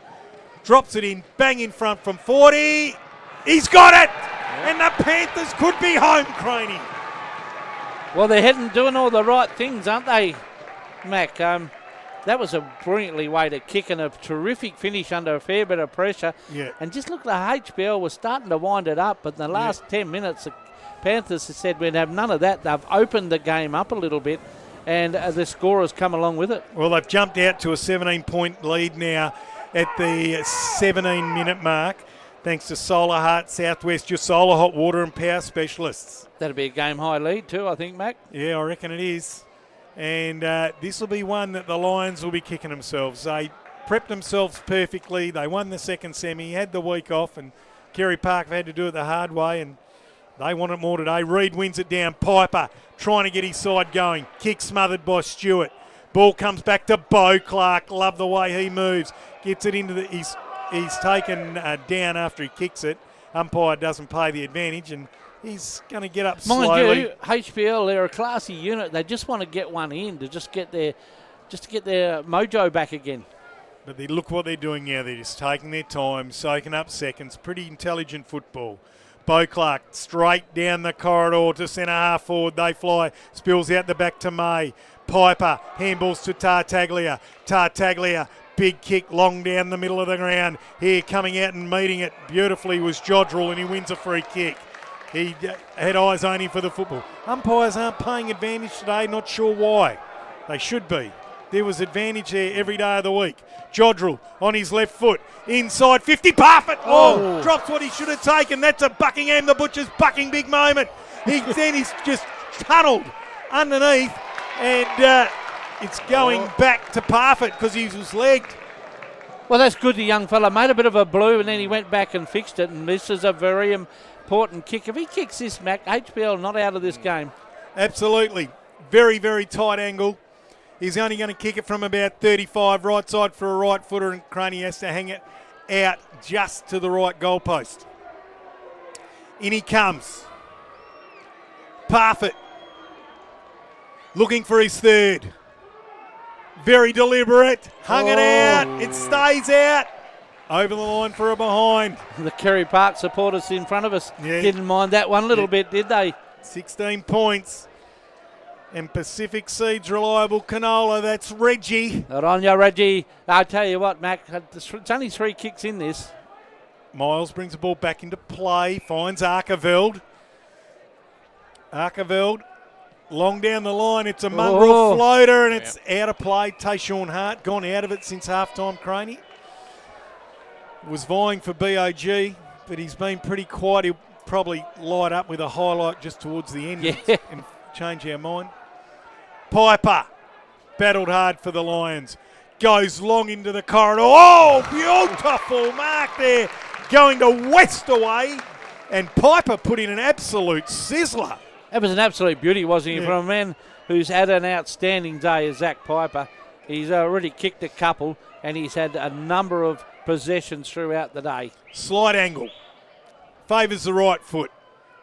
Drops it in, bang in front from 40. He's got it! And the Panthers could be home, Craney. Well, they're doing all the right things, aren't they, Mac? That was a brilliantly weighted kick and a terrific finish under a fair bit of pressure. Yeah. And just look, the HBL was starting to wind it up, but in the last 10 minutes, the Panthers have said we'd have none of that. They've opened the game up a little bit, and the scorers come along with it. Well, they've jumped out to a 17-point lead now at the 17-minute mark, thanks to Solar Heart Southwest, your solar hot water and power specialists. That'll be a game-high lead too, I think, Mac. Yeah, I reckon it is. And this will be one that the Lions will be kicking themselves. They prepped themselves perfectly. They won the second semi, had the week off, and Carey Park have had to do it the hard way, and they want it more today. Reed wins it down. Piper trying to get his side going. Kick smothered by Stewart. Ball comes back to Bo Clark. Love the way he moves. Gets it into the... He's taken down after he kicks it. Umpire doesn't pay the advantage, and he's going to get up slowly. Mind you, HBL, they're a classy unit. They just want to get one in to just get their mojo back again. But look what they're doing now. They're just taking their time, soaking up seconds. Pretty intelligent football. Bo Clark straight down the corridor to centre half forward. They fly. Spills out the back to May. Piper handballs to Tartaglia. Tartaglia, big kick long down the middle of the ground. Here coming out and meeting it beautifully was Jodrell, and he wins a free kick. He had eyes only for the football. Umpires aren't paying advantage today, not sure why. They should be. There was advantage there every day of the week. Jodrell on his left foot. Inside 50. Parfitt! Oh, drops what he should have taken. That's a Buckingham the Butcher's bucking big moment. Then he's just tunnelled underneath. And it's going back to Parfitt because he was legged. Well, that's good. The young fella made a bit of a blue, and then he went back and fixed it. And this is a very important kick. If he kicks this, Mac, HBL not out of this game. Absolutely. Very, very tight angle. He's only going to kick it from about 35, right side for a right footer, and Craney has to hang it out just to the right goalpost. In he comes. Parfitt looking for his third. Very deliberate. Hung it out. It stays out. Over the line for a behind. The Carey Park supporters in front of us didn't mind that one a little bit, did they? 16 points. And Pacific Seeds Reliable Canola, that's Reggie. Good on you, Reggie. I'll tell you what, Mac, it's only 3 kicks in this. Miles brings the ball back into play, finds Arkeveld. Arkeveld, long down the line, it's a mongrel floater, and it's out of play. Tayshawn Hart gone out of it since halftime, Craney. Was vying for BOG, but he's been pretty quiet. He'll probably light up with a highlight just towards the end and change our mind. Piper battled hard for the Lions. Goes long into the corridor. Oh, beautiful mark there. Going to West away. And Piper put in an absolute sizzler. That was an absolute beauty, wasn't he? From a man who's had an outstanding day as Zach Piper. He's already kicked a couple, and he's had a number of possessions throughout the day. Slight angle. Favours the right foot.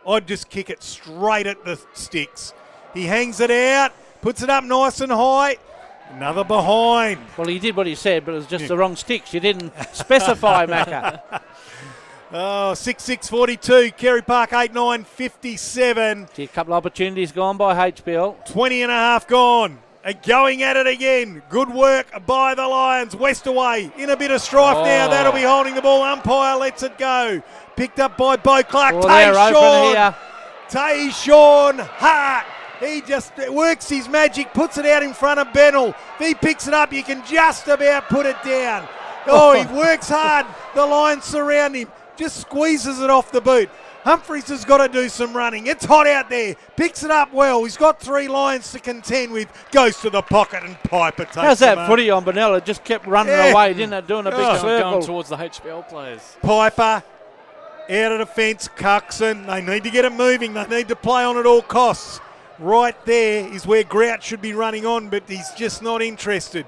I'd just kick it straight at the sticks. He hangs it out, puts it up nice and high. Another behind. Well, he did what he said, but it was just the wrong sticks. You didn't specify, Macca. Oh, 6-6-42. Carey Park 8-9-57. A couple of opportunities gone by HBL. 20 and a half gone. Going at it again. Good work by the Lions. West away. In a bit of strife now. That'll be holding the ball. Umpire lets it go. Picked up by Bo Clark. Tayshawn Hart. He just works his magic, puts it out in front of Bennell. If he picks it up, you can just about put it down. Oh, he works hard. The Lions surround him. Just squeezes it off the boot. Humphries has got to do some running. It's hot out there. Picks it up well. He's got 3 Lions to contend with. Goes to the pocket and Piper takes How's him that up. footy on Benella? Just kept running away, didn't it? Doing a big Going circle. towards the HBL players. Piper out of the fence. Cuxon. They need to get it moving. They need to play on at all costs. Right there is where Grout should be running on, but he's just not interested.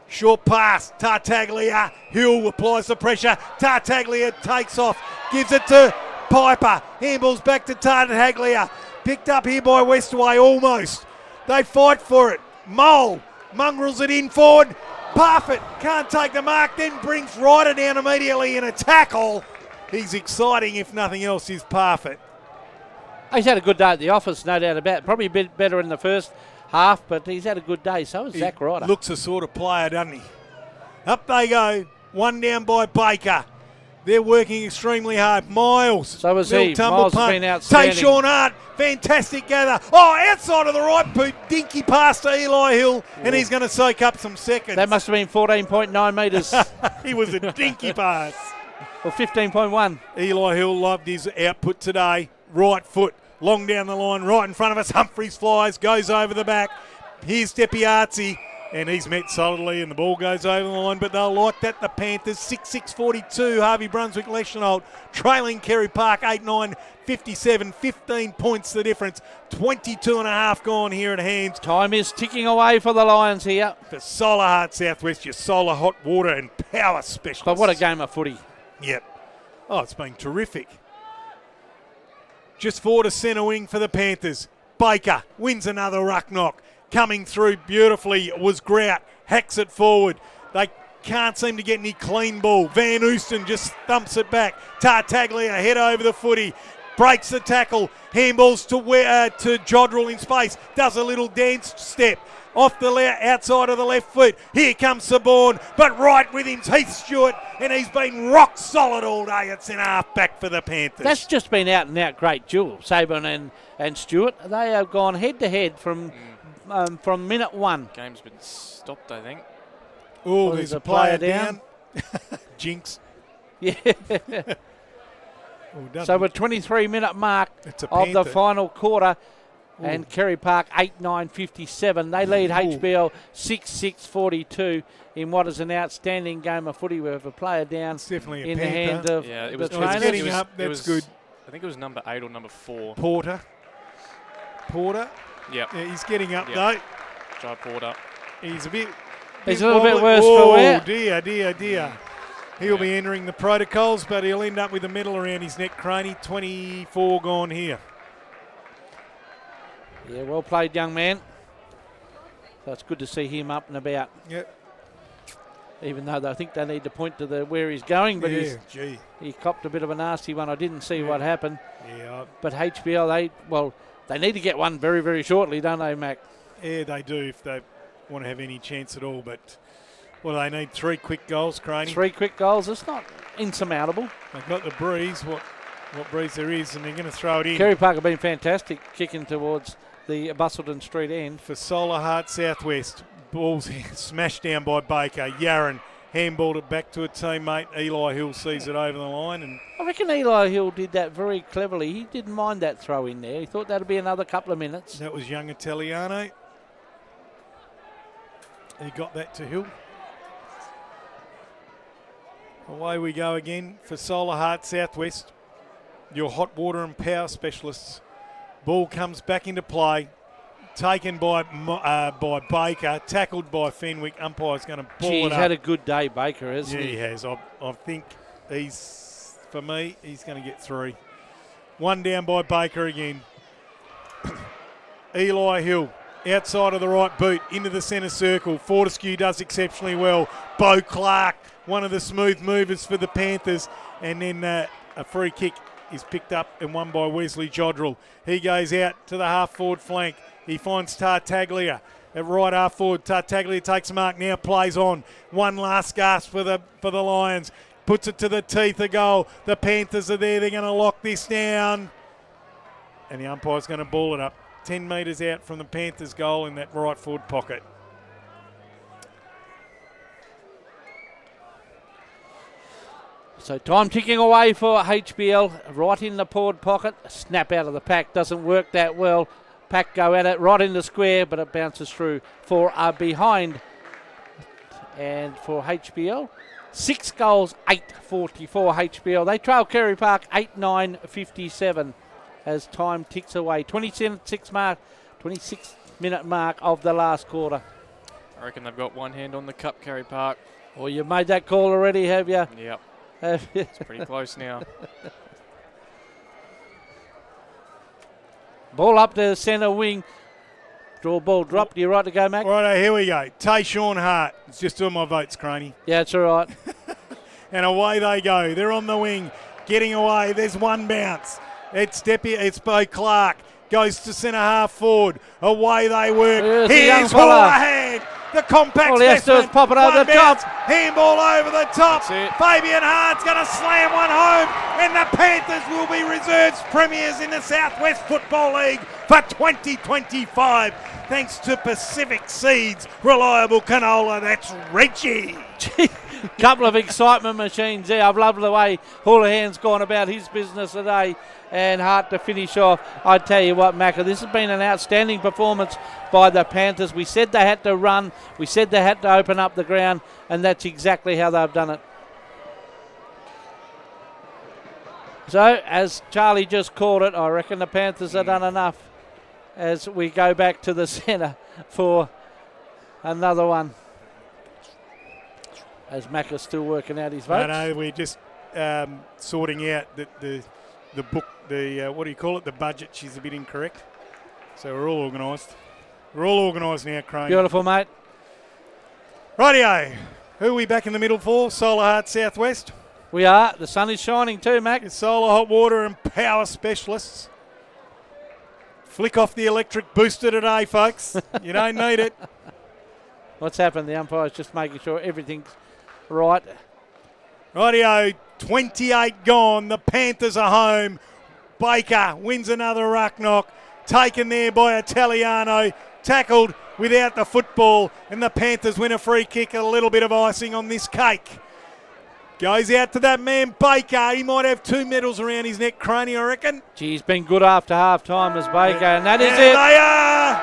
Short pass. Tartaglia. Hill applies the pressure. Tartaglia takes off. Gives it to Piper. Handballs back to Tartaglia. Picked up here by Westaway almost. They fight for it. Mole mongrels it in forward. Parfitt can't take the mark, then brings Ryder down immediately in a tackle. He's exciting, if nothing else, is Parfitt. He's had a good day at the office, no doubt about it. Probably a bit better in the first half, but he's had a good day. So has Zach Ryder. Looks the sort of player, doesn't he? Up they go. One down by Baker. They're working extremely hard. Miles. So was little he. tumble Miles has punt. been outstanding. Tayshawn Hart. Fantastic gather. Oh, outside of the right boot. Dinky pass to Eli Hill, and he's going to soak up some seconds. That must have been 14.9 metres He was a dinky pass. or 15.1. Eli Hill loved his output today. Right foot, long down the line, right in front of us. Humphries flies, goes over the back. Here's Tepiazzi, and he's met solidly, and the ball goes over the line, but they'll like that, the Panthers. 6-6-42, Harvey Brunswick, Leschenholt, trailing Kerry Park, 8-9-57, 15 points the difference. 22 and a half gone here at hands. Time is ticking away for the Lions here. For Solar Heart Southwest, your solar hot water and power specialist. But what a game of footy. Yep. Oh, it's been terrific. Just forward to centre wing for the Panthers. Baker wins another ruck knock. Coming through beautifully was Grout. Hacks it forward. They can't seem to get any clean ball. Van Oosten just thumps it back. Tartaglia head over the footy. Breaks the tackle. Handballs to Jodrell in space. Does a little dance step. Off the outside of the left foot. Here comes Saborn, but right with him's Heath Stewart, and he's been rock solid all day. It's in half back for the Panthers. That's just been out and out great duel. Saban and Stewart. They have gone head to head from minute one. Game's been stopped, I think. Oh, there's a player down. Jinx. Yeah. Oh, So we're 23-minute mark It's a of the Panther. final quarter. And Kerry Park 8-9-57. They lead HBL 6-6-42 in what is an outstanding game of footy. We have a player down It's definitely a in the Panther. hands of Yeah, it the was trainers. getting up, that's good. I think it was number 8 or number 4. Porter. Yep. Yeah, he's getting up Yep. though. Jai Porter. He's a bit. He's a little bit wobbly. worse for Oh, wear. dear. He'll be entering the protocols, but he'll end up with a medal around his neck, Craney. 24 gone here. Yeah, well played, young man. So it's good to see him up and about. Yep. Even though I think they need to point to where he's going, but Yeah, gee. he copped a bit of a nasty one. I didn't see what happened. Yeah, But HBL, they need to get one very, very shortly, don't they, Mac? yeah, they do if they want to have any chance at all. But they need 3 quick goals, Craney. 3 quick goals. It's not insurmountable. They've got the breeze, what breeze there is, and they're going to throw it in. Kerry Park have been fantastic kicking towards the Bustleton Street end. For Solar Heart Southwest. Ball's smashed down by Baker. Yarran handballed it back to a teammate. Eli Hill sees it over the line. And I reckon Eli Hill did that very cleverly. He didn't mind that throw in there. He thought that'd be another couple of minutes. that was young Italiano. He got that to Hill. Away we go again for Solar Heart Southwest. Your hot water and power specialists. Ball comes back into play. Taken by Baker. Tackled by Fenwick. Umpire's going to ball Gee, it he's up. had a good day, Baker, hasn't Yeah, he? he has. I think he's going to get 3. One down by Baker again. Eli Hill, outside of the right boot, into the centre circle. Fortescue does exceptionally well. Bo Clark, one of the smooth movers for the Panthers. And then a free kick is picked up and won by Wesley Jodrell. He goes out to the half-forward flank. He finds Tartaglia at right half forward. Tartaglia takes a mark, now plays on. One last gasp for the Lions. Puts it to the teeth of goal. The Panthers are there. They're going to lock this down. And the umpire's going to ball it up. 10 metres out from the Panthers' goal in that right forward pocket. So time ticking away for HBL, right in the forward pocket. Snap out of the pack, doesn't work that well. Pack go at it right in the square, but it bounces through for a behind. And for HBL, 6 goals, 8:44 HBL. They trail Carey Park 8-9-57 as time ticks away. 26 minute mark of the last quarter. I reckon they've got one hand on the cup, Carey Park. Well, you've made that call already, have you? Yep. Have you? It's pretty close now. Ball up to centre wing. Draw ball dropped. You right to go, Mac? Righto, here we go. Tayshawn Hart. It's just doing my votes, Craney. Yeah, it's all right. And away they go. They're on the wing, getting away. There's one bounce. It's Bo Clark. Goes to centre half forward. Away they work. There's the Here's young fella. Houlihan. The compact All he has to do is pop it over the top. Handball over the top. That's it. Fabian Hart's going to slam one home. And the Panthers will be reserves premiers in the Southwest Football League for 2025. Thanks to Pacific Seeds Reliable Canola. That's Reggie. Couple of excitement machines there. I've loved the way Houlihan's gone about his business today, and Hart to finish off. I tell you what, Macca, this has been an outstanding performance by the Panthers. We said they had to run, we said they had to open up the ground, and that's exactly how they've done it. So, as Charlie just called it, I reckon the Panthers have done enough as we go back to the centre for another one. As Macca's still working out his votes. No, we're just sorting out the book, what do you call it, the budget. She's a bit incorrect. So we're all organised. We're all organised now, Crane. Beautiful, mate. Rightio. Who are we back in the middle for? Solar Heart Southwest. We are. The sun is shining too, Mac. It's Solar Hot Water and Power Specialists. Flick off the electric booster today, folks. You don't need it. What's happened? The umpire's just making sure everything's right. Rightio, 28 gone. The Panthers are home. Baker wins another ruck knock. Taken there by Italiano. Tackled without the football. And the Panthers win a free kick. A little bit of icing on this cake. Goes out to that man Baker. He might have 2 medals around his neck, Craney, I reckon. Gee, he's been good after half time as Baker. And that is And it. they are.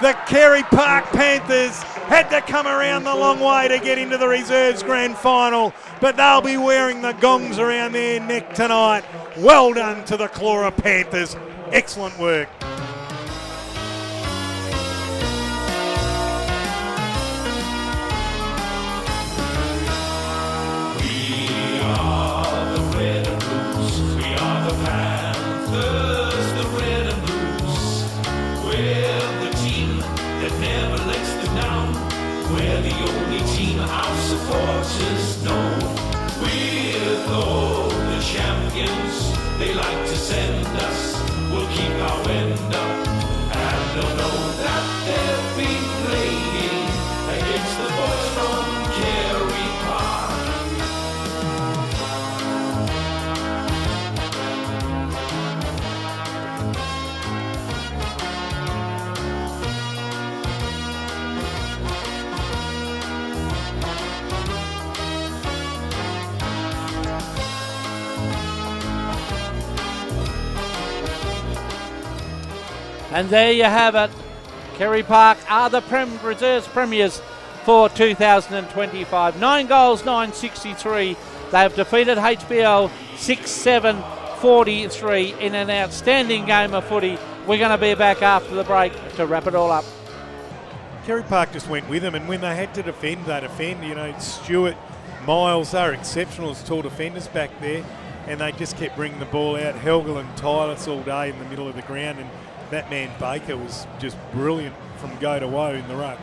The Carey Park Panthers had to come around the long way to get into the reserves grand final, but they'll be wearing the gongs around their neck tonight. Well done to the Clora Panthers. Excellent work. We are the red and blues. We are the Panthers, the red and blues. We're the team that never lets them down. We're the only team our supporters know. We're the champions they like to send us. We'll keep our end up, and they'll know that they've been playing against the boys from Carey Park. And there you have it. Carey Park are the reserves premiers for 2025. 9 goals, 963. They have defeated HBL 6-7-43 in an outstanding game of footy. We're going to be back after the break to wrap it all up. Carey Park just went with them, and when they had to defend, they defend. You know, Stewart, Miles, they're exceptional as tall defenders back there, and they just kept bringing the ball out. Helgel and Tyler all day in the middle of the ground, and that man Baker was just brilliant from go to woe in the ruck.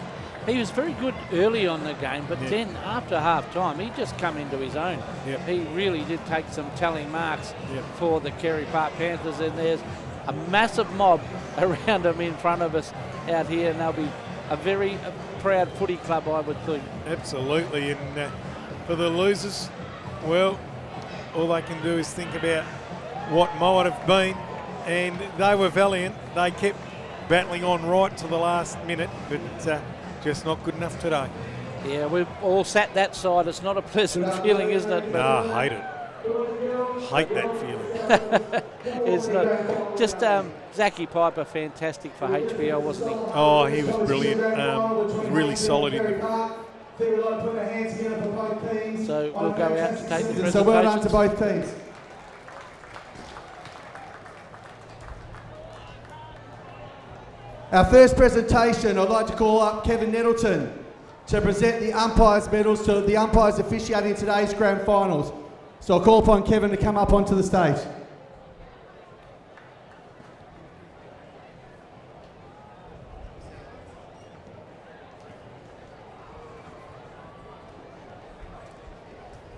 He was very good early on the game, but Yeah. then after half time, he just come into his own. Yep. He really did take some telling marks Yep. for the Carey Park Panthers, and there's a massive mob around them in front of us out here, and they'll be a very proud footy club, I would think. Absolutely, and for the losers, well, all they can do is think about what might have been, and they were valiant. They kept battling on right to the last minute, but just not good enough today. Yeah, we've all sat that side. It's not a pleasant feeling, isn't it? No, I hate it. Hate that feeling. It's not. Just Zachy Piper, fantastic for HBL, wasn't he? Oh, he was brilliant. Really solid in the... So we'll go out to take the presentations. So well done to both teams. Our first presentation, I'd like to call up Kevin Nettleton to present the umpires' medals to the umpires officiating today's grand finals. So I'll call upon Kevin to come up onto the stage.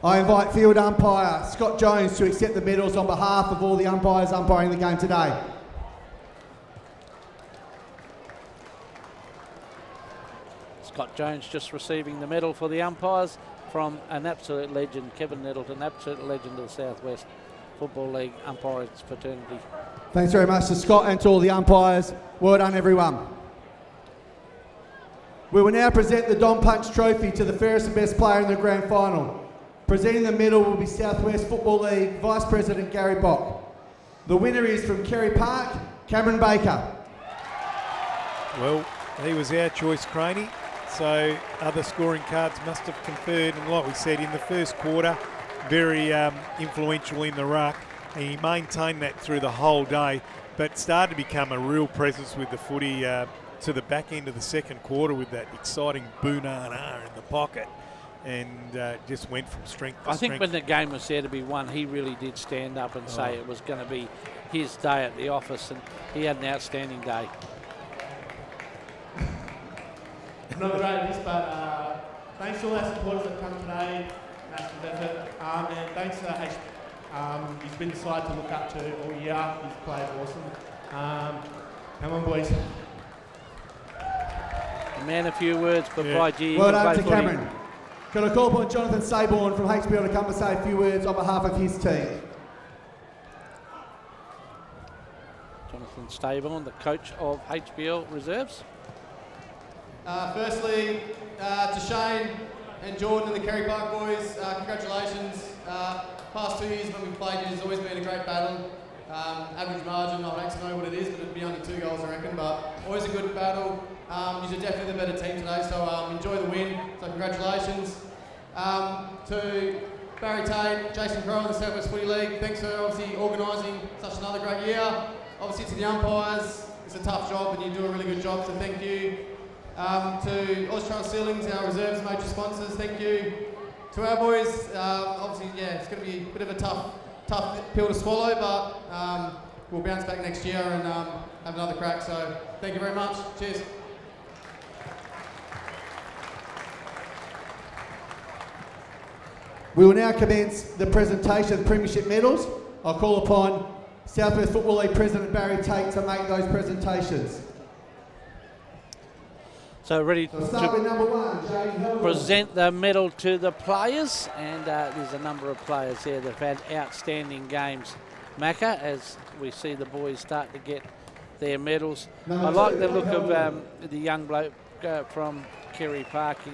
I invite field umpire Scott Jones to accept the medals on behalf of all the umpires umpiring the game today. Scott Jones just receiving the medal for the umpires from an absolute legend, Kevin Nettleton, absolute legend of the Southwest Football League umpiring fraternity. Thanks very much to Scott and to all the umpires. Well done, everyone. We will now present the Don Punch Trophy to the fairest and best player in the grand final. Presenting the medal will be Southwest Football League Vice President Gary Bock. The winner is from Carey Park, Cameron Baker. Well, he was our choice, Craney. So other scoring cards must have conferred, and like we said, in the first quarter, very influential in the ruck. And he maintained that through the whole day, but started to become a real presence with the footy to the back end of the second quarter with that exciting boonana in the pocket, and just went from strength to I strength. think when the game was there to be won, he really did stand up and say it was going to be his day at the office, and he had an outstanding day. I'm not great at this, but thanks to all our supporters that come today. Massive effort. And thanks to H. He's been the side to look up to all year. He's played awesome. Come on, boys. A man, a few words, but by gee, Well done to Cameron. Can I call upon Jonathan Saborn from HBL to come and say a few words on behalf of his team? Jonathan Staborn, the coach of HBL Reserves. Firstly, to Shane and Jordan and the Carey Park boys, congratulations. Past 2 years when we played, it's always been a great battle. Average margin, I don't actually know what it is, but it'd be under 2 goals, I reckon. But always a good battle. You're definitely the better team today, so enjoy the win. So congratulations. To Barry Tate, Jason Crowe and the Southwest Footy League, thanks for obviously organising such another great year. Obviously to the umpires, it's a tough job and you do a really good job, so thank you. To Australia Ceilings, our reserves major sponsors, thank you. To our boys, obviously, yeah, it's going to be a bit of a tough pill to swallow, but we'll bounce back next year and have another crack. So thank you very much. Cheers. We will now commence the presentation of the Premiership medals. I'll call upon Southwest Football League President Barry Tate to make those presentations. So ready So start with number one, Jane present the medal to the players, and there's a number of players there that have had outstanding games. Macca, as we see the boys start to get their medals. I like the look of the young bloke from Carey Park in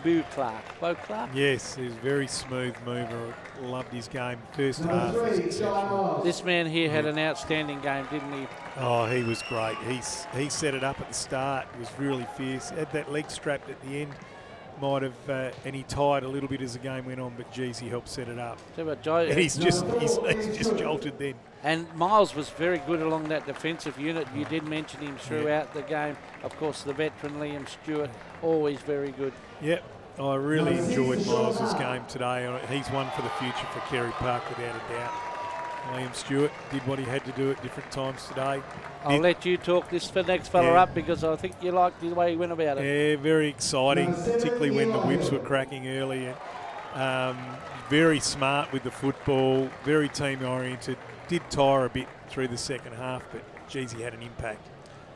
Bo Clark. Yes, he's a very smooth mover. Loved his game. First half was exceptional. This man here had an outstanding game, didn't he? Oh, he was great. He set it up at the start. It was really fierce. Had that leg strapped at the end. Might have, and he tied a little bit as the game went on, but geez, he helped set it up. And he's just jolted then. And Miles was very good along that defensive unit. You did mention him throughout the game. Of course, the veteran Liam Stewart, always very good. Yep, I really enjoyed Miles' game today. He's one for the future for Carey Park without a doubt. Liam Stewart did what he had to do at different times today. I'll let you talk this for next fella up, because I think you liked the way he went about it. Yeah, very exciting, particularly when the whips were cracking early. And, very smart with the football, very team-oriented. Did tire a bit through the second half, but geez, he had an impact.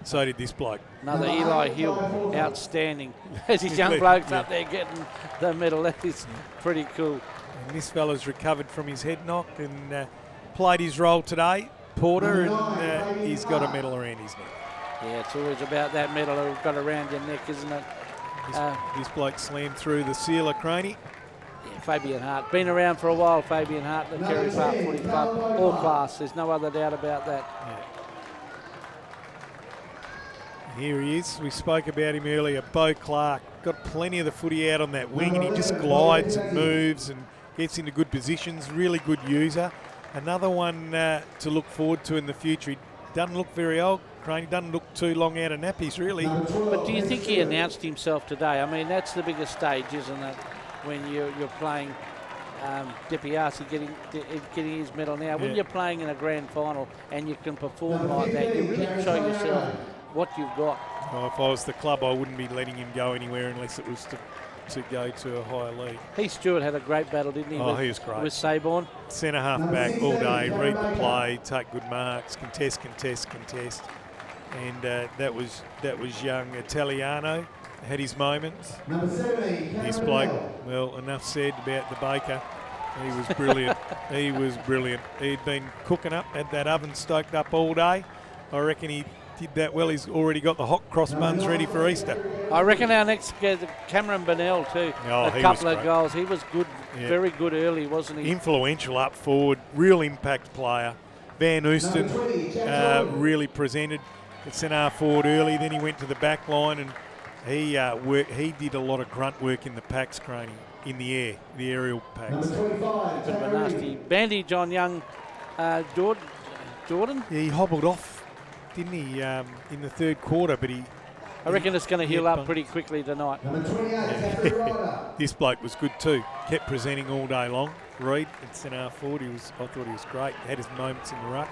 So did this bloke. Another Eli Hill, outstanding. As his young bloke's up there getting the medal, that is pretty cool. And this fella's recovered from his head knock and played his role today, Porter, and he's got a medal around his neck. Yeah, it's always about that medal that we've got around your neck, isn't it? This bloke slammed through the sealer, Craney. Yeah, Fabian Hart. Been around for a while, Fabian Hart, the Carey Park Footy Club. All class, there's no other doubt about that. Yeah. Here he is. We spoke about him earlier. Bo Clark got plenty of the footy out on that wing, and he just glides and moves and gets into good positions. Really good user. Another one to look forward to in the future. He doesn't look very old, Crane. He doesn't look too long out of nappies, really. But do you think he announced himself today? I mean, that's the biggest stage, isn't it? When you're playing DiPiazzi getting his medal now. When you're playing in a grand final and you can perform like that, you really show yourself what you've got. Well, if I was the club, I wouldn't be letting him go anywhere unless it was to go to a higher league. Heath Stewart had a great battle, didn't he? Oh, he was great. With Saborn. Centre half back all day, read the play, take good marks, contest. And that was young Italiano. Had his moments. This bloke, well, enough said about the baker. He was brilliant. He was brilliant. He'd been cooking up, had that oven stoked up all day. I reckon he did that well. He's already got the hot cross buns ready for Easter. I reckon our next Cameron Burnell too. Oh, a couple of goals. He was good, very good early, wasn't he? Influential up forward, real impact player. Van Ooston really presented at centre forward early. Then he went to the back line and he did a lot of grunt work in the packs, Craney, in the air, the aerial packs. A bit of a nasty bandage on young Jordan. Yeah, he hobbled off, didn't he, in the third quarter, but I reckon it's going to heal up pretty quickly tonight. This bloke was good too. Kept presenting all day long. Reid at centre forward, I thought he was great. Had his moments in the ruck.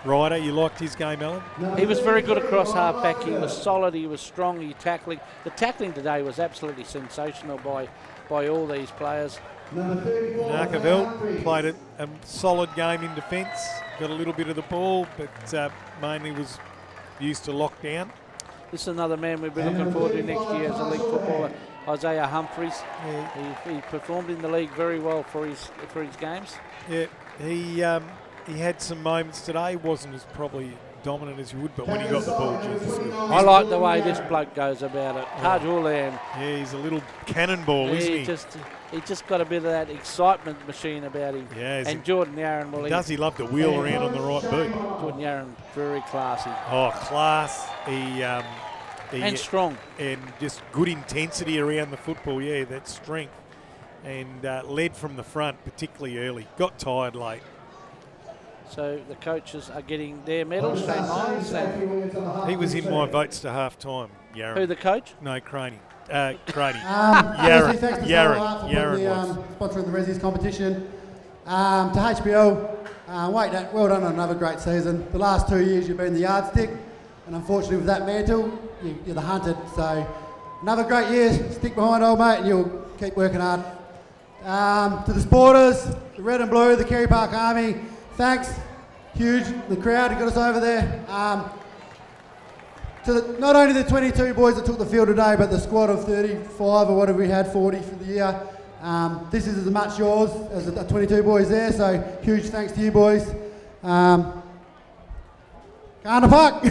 Ryder, you liked his game, Alan? He was very good across half back. He was solid. He was strong. He tackling. The tackling today was absolutely sensational by all these players. Narkaveld played a solid game in defence. Got a little bit of the ball, but mainly was used to lock down. This is another man we've been looking forward to next year as a league footballer, Isaiah Humphries. Yeah. He performed in the league very well for his games. Yeah, he had some moments today. Wasn't as probably dominant as you would, but when he got the ball, Jesus. I like the way this bloke goes about it. Taj Ulan. Yeah, he's a little cannonball, isn't he? He just got a bit of that excitement machine about him. Yeah, and Jordan Yarran will. Does he love to wheel around on the right boot? Jordan Yarran, very classy. Oh, class. And strong. And just good intensity around the football. Yeah, that strength. And led from the front, particularly early. Got tired late. So the coaches are getting their medals. Shane Myers. He was in my votes to half time, Yarran. Who, the coach? No, Craney. Craney. Yarran was. Sponsoring the Resi's competition. To HBL, well done on another great season. The last 2 years you've been the yardstick, and unfortunately with that mantle, you're the hunted. So another great year. Stick behind, old mate, and you'll keep working hard. To the supporters, the red and blue, the Carey Park Army, thanks. Huge, the crowd who got us over there. Not only the 22 boys that took the field today, but the squad of 35 or whatever we had, 40 for the year. This is as much yours as the 22 boys there, so huge thanks to you boys. Garner Park.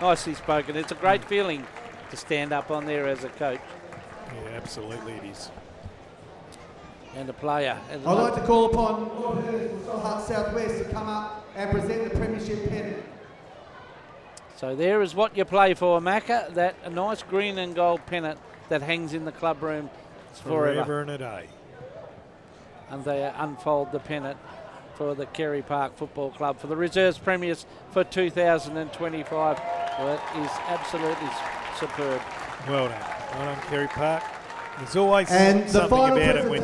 Nicely spoken. It's a great feeling to stand up on there as a coach. Yeah, absolutely it is. And a player. I'd like to call upon Lord Hurst from Soul Southwest to come up and present the premiership pennant. So there is what you play for, Macca. That a nice green and gold pennant that hangs in the club room forever and a day. And they unfold the pennant for the Carey Park Football Club for the Reserves Premiers for 2025. Well, it is absolutely superb. Well done. Well done, Carey Park. There's always and something about it when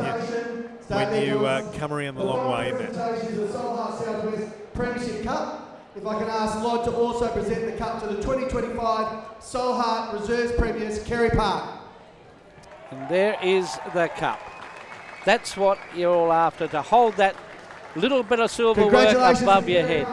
you come around the long way, isn't it? The Soul Southwest Premiership Cup. If I can ask Lod to also present the cup to the 2025 Soul Heart Reserves Premiers, Carey Park. And there is the cup. That's what you're all after, to hold that little bit of silverware above your head.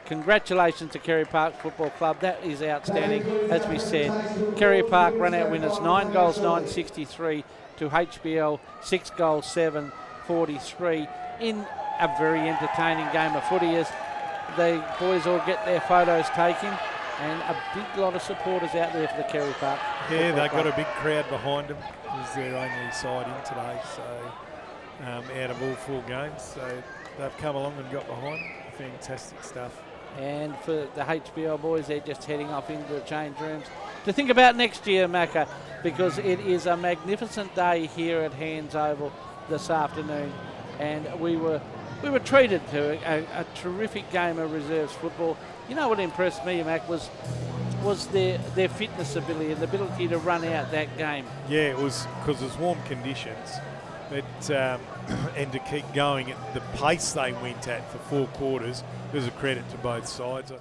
Congratulations to Carey Park Football Club. That is outstanding. As we said, Carey Park run out winners 9 goals 963 to HBL 6 goals 743 in a very entertaining game of footy as the boys all get their photos taken. and a big lot of supporters out there for the Carey Park. Yeah, Football they've got Club. a big crowd behind them. It was their only side in today, so out of all 4 games. So they've come along and got behind them. Fantastic stuff. And for the HBL boys, they're just heading off into the change rooms to think about next year, Macca, because it is a magnificent day here at Hands Oval this afternoon, and we were treated to a terrific game of reserves football. You know what impressed me, Mac, was their fitness ability and the ability to run out that game. Yeah, it was because it was warm conditions, and to keep going at the pace they went at for 4 quarters was a credit to both sides.